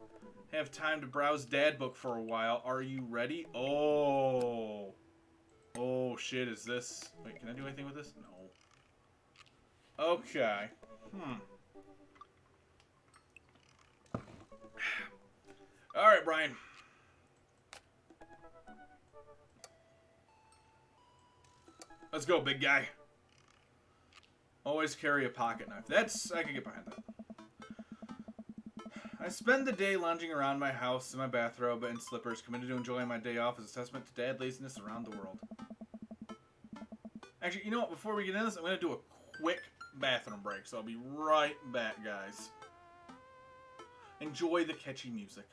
S1: have time to browse Dad Book for a while. Are you ready? Oh shit, is this... Wait, can I do anything with this? No. Okay. Alright, Brian. Let's go, big guy. Always carry a pocket knife. I can get behind that. I spend the day lounging around my house in my bathrobe and slippers, committed to enjoying my day off as a testament to dad laziness around the world. Actually, you know what? Before we get into this, I'm going to do a quick bathroom break, so I'll be right back, guys. Enjoy the catchy music.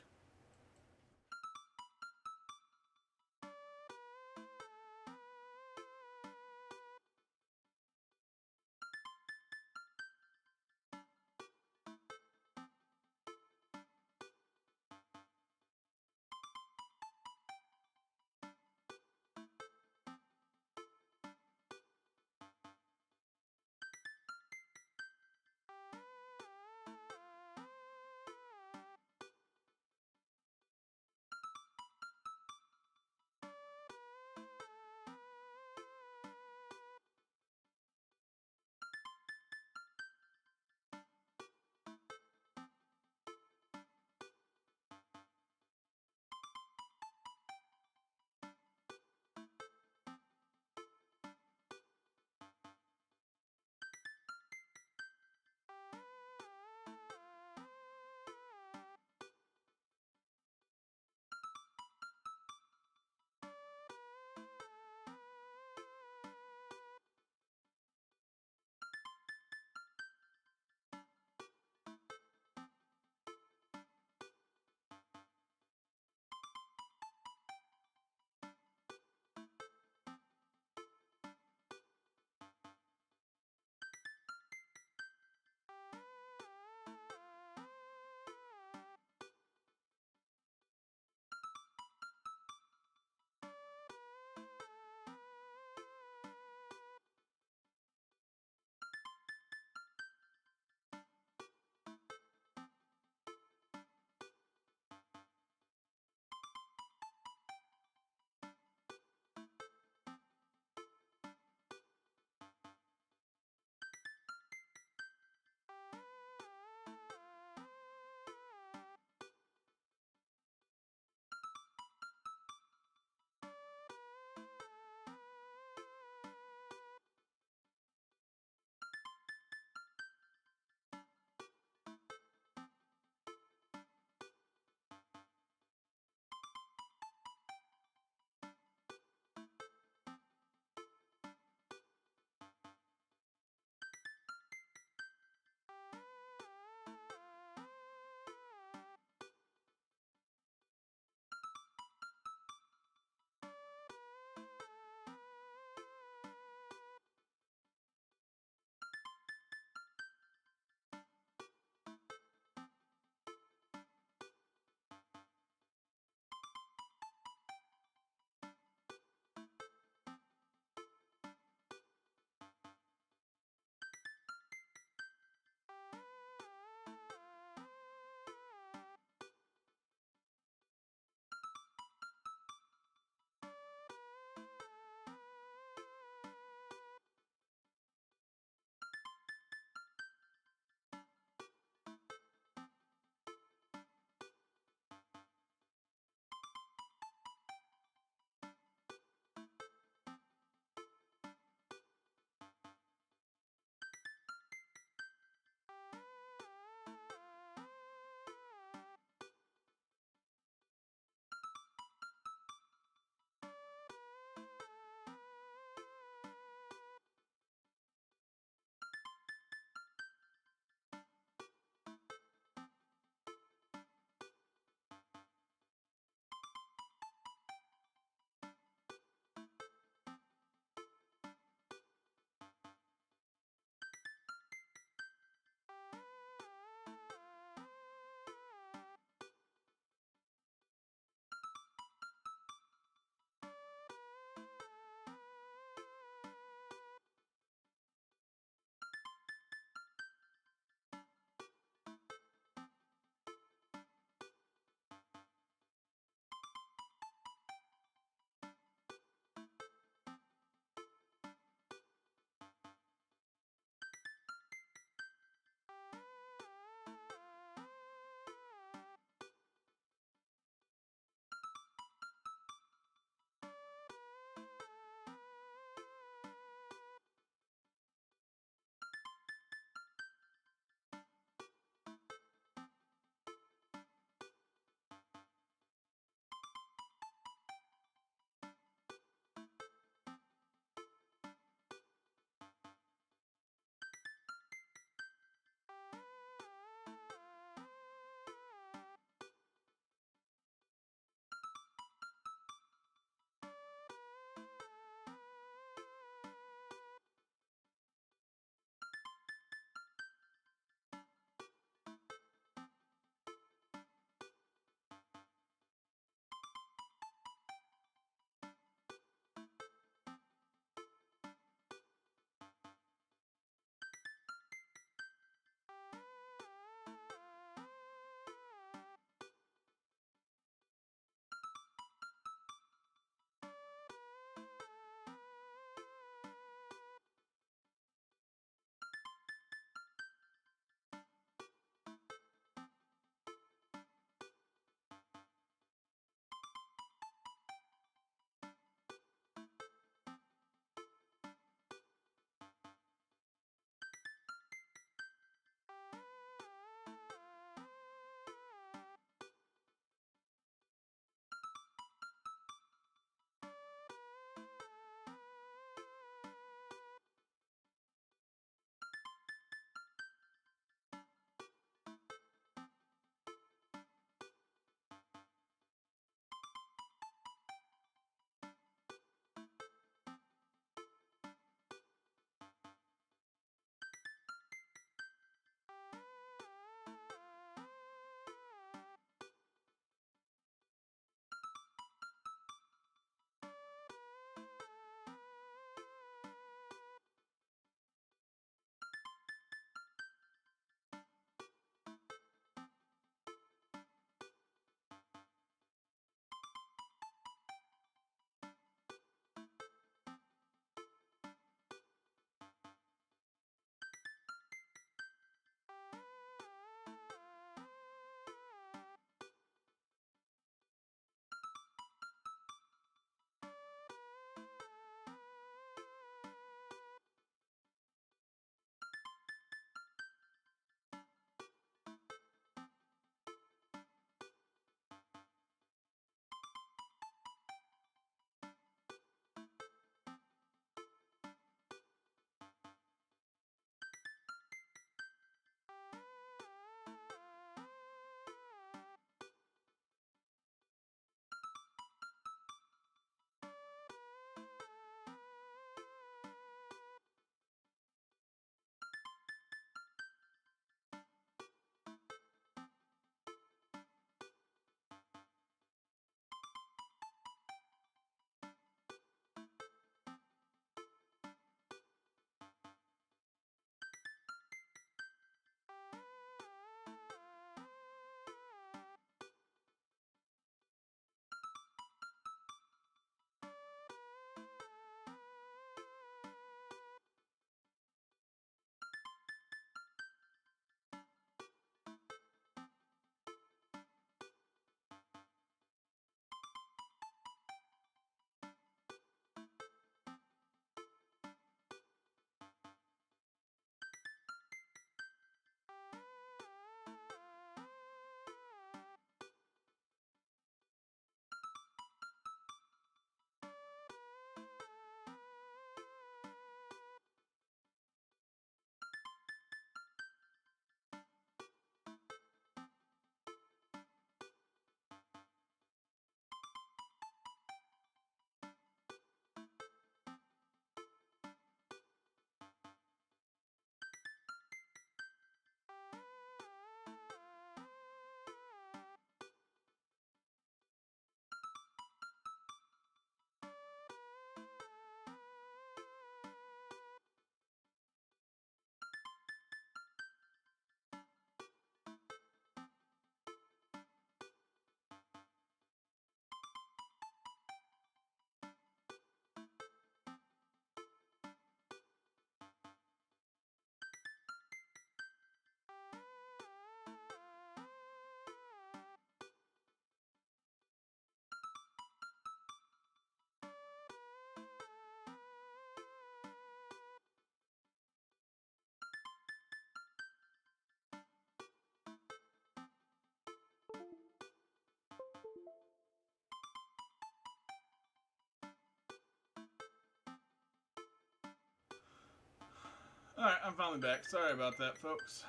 S1: Alright, I'm finally back. Sorry about that, folks.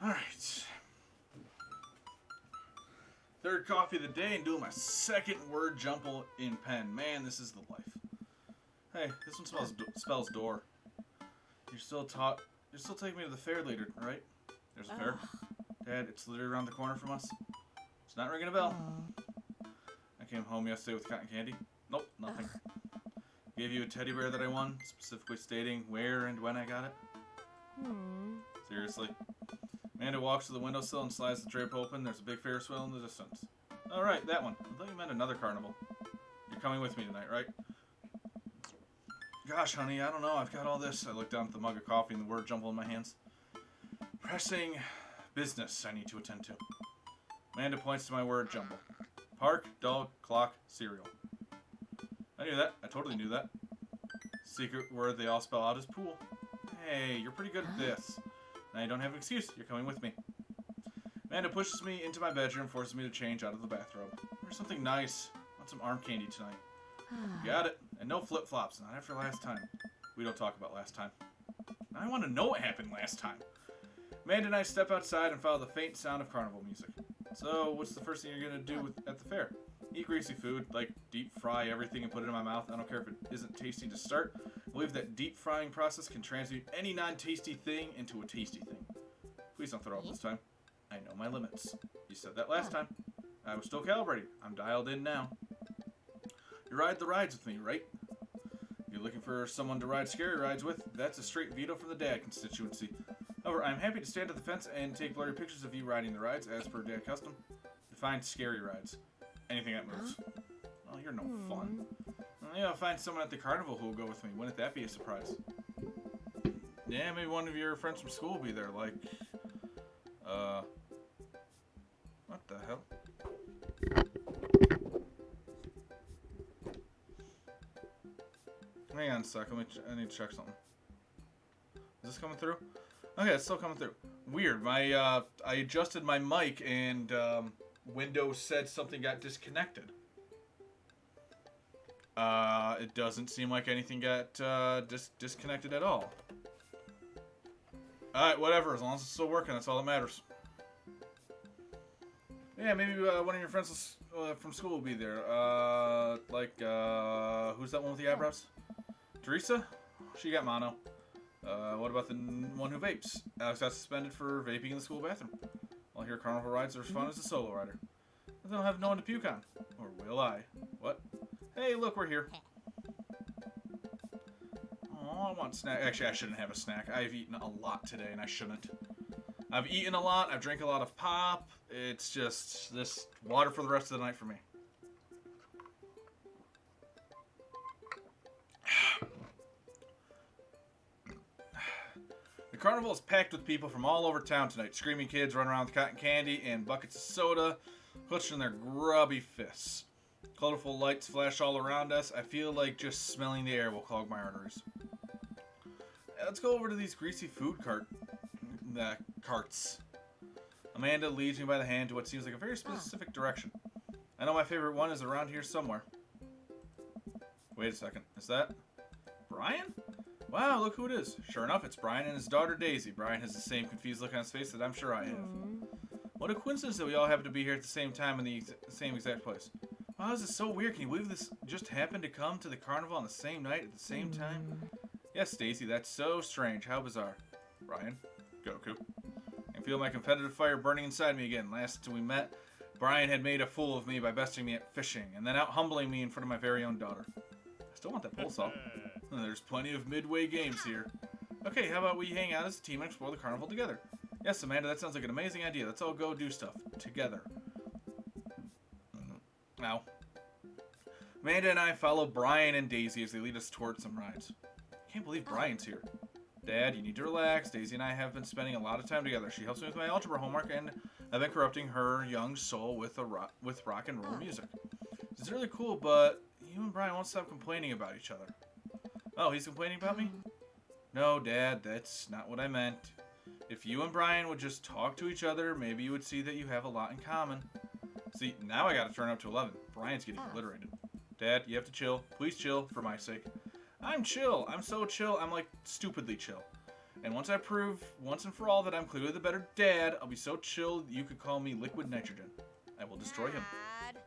S1: Alright. Third coffee of the day and doing my second word jumble in pen. Man, this is the life. Hey, this one spells door. You're still taking me to the fair later, right? There's a fair. Dad, it's literally around the corner from us. It's not ringing a bell. I came home yesterday with cotton candy. Nope, nothing. Gave you a teddy bear that I won, specifically stating where and when I got it. Seriously. Amanda walks to the windowsill and slides the drape open. There's a big Ferris wheel in the distance. Oh, right, that one. I thought you meant another carnival. You're coming with me tonight, right? Gosh, honey, I don't know. I've got all this. I look down at the mug of coffee and the word jumble in my hands. Pressing business I need to attend to. Amanda points to my word jumble. Park, dog, clock, cereal. I knew that. I totally knew that. Secret word they all spell out is pool. Hey, you're pretty good at this. Now you don't have an excuse. You're coming with me. Amanda pushes me into my bedroom, forces me to change out of the bathrobe. There's something nice. I want some arm candy tonight. Got it. And no flip-flops. Not after last time. We don't talk about last time. Now I want to know what happened last time. Amanda and I step outside and follow the faint sound of carnival music. So, what's the first thing you're going to do at the fair? Eat greasy food, like deep fry everything and put it in my mouth. I don't care if it isn't tasty to start. I believe that deep frying process can transmute any non-tasty thing into a tasty thing. Please don't throw up this time. I know my limits. You said that last time. I was still calibrating. I'm dialed in now. You ride the rides with me, right? If you're looking for someone to ride scary rides with, that's a straight veto from the dad constituency. However, I'm happy to stand at the fence and take blurry pictures of you riding the rides, as per dad custom. Define scary rides. Anything that moves. Well, you're no fun. Maybe I'll find someone at the carnival who will go with me. Wouldn't that be a surprise? Yeah, maybe one of your friends from school will be there, like... What the hell? Hang on a sec, I need to check something. Is this coming through? Okay, it's still coming through. Weird, I adjusted my mic and, Windows said something got disconnected. It doesn't seem like anything got, disconnected at all. Alright, whatever, as long as it's still working, that's all that matters. Yeah, maybe, one of your friends from school will be there. Who's that one with the eyebrows? Teresa? She got mono. What about the one who vapes? Alex got suspended for vaping in the school bathroom. I'll hear carnival rides are as fun as a solo rider. But then I'll have no one to puke on. Or will I? What? Hey, look, we're here. Oh, I want snack. Actually, I shouldn't have a snack. I've eaten a lot today, and I shouldn't. I've eaten a lot. I've drank a lot of pop. It's just this water for the rest of the night for me. The carnival is packed with people from all over town tonight. Screaming kids run around with cotton candy and buckets of soda, clutching their grubby fists. Colorful lights flash all around us. I feel like just smelling the air will clog my arteries. Let's go over to these greasy food carts. Amanda leads me by the hand to what seems like a very specific direction. I know my favorite one is around here somewhere. Wait a second. Is that Brian? Wow, look who it is. Sure enough, it's Brian and his daughter Daisy. Brian has the same confused look on his face that I'm sure I have. What a coincidence that we all happen to be here at the same time in the same exact place. Wow, this is so weird. Can you believe this just happened to come to the carnival on the same night at the same time? Yes, Daisy, that's so strange. How bizarre. Brian, Goku. I can feel my competitive fire burning inside me again. Last we met, Brian had made a fool of me by besting me at fishing, and then out humbling me in front of my very own daughter. I still want that pole saw. There's plenty of midway games here. Okay, how about we hang out as a team and explore the carnival together? Yes, Amanda, that sounds like an amazing idea. Let's all go do stuff. Together. Ow. Amanda and I follow Brian and Daisy as they lead us towards some rides. I can't believe Brian's here. Dad, you need to relax. Daisy and I have been spending a lot of time together. She helps me with my algebra homework, and I've been corrupting her young soul with rock and roll music. It's really cool, but you and Brian won't stop complaining about each other. Oh, he's complaining about me? No, Dad, that's not what I meant. If you and Brian would just talk to each other, maybe you would see that you have a lot in common. See, now I gotta turn up to 11. Brian's getting obliterated. Dad, you have to chill. Please chill, for my sake. I'm chill. I'm so chill. I'm like stupidly chill. And once I prove once and for all that I'm clearly the better dad, I'll be so chill that you could call me liquid nitrogen. I will destroy him.
S5: Dad.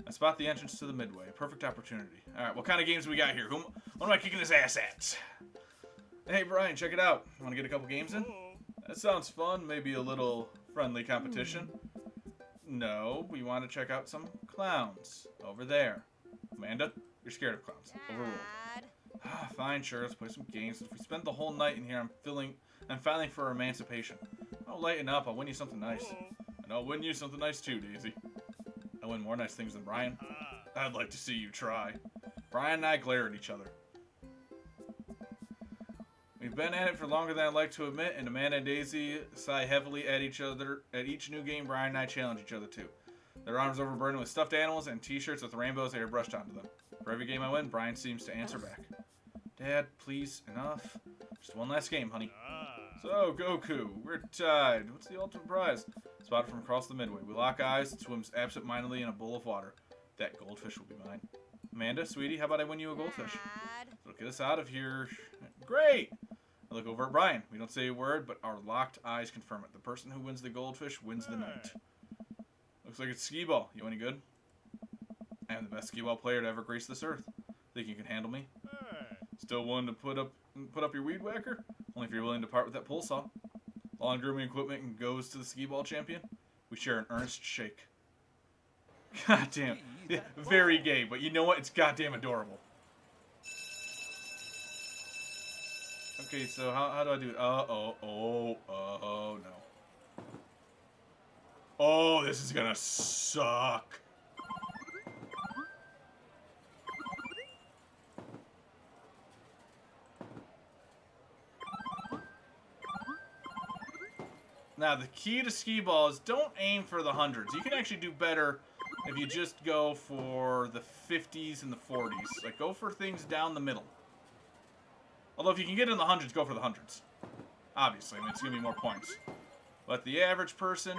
S1: I spot the entrance to the midway. A perfect opportunity. Alright, what kind of games do we got here? What am I kicking his ass at? Hey, Brian, check it out. Want to get a couple games in?
S3: Oh,
S1: That sounds fun. Maybe a little friendly competition. No, we want to check out some clowns. Over there. Amanda, you're scared of clowns. Overruled.
S5: Dad.
S1: Fine, sure, let's play some games. If we spend the whole night in here, I'm filing for emancipation. I'll lighten up. I'll win you something nice. And I'll win you something nice too, Daisy. I win more nice things than Brian.
S3: ah.
S1: I'd like to see you try. Brian and I glare at each other. We've been at it for longer than I'd like to admit, and Amanda and Daisy sigh heavily at each other. At each new game, Brian and I challenge each other to. Their arms overburdened with stuffed animals and t-shirts with rainbows airbrushed onto them. For every game I win, Brian seems to answer back. Dad, please, enough. Just one last game, honey.
S3: Ah.
S1: So, Goku, we're tied. What's the ultimate prize? Spotted from across the midway. We lock eyes. It swims absent-mindedly in a bowl of water. That goldfish will be mine. Amanda, sweetie, how about I win you a goldfish?
S5: Dad.
S1: It'll get us out of here. Great! I look over at Brian. We don't say a word, but our locked eyes confirm it. The person who wins the goldfish wins the night. Looks like it's skee-ball. You any good? I am the best skee-ball player to ever grace this earth. Think you can handle me?
S3: Hey.
S1: Still willing to put up your weed whacker? Only if you're willing to part with that pole saw. Lawn grooming equipment goes to the skee-ball champion. We share an earnest shake. God damn. Yeah, very gay, but you know what? It's goddamn adorable. Okay, so how do I do it? Oh, no. Oh, this is gonna suck. Now, the key to skee ball is don't aim for the hundreds. You can actually do better if you just go for the 50s and the 40s. Like, go for things down the middle. Although, if you can get in the hundreds, go for the hundreds. Obviously, I mean, it's going to be more points. But the average person,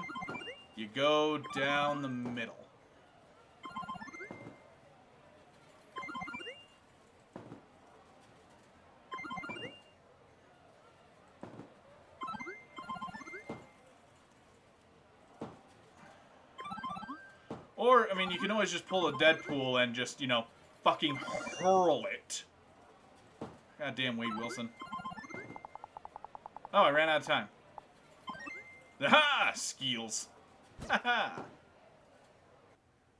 S1: you go down the middle. Or, I mean, you can always just pull a Deadpool and just, you know, fucking hurl it. Goddamn Wade Wilson. Oh, I ran out of time. Ha! Skeels. Ha!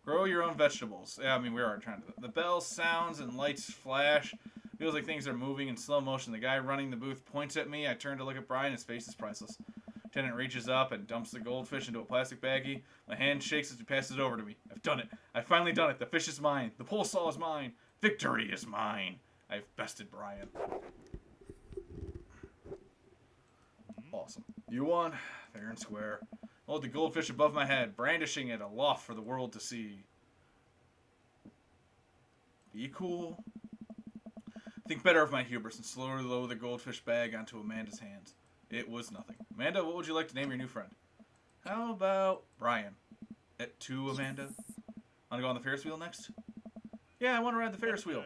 S1: Grow your own vegetables. Yeah, I mean, we are trying to. The bell sounds and lights flash. Feels like things are moving in slow motion. The guy running the booth points at me. I turn to look at Brian. His face is priceless. Lieutenant reaches up and dumps the goldfish into a plastic baggie. My hand shakes as he passes it over to me. I've done it. I've finally done it. The fish is mine. The pole saw is mine. Victory is mine. I've bested Brian. Awesome. You won. Fair and square. Hold the goldfish above my head, brandishing it aloft for the world to see. Be cool. Think better of my hubris and slowly lower the goldfish bag onto Amanda's hands. It was nothing. Amanda, what would you like to name your new friend? How about Brian? At 2, Amanda? Want to go on the Ferris wheel next? Yeah, I want to ride the Ferris wheel.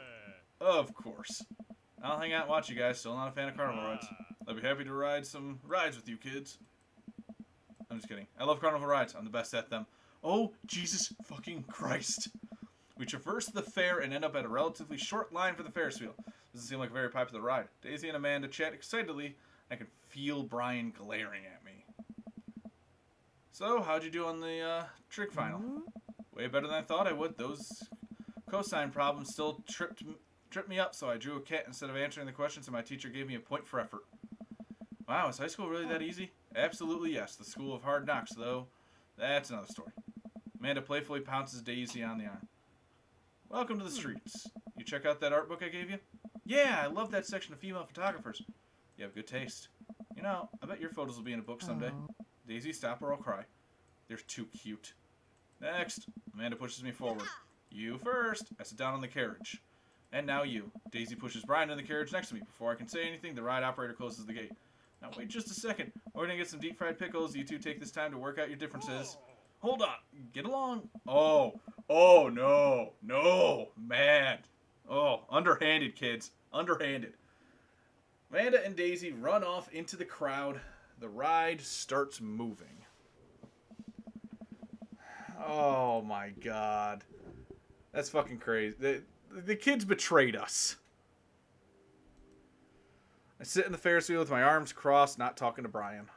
S1: Of course. I'll hang out and watch you guys. Still not a fan of carnival rides. I'll be happy to ride some rides with you kids. I'm just kidding. I love carnival rides. I'm the best at them. Oh, Jesus fucking Christ. We traverse the fair and end up at a relatively short line for the Ferris wheel. Doesn't seem like a very popular ride. Daisy and Amanda chat excitedly. I can feel Brian glaring at me. So, how'd you do on the trick final? Way better than I thought I would. Those cosine problems still tripped me up, so I drew a cat instead of answering the questions, and my teacher gave me a point for effort. Wow, is high school really that easy? Absolutely yes. The school of hard knocks, though, that's another story. Amanda playfully pounces Daisy on the arm. Welcome to the streets. You check out that art book I gave you? Yeah, I love that section of female photographers. You have good taste. You know, I bet your photos will be in a book someday. Daisy, stop or I'll cry. They're too cute. Next. Amanda pushes me forward. You first. I sit down on the carriage. And now you. Daisy pushes Brian in the carriage next to me. Before I can say anything, the ride operator closes the gate. Now wait just a second. We're going to get some deep fried pickles. You two take this time to work out your differences. Hold on. Get along. Oh. Oh, no. No. Man. Oh, underhanded, kids. Underhanded. Amanda and Daisy run off into the crowd. The ride starts moving. Oh, my God. That's fucking crazy. The kids betrayed us. I sit in the Ferris wheel with my arms crossed, not talking to Brian.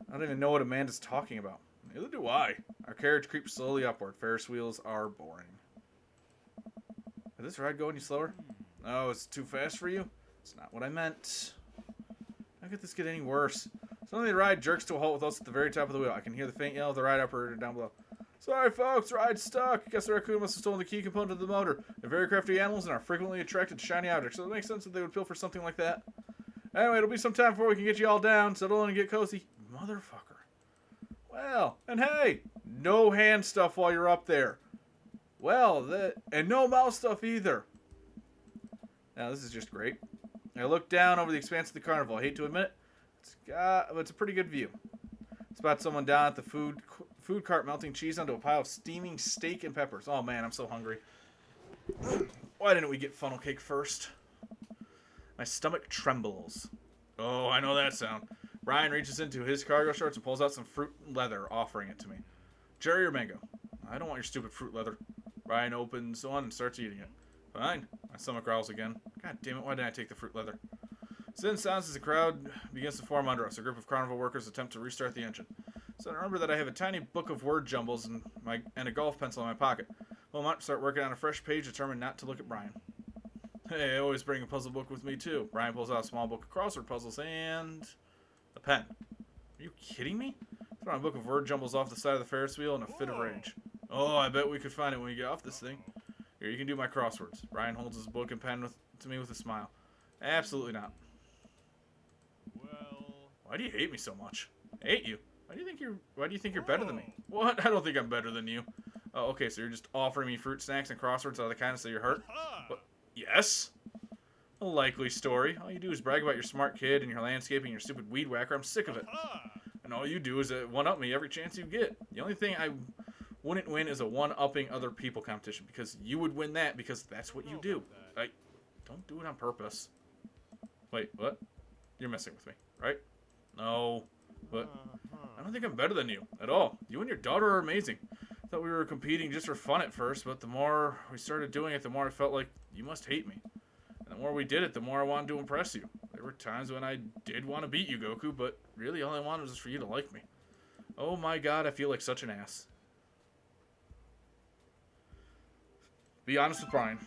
S1: I don't even know what Amanda's talking about. Neither do I. Our carriage creeps slowly upward. Ferris wheels are boring. Did this ride go any slower? Oh, it's too fast for you? It's not what I meant. How could this get any worse? Suddenly the ride jerks to a halt with us at the very top of the wheel. I can hear the faint yell of the ride operator down below. Sorry, folks, ride's stuck. Guess the raccoon must have stolen the key component of the motor. They're very crafty animals and are frequently attracted to shiny objects, so it makes sense that they would pilfer something like that. Anyway, it'll be some time before we can get you all down. Settle in and get cozy. Motherfucker. Well, and hey, no hand stuff while you're up there. Well, and no mouse stuff either. Now, this is just great. I look down over the expanse of the carnival. I hate to admit it, it's a pretty good view. Spot someone down at the food cart melting cheese onto a pile of steaming steak and peppers. Oh man, I'm so hungry. Why didn't we get funnel cake first? My stomach trembles. Oh, I know that sound. Brian reaches into his cargo shorts and pulls out some fruit leather, offering it to me. Cherry or mango? I don't want your stupid fruit leather. Brian opens one and starts eating it. Fine. My stomach growls again. God damn it, why didn't I take the fruit leather? Sudden sounds as the crowd begins to form under us. A group of carnival workers attempt to restart the engine. So I remember that I have a tiny book of word jumbles and a golf pencil in my pocket. Well, I might start working on a fresh page, determined not to look at Brian. Hey, I always bring a puzzle book with me, too. Brian pulls out a small book of crossword puzzles and a pen. Are you kidding me? I throw a book of word jumbles off the side of the Ferris wheel in a fit of rage. Oh, I bet we could find it when we get off this thing. Here, you can do my crosswords. Brian holds his book and pen to me with a smile. Absolutely not.
S3: Well,
S1: Why do you hate me so much? I hate you. Why do you think you're better than me? What? I don't think I'm better than you. Oh, okay, so you're just offering me fruit snacks and crosswords out of the kindness of your heart? What? Yes? A likely story. All you do is brag about your smart kid and your landscaping and your stupid weed whacker. I'm sick of it. And all you do is one-up me every chance you get. The only thing I wouldn't win is a one-upping other people competition, because you would win that because that's what you do. Don't do it on purpose. Wait, what? You're messing with me, right? No. But I don't think I'm better than you at all. You and your daughter are amazing. I thought we were competing just for fun at first, but the more we started doing it, the more I felt like you must hate me. And the more we did it, the more I wanted to impress you. There were times when I did want to beat you, Goku, but really all I wanted was for you to like me. Oh my god, I feel like such an ass. Be honest with Brian.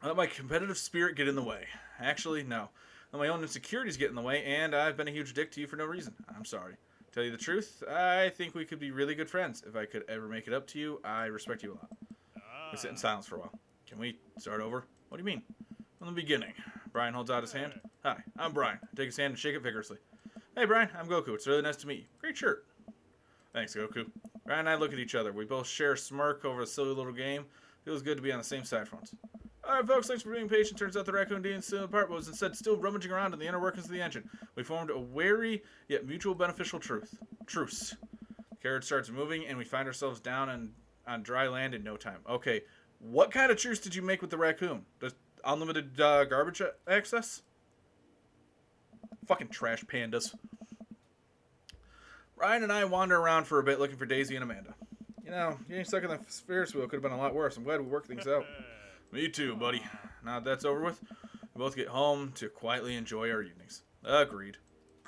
S1: I let my competitive spirit get in the way. Actually, no. Let my own insecurities get in the way, and I've been a huge dick to you for no reason. I'm sorry. Tell you the truth, I think we could be really good friends. If I could ever make it up to you, I respect you a lot. We sit in silence for a while. Can we start over? What do you mean? From the beginning. Brian holds out his hand. Hi, I'm Brian. I take his hand and shake it vigorously. Hey, Brian, I'm Goku. It's really nice to meet you. Great shirt. Thanks, Goku. Brian and I look at each other. We both share a smirk over a silly little game. Feels good to be on the same side for once. Alright, folks, thanks for being patient. Turns out the raccoon didn't steal apart, but was instead still rummaging around in the inner workings of the engine. We formed a wary, yet mutual beneficial truce. The carriage starts moving, and we find ourselves down on dry land in no time. Okay, what kind of truce did you make with the raccoon? Does unlimited garbage access? Fucking trash pandas. Ryan and I wander around for a bit looking for Daisy and Amanda. You know, getting stuck in the Ferris wheel could have been a lot worse. I'm glad we worked things out. Me too, buddy. Now that that's over with, we both get home to quietly enjoy our evenings. Agreed.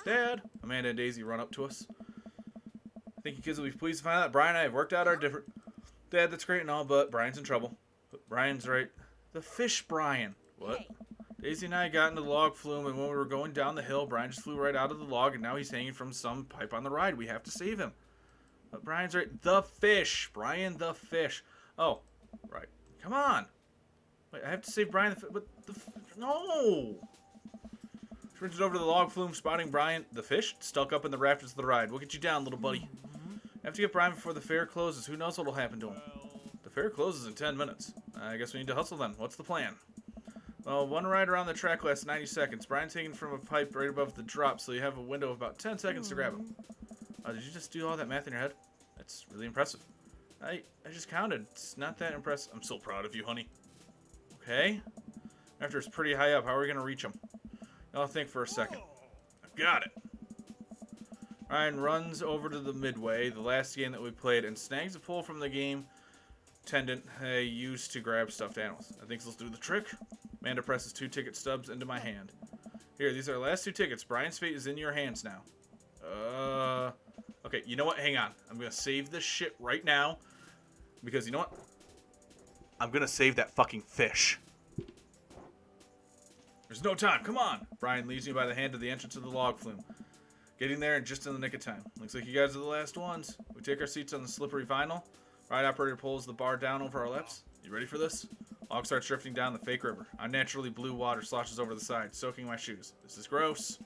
S1: Dad, Amanda and Daisy run up to us. I think you kids will be pleased to find out that Brian and I have worked out our different... Dad, that's great and all, but Brian's in trouble. But Brian's right. The fish Brian. What?
S5: Hey.
S1: Daisy and I got into the log flume, and when we were going down the hill, Brian just flew right out of the log, and now he's hanging from some pipe on the ride. We have to save him. But Brian's right. The fish. Brian the fish. Oh, right. Come on. Wait, I have to save Brian the fish. But no. Sprinted over to the log flume, spotting Brian the fish stuck up in the rafters of the ride. We'll get you down, little buddy. I have to get Brian before the fair closes. Who knows what'll happen to him? The fair closes in 10 minutes. I guess we need to hustle then. What's the plan? Well, one ride around the track lasts 90 seconds. Brian's taken from a pipe right above the drop, so you have a window of about 10 seconds to grab him. Did you just do all that math in your head? That's really impressive. I just counted. It's not that impressive. I'm so proud of you, honey. Okay. After it's pretty high up, how are we going to reach him? I'll think for a second. I've got it. Ryan runs over to the midway, the last game that we played, and snags a pull from the game tendon I used to grab stuffed animals. I think this will do the trick. Amanda presses 2 ticket stubs into my hand. Here, these are our last 2 tickets. Brian's fate is in your hands now. Okay, you know what? Hang on. I'm going to save this shit right now. Because you know what? I'm going to save that fucking fish. There's no time. Come on. Brian leads me by the hand to the entrance of the log flume. Getting there just in the nick of time. Looks like you guys are the last ones. We take our seats on the slippery vinyl. Ride operator pulls the bar down over our laps. You ready for this? Log starts drifting down the fake river. Unnaturally blue water sloshes over the side, soaking my shoes. This is gross.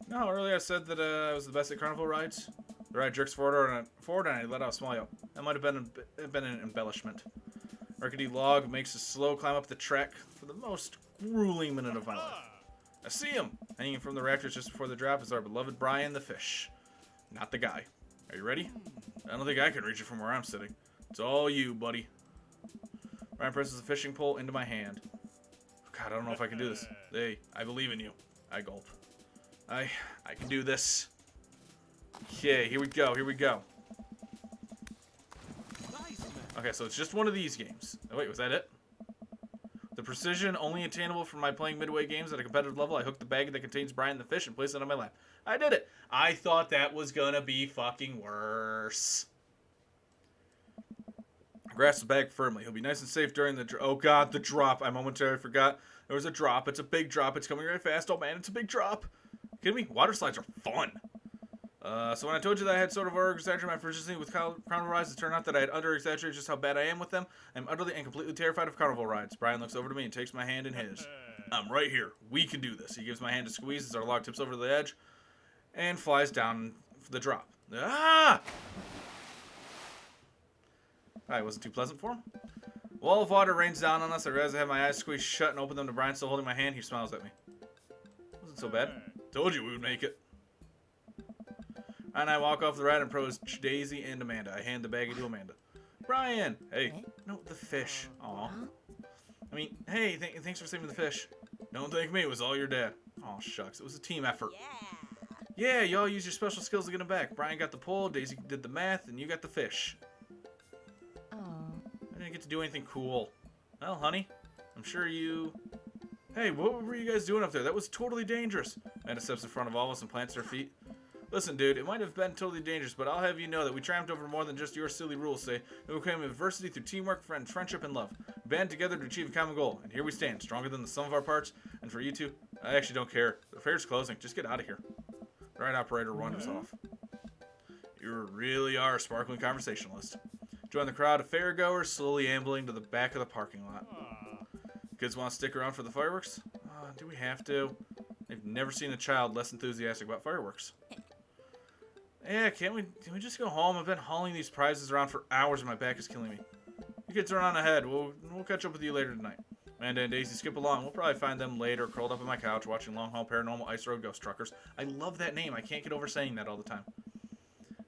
S1: You know how earlier I said that I was the best at carnival rides? The ride jerks forward and I let out a small yelp. That might have been an embellishment. Rickety log makes a slow climb up the track for the most grueling minute of my life. I see him! Hanging from the rafters just before the drop is our beloved Brian the fish. Not the guy. Are you ready? I don't think I can reach it from where I'm sitting. It's all you, buddy. Brian presses the fishing pole into my hand. God, I don't know if I can do this. Hey, I believe in you. I gulp. I can do this. Okay, here we go, here we go.
S4: Nice, man.
S1: Okay, so it's just one of these games. Oh, wait, was that it? The precision only attainable from my playing midway games at a competitive level. I hook the bag that contains Brian the fish and place it on my lap. I did it. I thought that was gonna be fucking worse. I grasp the bag firmly. He'll be nice and safe during the oh god, the drop. I momentarily forgot there was a drop. It's a big drop. It's coming right fast. Oh man, it's a big drop. Kidding me? Water slides are fun. So when I told you that I had sort of over-exaggerated my proficiency with carnival rides, it turned out that I had under-exaggerated just how bad I am with them. I'm utterly and completely terrified of carnival rides. Brian looks over to me and takes my hand in his. I'm right here. We can do this. He gives my hand a squeeze as our log tips over the edge and flies down for the drop. Ah! That wasn't too pleasant for him. Wall of water rains down on us. I realize I have my eyes squeezed shut and open them to Brian still holding my hand. He smiles at me. Wasn't so bad. Told you we would make it. And I walk off the ride and approach Daisy and Amanda. I hand the baggie to Amanda. Brian! Hey. No, the fish. Aw. I mean, hey, thanks for saving the fish. Don't thank me. It was all your dad. Aw, shucks. It was a team effort. Yeah, y'all use your special skills to get him back. Brian got the pull, Daisy did the math, and you got the fish.
S5: Oh.
S1: I didn't get to do anything cool. Well, honey, I'm sure you... Hey, what were you guys doing up there? That was totally dangerous. Amanda steps in front of all of us and plants her feet. Listen, dude, it might have been totally dangerous, but I'll have you know that we triumphed over more than just your silly rules say. We overcame adversity through teamwork, friendship, and love. We band together to achieve a common goal, and here we stand, stronger than the sum of our parts. And for you two, I actually don't care. The fair's closing. Just get out of here. The ride operator wanders off. You really are a sparkling conversationalist. Join the crowd of fairgoers slowly ambling to the back of the parking lot. Kids want to stick around for the fireworks? Do we have to? They've never seen a child less enthusiastic about fireworks. Yeah, can we just go home? I've been hauling these prizes around for hours and my back is killing me. You kids run on ahead. We'll catch up with you later tonight. Amanda and Daisy skip along. We'll probably find them later, curled up on my couch, watching Long Haul Paranormal Ice Road Ghost Truckers. I love that name. I can't get over saying that all the time.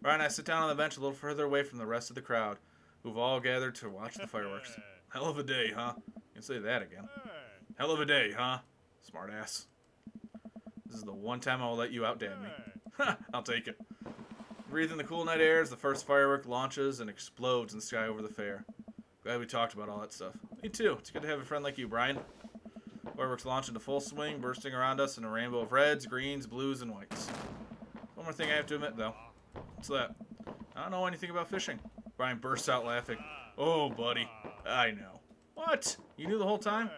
S1: Brian and I sit down on the bench a little further away from the rest of the crowd, who've all gathered to watch the fireworks. Hell of a day, huh? You can say that again. Hell of a day, huh? Smart ass. This is the one time I'll let you outdad me. Ha! I'll take it. Breathe in the cool night air as the first firework launches and explodes in the sky over the fair. Glad we talked about all that stuff. Me too. It's good to have a friend like you, Brian. Fireworks launch into full swing, bursting around us in a rainbow of reds, greens, blues, and whites. One more thing I have to admit, though. What's that? I don't know anything about fishing. Brian bursts out laughing. Oh, buddy. I know. What? You knew the whole time?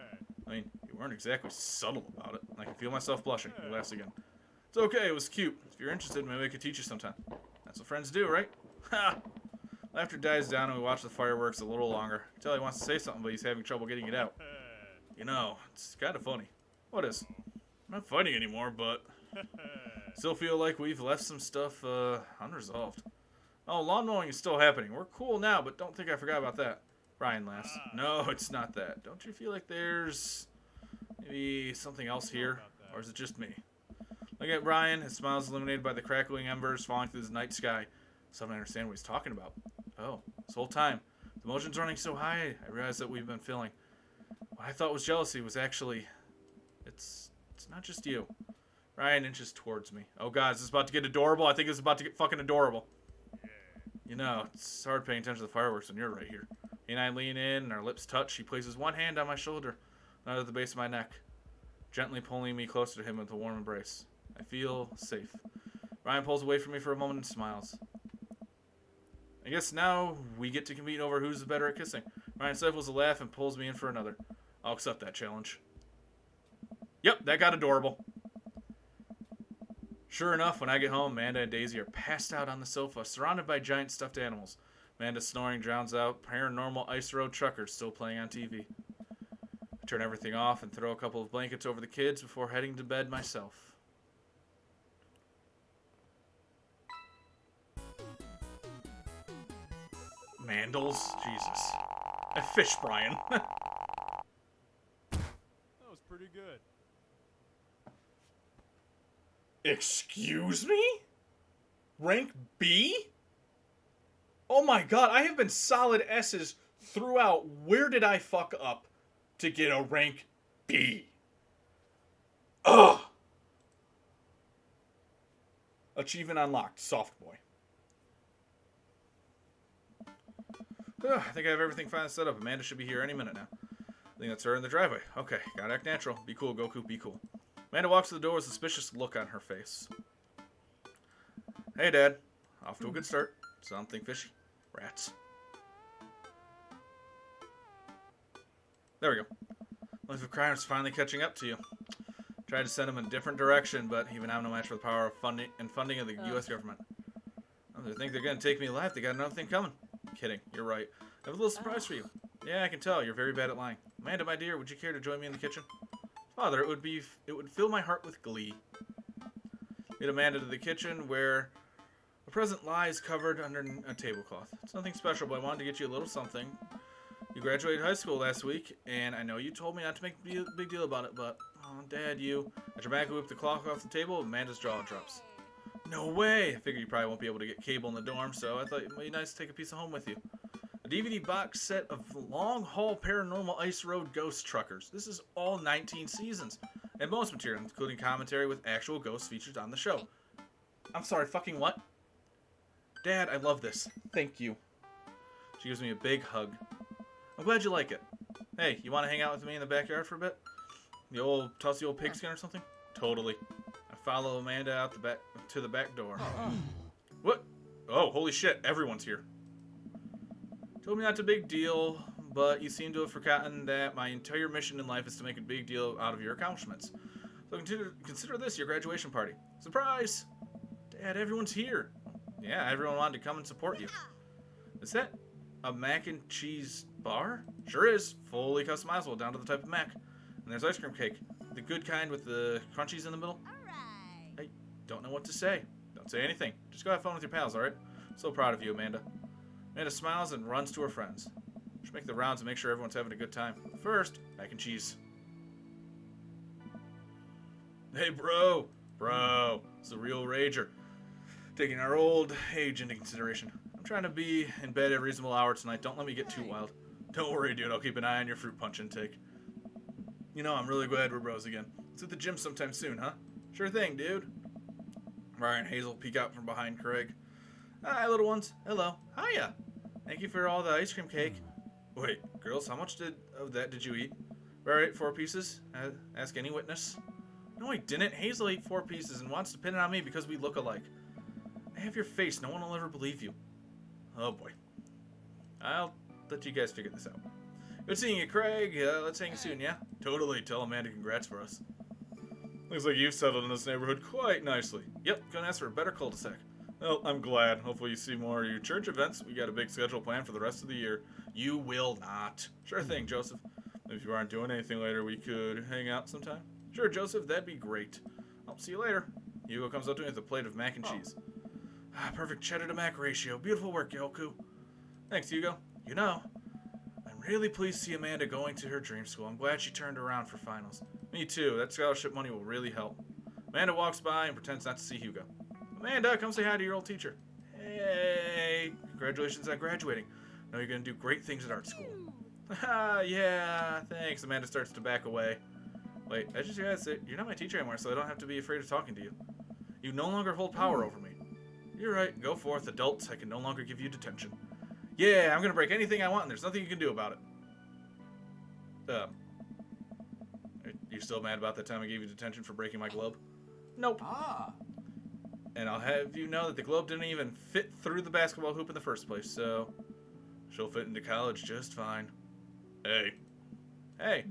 S1: I mean, you weren't exactly subtle about it. I can feel myself blushing. He laughs again. It's okay. It was cute. If you're interested, maybe I could teach you sometime. That's what friends do, right? Ha! Laughter dies down and we watch the fireworks a little longer. I can tell he wants to say something, but he's having trouble getting it out. You know, it's kind of funny. What is? I'm not fighting anymore, but still feel like we've left some stuff unresolved. Oh, lawn mowing is still happening. We're cool now, but don't think I forgot about that. Brian laughs. No, it's not that. Don't you feel like there's maybe something else here? Or is it just me? Look at Ryan. His smile is illuminated by the crackling embers falling through the night sky. Suddenly I understand what he's talking about. Oh, this whole time, the emotions running so high, I realized that we've been feeling. What I thought was jealousy was actually... It's not just you. Ryan inches towards me. Oh god, is this about to get adorable? I think it's about to get fucking adorable. You know, it's hard paying attention to the fireworks when you're right here. He and I lean in, and our lips touch. He places one hand on my shoulder, another at the base of my neck, gently pulling me closer to him with a warm embrace. I feel safe. Ryan pulls away from me for a moment and smiles. I guess now we get to compete over who's better at kissing. Ryan stifles a laugh and pulls me in for another. I'll accept that challenge. Yep, that got adorable. Sure enough, when I get home, Amanda and Daisy are passed out on the sofa, surrounded by giant stuffed animals. Amanda's snoring drowns out Paranormal Ice Road Truckers still playing on TV. I turn everything off and throw a couple of blankets over the kids before heading to bed myself. Mandels? Jesus. I fish, Brian.
S3: That was pretty good.
S1: Excuse me? Rank B? Oh my god, I have been solid S's throughout. Where did I fuck up to get a rank B? Ugh! Achievement unlocked. Soft boy. Ugh, I think I have everything finally set up. Amanda should be here any minute now. I think that's her in the driveway. Okay, gotta act natural. Be cool, Goku, be cool. Amanda walks to the door with a suspicious look on her face. Hey, Dad. Off to a good start. Something fishy. Rats. There we go. Life of crime is finally catching up to you. Tried to send him in a different direction, but even I'm no match for the power of funding of the U.S. government. Oh, they think they're going to take me alive. They got another thing coming. Kidding. You're right. I have a little surprise for you. Yeah, I can tell. You're very bad at lying. Amanda, my dear, would you care to join me in the kitchen? Father, it would fill my heart with glee. Lead Amanda to the kitchen, where a present lies covered under a tablecloth. It's nothing special, but I wanted to get you a little something. You graduated high school last week, and I know you told me not to make a big deal about it, but, oh, Dad, I dramatically whip the cloth off the table, and Amanda's jaw drops. No way! I figured you probably won't be able to get cable in the dorm, so I thought it might be nice to take a piece of home with you. A DVD box set of long-haul Paranormal Ice Road Ghost Truckers. This is all 19 seasons, and bonus material, including commentary with actual ghosts featured on the show. I'm sorry, fucking what? Dad, I love this. Thank you. She gives me a big hug. I'm glad you like it. Hey, you want to hang out with me in the backyard for a bit? The old tossy old pigskin or something? Totally. I follow Amanda out the back to the back door. What? Oh, holy shit! Everyone's here. Told me not to big deal, but you seem to have forgotten that my entire mission in life is to make a big deal out of your accomplishments. So consider this your graduation party. Surprise! Dad, everyone's here. Yeah, everyone wanted to come and support you. Is that a mac and cheese bar? Sure is. Fully customizable down to the type of mac. And there's ice cream cake. The good kind with the crunchies in the middle. I don't know what to say. Don't say anything. Just go have fun with your pals, alright? So proud of you, Amanda. Amanda smiles and runs to her friends. Should make the rounds and make sure everyone's having a good time. First, mac and cheese. Hey, bro. Bro. It's the real rager. Taking our old age into consideration. I'm trying to be in bed at a reasonable hour tonight. Don't let me get too wild. Don't worry, dude. I'll keep an eye on your fruit punch intake. You know, I'm really glad we're bros again. Let's hit the gym sometime soon, huh? Sure thing, dude. Ryan and Hazel peek out from behind Craig. Hi, little ones. Hello. Hiya. Thank you for all the ice cream cake. Wait, girls, how much of that did you eat? Right, 4 pieces? Ask any witness. No, I didn't. Hazel ate 4 pieces and wants to pin it on me because we look alike. I have your face. No one will ever believe you. Oh, boy. I'll let you guys figure this out. Good seeing you, Craig. Let's hang soon, yeah? Totally. Tell Amanda congrats for us. Looks like you've settled in this neighborhood quite nicely. Yep, couldn't ask for a better cul-de-sac. Well, I'm glad. Hopefully you see more of your church events. We got a big schedule planned for the rest of the year. You will not. Sure thing, Joseph. If you aren't doing anything later, we could hang out sometime. Sure, Joseph, that'd be great. I'll see you later. Hugo comes up to me with a plate of mac and cheese. Perfect cheddar to mac ratio. Beautiful work, Yoku. Thanks, Hugo. You know, I'm really pleased to see Amanda going to her dream school. I'm glad she turned around for finals. Me too. That scholarship money will really help. Amanda walks by and pretends not to see Hugo. Amanda, come say hi to your old teacher. Hey, congratulations on graduating. Know you're going to do great things at art school. Yeah, thanks. Amanda starts to back away. Wait, I just realized that you're not my teacher anymore, so I don't have to be afraid of talking to you. You no longer hold power over me. You're right. Go forth, adults. I can no longer give you detention. Yeah, I'm going to break anything I want, and there's nothing you can do about it. Are you still mad about that time I gave you detention for breaking my globe? Nope.
S4: Ah.
S1: And I'll have you know that the globe didn't even fit through the basketball hoop in the first place, so she'll fit into college just fine. Hey. Hey.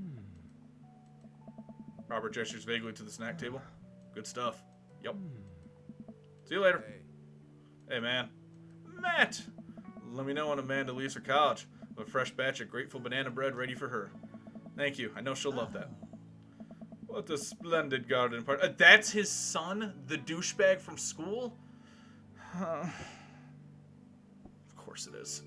S1: Robert gestures vaguely to the snack table. Good stuff. Yep. See you later. Hey, man. Matt! Let me know when Amanda leaves for college. I have a fresh batch of grateful banana bread ready for her. Thank you. I know she'll love that. What a splendid garden party. That's his son? The douchebag from school? Of course it is.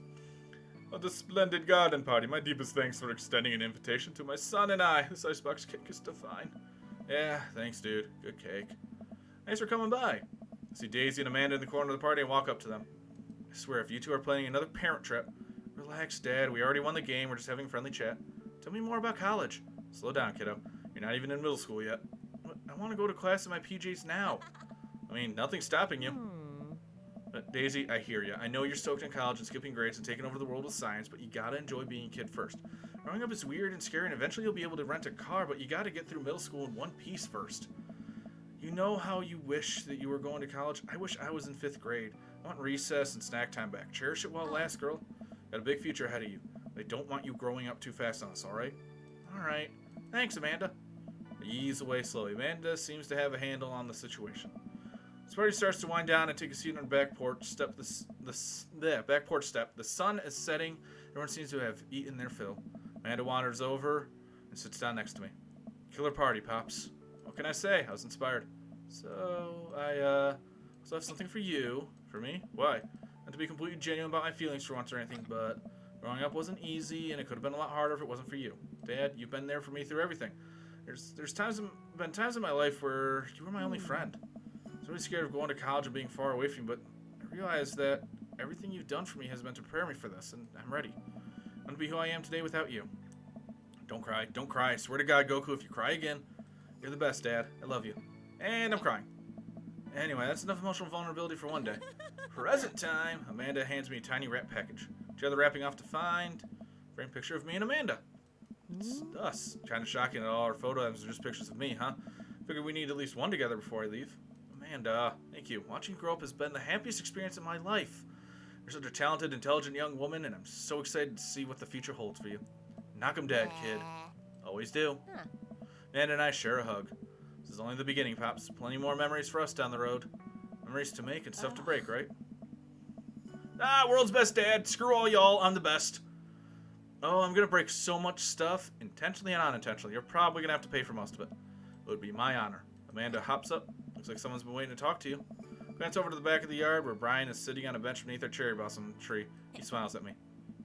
S1: What a splendid garden party. My deepest thanks for extending an invitation to my son and I. This icebox cake is divine. Yeah, thanks, dude. Good cake. Thanks for coming by. I see Daisy and Amanda in the corner of the party and walk up to them. I swear, if you two are planning another parent trip... Relax, Dad. We already won the game. We're just having friendly chat. Tell me more about college. Slow down, kiddo. You're not even in middle school yet. I want to go to class in my PJs now. I mean, nothing's stopping you. Daisy, I hear you. I know you're stoked in college and skipping grades and taking over the world with science, but you gotta enjoy being a kid first. Growing up is weird and scary, and eventually you'll be able to rent a car, but you gotta get through middle school in one piece first. You know how you wish that you were going to college? I wish I was in 5th grade. I want recess and snack time back. Cherish it while it lasts, girl. Got a big future ahead of you. They don't want you growing up too fast on us, alright? Alright. Thanks, Amanda. I ease away slowly. Amanda seems to have a handle on the situation. This party starts to wind down and take a seat on the back porch step. Back porch step. The sun is setting. Everyone seems to have eaten their fill. Amanda wanders over and sits down next to me. Killer party, Pops. What can I say? I was inspired. So, I have something for you. For me? Why? Not to be completely genuine about my feelings for once or anything, but growing up wasn't easy, and it could have been a lot harder if it wasn't for you. Dad, you've been there for me through everything. There's been times in my life where you were my only friend. I was really scared of going to college and being far away from you, but I realized that everything you've done for me has been to prepare me for this, and I'm ready. I'm going to be who I am today without you. Don't cry. Don't cry. I swear to God, Goku, if you cry again, you're the best, Dad. I love you. And I'm crying. Anyway, that's enough emotional vulnerability for one day. Present time. Amanda hands me a tiny wrap package. Together wrapping off to find a framed picture of me and Amanda. It's us. Kind of shocking that all our photo albums are just pictures of me, huh? Figured we need at least one together before I leave. Amanda, thank you. Watching you grow up has been the happiest experience of my life. You're such a talented, intelligent young woman, and I'm so excited to see what the future holds for you. Knock 'em dead, kid. Always do. Amanda and I share a hug. This is only the beginning, Pops. Plenty more memories for us down the road. Memories to make and stuff to break, right? World's best dad. Screw all y'all. I'm the best. Oh, I'm going to break so much stuff, intentionally and unintentionally. You're probably going to have to pay for most of it. It would be my honor. Amanda hops up. Looks like someone's been waiting to talk to you. Glance over to the back of the yard where Brian is sitting on a bench beneath our cherry blossom tree. He smiles at me.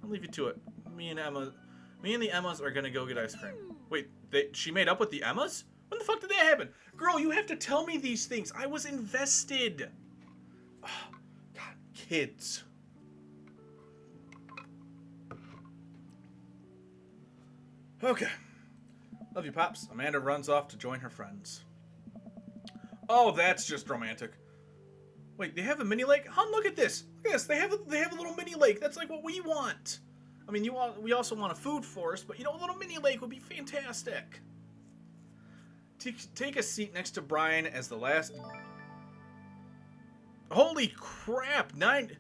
S1: I'll leave you to it. Me and the Emmas are going to go get ice cream. Wait, she made up with the Emmas? When the fuck did that happen? Girl, you have to tell me these things. I was invested. Oh, God, kids. Okay. Love you, Pops. Amanda runs off to join her friends. Oh, that's just romantic. Wait, they have a mini lake? Hun, look at this. Look at this. They have a little mini lake. That's like what we want. I mean, we also want a food forest, but a little mini lake would be fantastic. Take a seat next to Brian as the last... Holy crap! 9...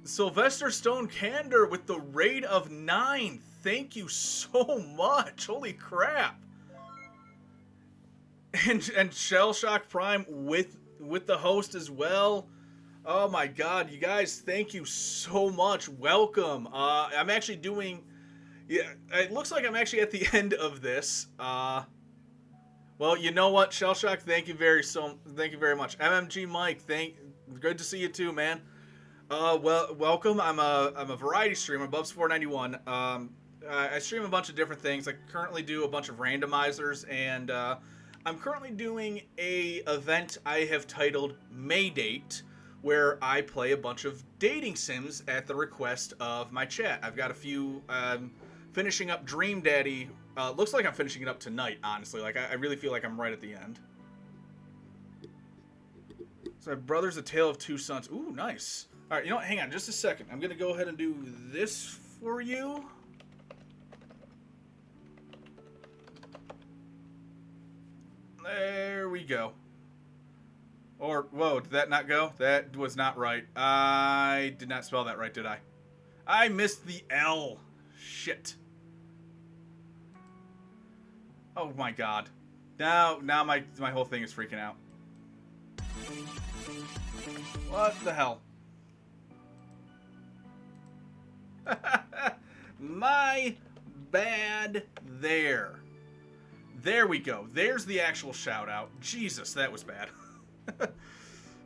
S1: Sylvester Stone Candor with the raid of 9. Thank you so much. Holy crap! And Shell Shock Prime with the host as well. Oh my God, you guys! Thank you so much. Welcome. I'm actually doing. Yeah, it looks like I'm actually at the end of this. Well, you know what, Shell Shock, thank you very much. MMG Mike, good to see you too, man. Well, welcome. I'm a variety streamer, Bubs491.
S6: I stream a bunch of different things. I currently do a bunch of randomizers, and I'm currently doing a event I have titled Maydate, where I play a bunch of dating sims at the request of my chat. I've got a few, finishing up Dream Daddy. Looks like I'm finishing it up tonight, honestly. Like, I really feel like I'm right at the end. So my brother's A Tale of Two Sons. Ooh, nice. All right, you know what? Hang on just a second. I'm going to go ahead and do this for you. There we go. Or, whoa, did that not go? That was not right. I did not spell that right, did I? I missed the L. Shit. Oh my god. Now my whole thing is freaking out. What the hell? My bad there. There we go. There's the actual shout out. Jesus, that was bad.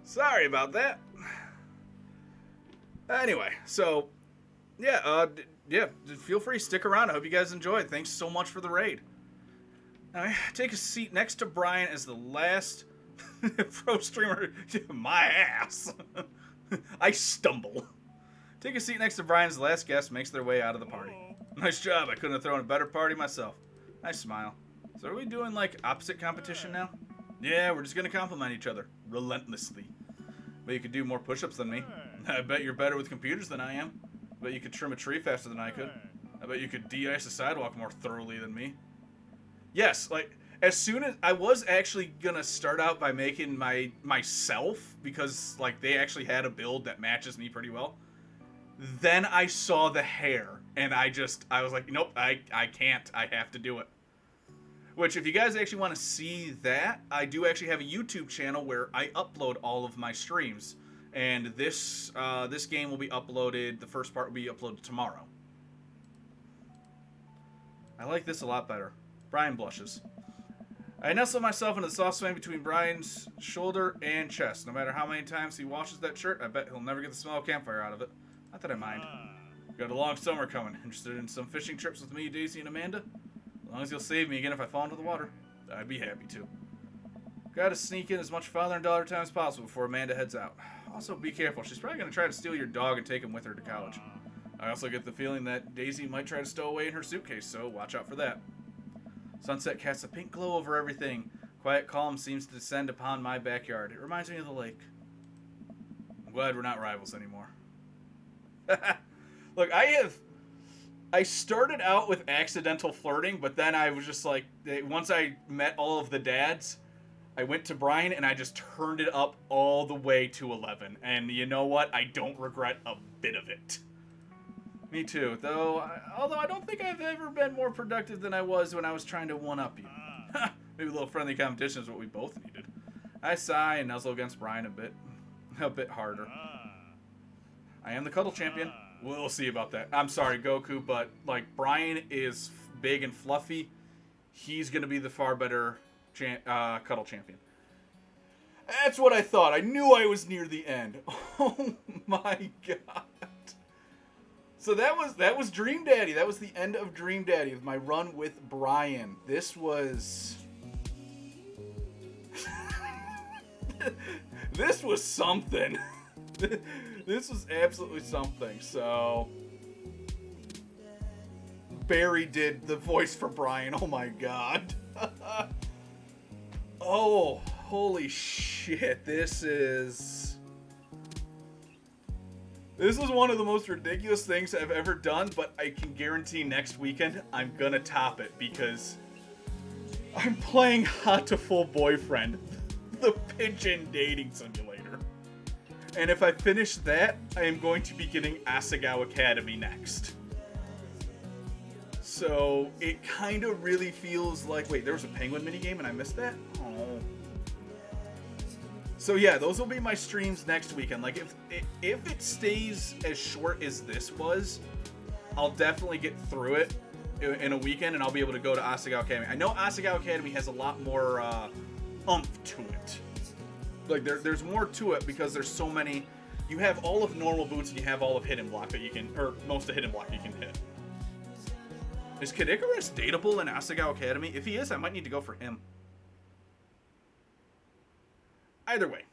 S6: Sorry about that. Anyway, so yeah, feel free, stick around. I hope you guys enjoyed. Thanks so much for the raid. Now, take a seat next to Brian as the last pro streamer. My ass. I stumble. Take a seat next to Brian as the last guest makes their way out of the party. Nice job. I couldn't have thrown a better party myself. I smile. So are we doing like opposite competition now? Yeah, we're just gonna compliment each other relentlessly. But you could do more push-ups than me. I bet you're better with computers than I am. I bet you could trim a tree faster than I could. I bet you could de-ice a sidewalk more thoroughly than me. Yes, like as soon as I was actually gonna start out by making myself, because like they actually had a build that matches me pretty well. Then I saw the hair and I was like, nope, I can't. I have to do it. Which, if you guys actually want to see that, I do actually have a YouTube channel where I upload all of my streams. And this game will be uploaded, the first part will be uploaded tomorrow. I like this a lot better. Brian blushes. I nestle myself into the soft swing between Brian's shoulder and chest. No matter how many times he washes that shirt, I bet he'll never get the smell of campfire out of it. Not that I mind. Got a long summer coming. Interested in some fishing trips with me, Daisy, and Amanda? As long as you'll save me again if I fall into the water, I'd be happy to. Gotta sneak in as much father and daughter time as possible before Amanda heads out. Also, be careful. She's probably gonna try to steal your dog and take him with her to college. I also get the feeling that Daisy might try to stow away in her suitcase, so watch out for that. Sunset casts a pink glow over everything. Quiet calm seems to descend upon my backyard. It reminds me of the lake. I'm glad we're not rivals anymore. Look, I started out with accidental flirting, but then I was just like, once I met all of the dads, I went to Brian and I just turned it up all the way to 11. And you know what? I don't regret a bit of it. Me too, although I don't think I've ever been more productive than I was when I was trying to one-up you. Maybe a little friendly competition is what we both needed. I sigh and nuzzle against Brian a bit harder. I am the cuddle champion. We'll see about that. I'm sorry, Goku, but like Brian is big and fluffy. He's gonna be the far better cuddle champion. That's what I thought. I knew I was near the end. Oh my god. So that was Dream Daddy. That was the end of Dream Daddy of my run with Brian. This was this was something. This was absolutely something. So Barry did the voice for Brian. Oh my god. Oh, holy shit. This is one of the most ridiculous things I've ever done, but I can guarantee next weekend I'm gonna top it because I'm playing Hatoful Boyfriend, the pigeon dating simulator. And if I finish that, I am going to be getting Asagao Academy next. So it kind of really feels like, wait, there was a penguin minigame and I missed that? Oh. So yeah, those will be my streams next weekend. Like if it stays as short as this was, I'll definitely get through it in a weekend and I'll be able to go to Asagao Academy. I know Asagao Academy has a lot more oomph to it. Like there's more to it because there's so many. You have all of normal boots and you have all of hidden block that you can, or most of hidden block you can hit. Is Kid Icarus dateable in Asagao Academy? If he is, I might need to go for him. Either way.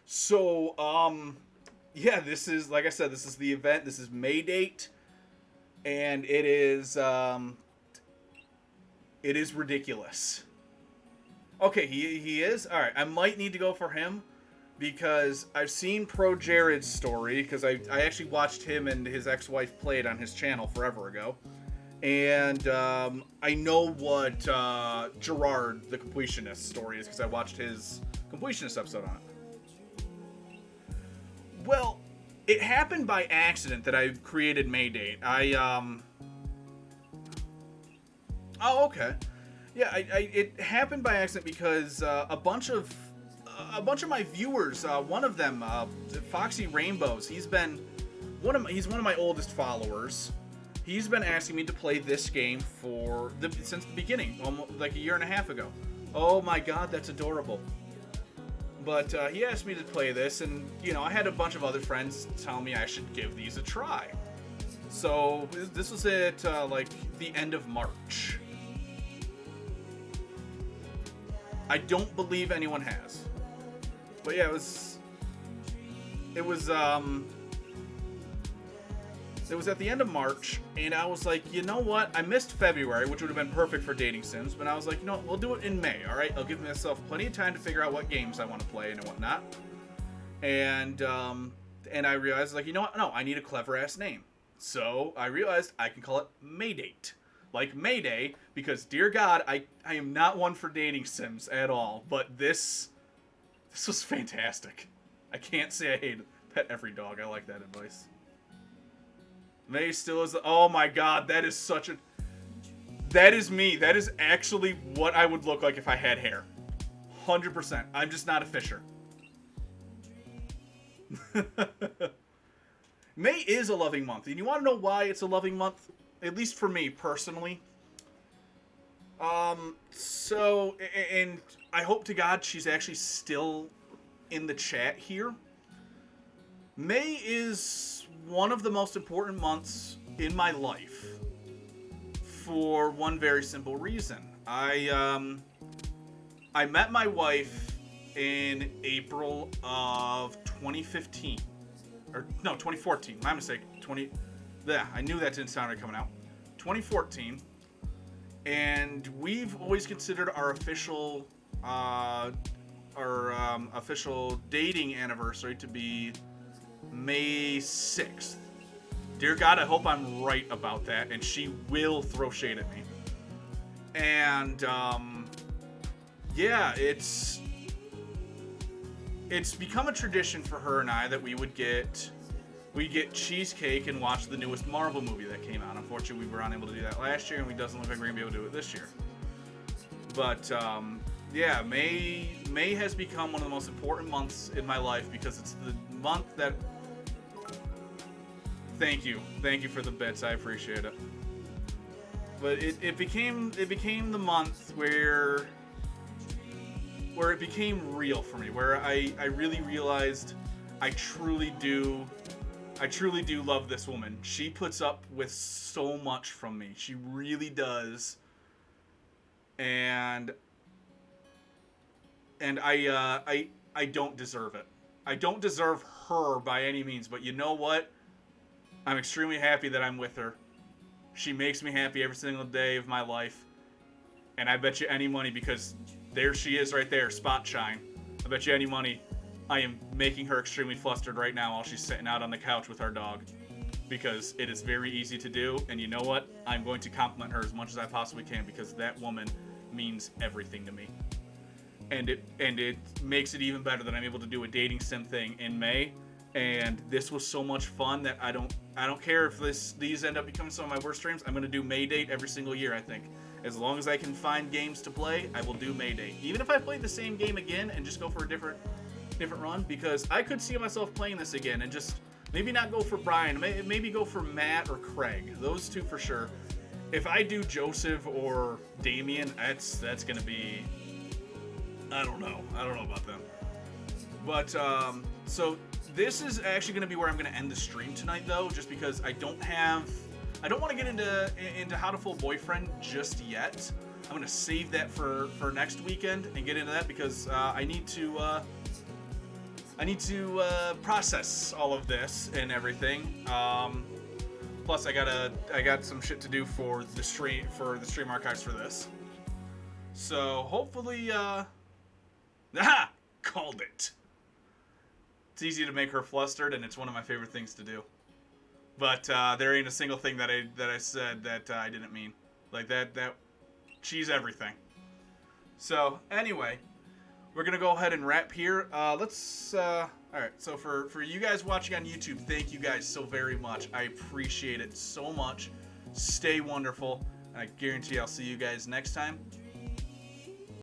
S6: So, yeah, this is, like I said, this is the event. This is May date. And it is ridiculous. Okay, he is? Alright, I might need to go for him. Because I've seen Pro Jared's story. Because I actually watched him and his ex-wife play it on his channel forever ago. And I know what Gerard, the completionist story is. Because I watched his completionist episode on it. Well, it happened by accident that I created Maydate. Oh, okay. Yeah, it happened by accident because a bunch of my viewers, one of them, Foxy Rainbows, he's one of my oldest followers. He's been asking me to play this game since the beginning, almost like a year and a half ago. Oh my god, that's adorable. But he asked me to play this, and, you know, I had a bunch of other friends tell me I should give these a try. So, this was at, like, the end of March. I don't believe anyone has. But yeah, it was at the end of March, and I was like, you know what? I missed February, which would have been perfect for dating sims, but I was like, you know what? We'll do it in May, all right? I'll give myself plenty of time to figure out what games I want to play and whatnot. And I realized, like, you know what? No, I need a clever-ass name. So I realized I can call it Maydate. Like Mayday, because, dear God, I am not one for dating sims at all, but this was fantastic. I can't say I hate pet every dog. I like that advice. May still is... Oh my god, that is such a... That is me. That is actually what I would look like if I had hair. 100%. I'm just not a fisher. May is a loving month. And you want to know why it's a loving month? At least for me, personally. So... And I hope to God she's actually still in the chat here. May is one of the most important months in my life for one very simple reason. I met my wife in April of 2015. Or, no, 2014. My mistake. Yeah, I knew that didn't sound right coming out. 2014. And we've always considered our official dating anniversary to be May 6th. Dear God, I hope I'm right about that, and she will throw shade at me. And, yeah, it's become a tradition for her and I that we get cheesecake and watch the newest Marvel movie that came out. Unfortunately, we were unable to do that last year, and it doesn't look like we're going to be able to do it this year. But, yeah, May has become one of the most important months in my life because it's the month that... Thank you for the bits. I appreciate it. But it became the month where it became real for me, where I really realized I truly do love this woman. She puts up with so much from me. She really does. And I don't deserve it. I don't deserve her by any means, but you know what? I'm extremely happy that I'm with her. She makes me happy every single day of my life. And I bet you any money, because there she is right there, spot shine. I bet you any money I am making her extremely flustered right now while she's sitting out on the couch with our dog. Because it is very easy to do, and you know what? I'm going to compliment her as much as I possibly can, because that woman means everything to me. And it makes it even better that I'm able to do a dating sim thing in May. And this was so much fun that I don't care if these end up becoming some of my worst streams. I'm going to do Maydate every single year, I think. As long as I can find games to play, I will do Maydate. Even if I play the same game again and just go for a different run, because I could see myself playing this again and just maybe not go for Brian, maybe go for Matt or Craig. Those two for sure. If I do Joseph or Damien, that's going to be... I don't know about them. But, so... This is actually going to be where I'm going to end the stream tonight, though, just because I don't have I don't want to get into How to Fool Boyfriend just yet. I'm gonna save that for next weekend and get into that because I need to process all of this and everything. Plus, I got some shit to do for the stream archives for this. So hopefully, called it. It's easy to make her flustered, and it's one of my favorite things to do. But there ain't a single thing that I said that I didn't mean. Like that she's everything. So anyway, we're gonna go ahead and wrap here. All right. So for you guys watching on YouTube, thank you guys so very much. I appreciate it so much. Stay wonderful. I guarantee I'll see you guys next time.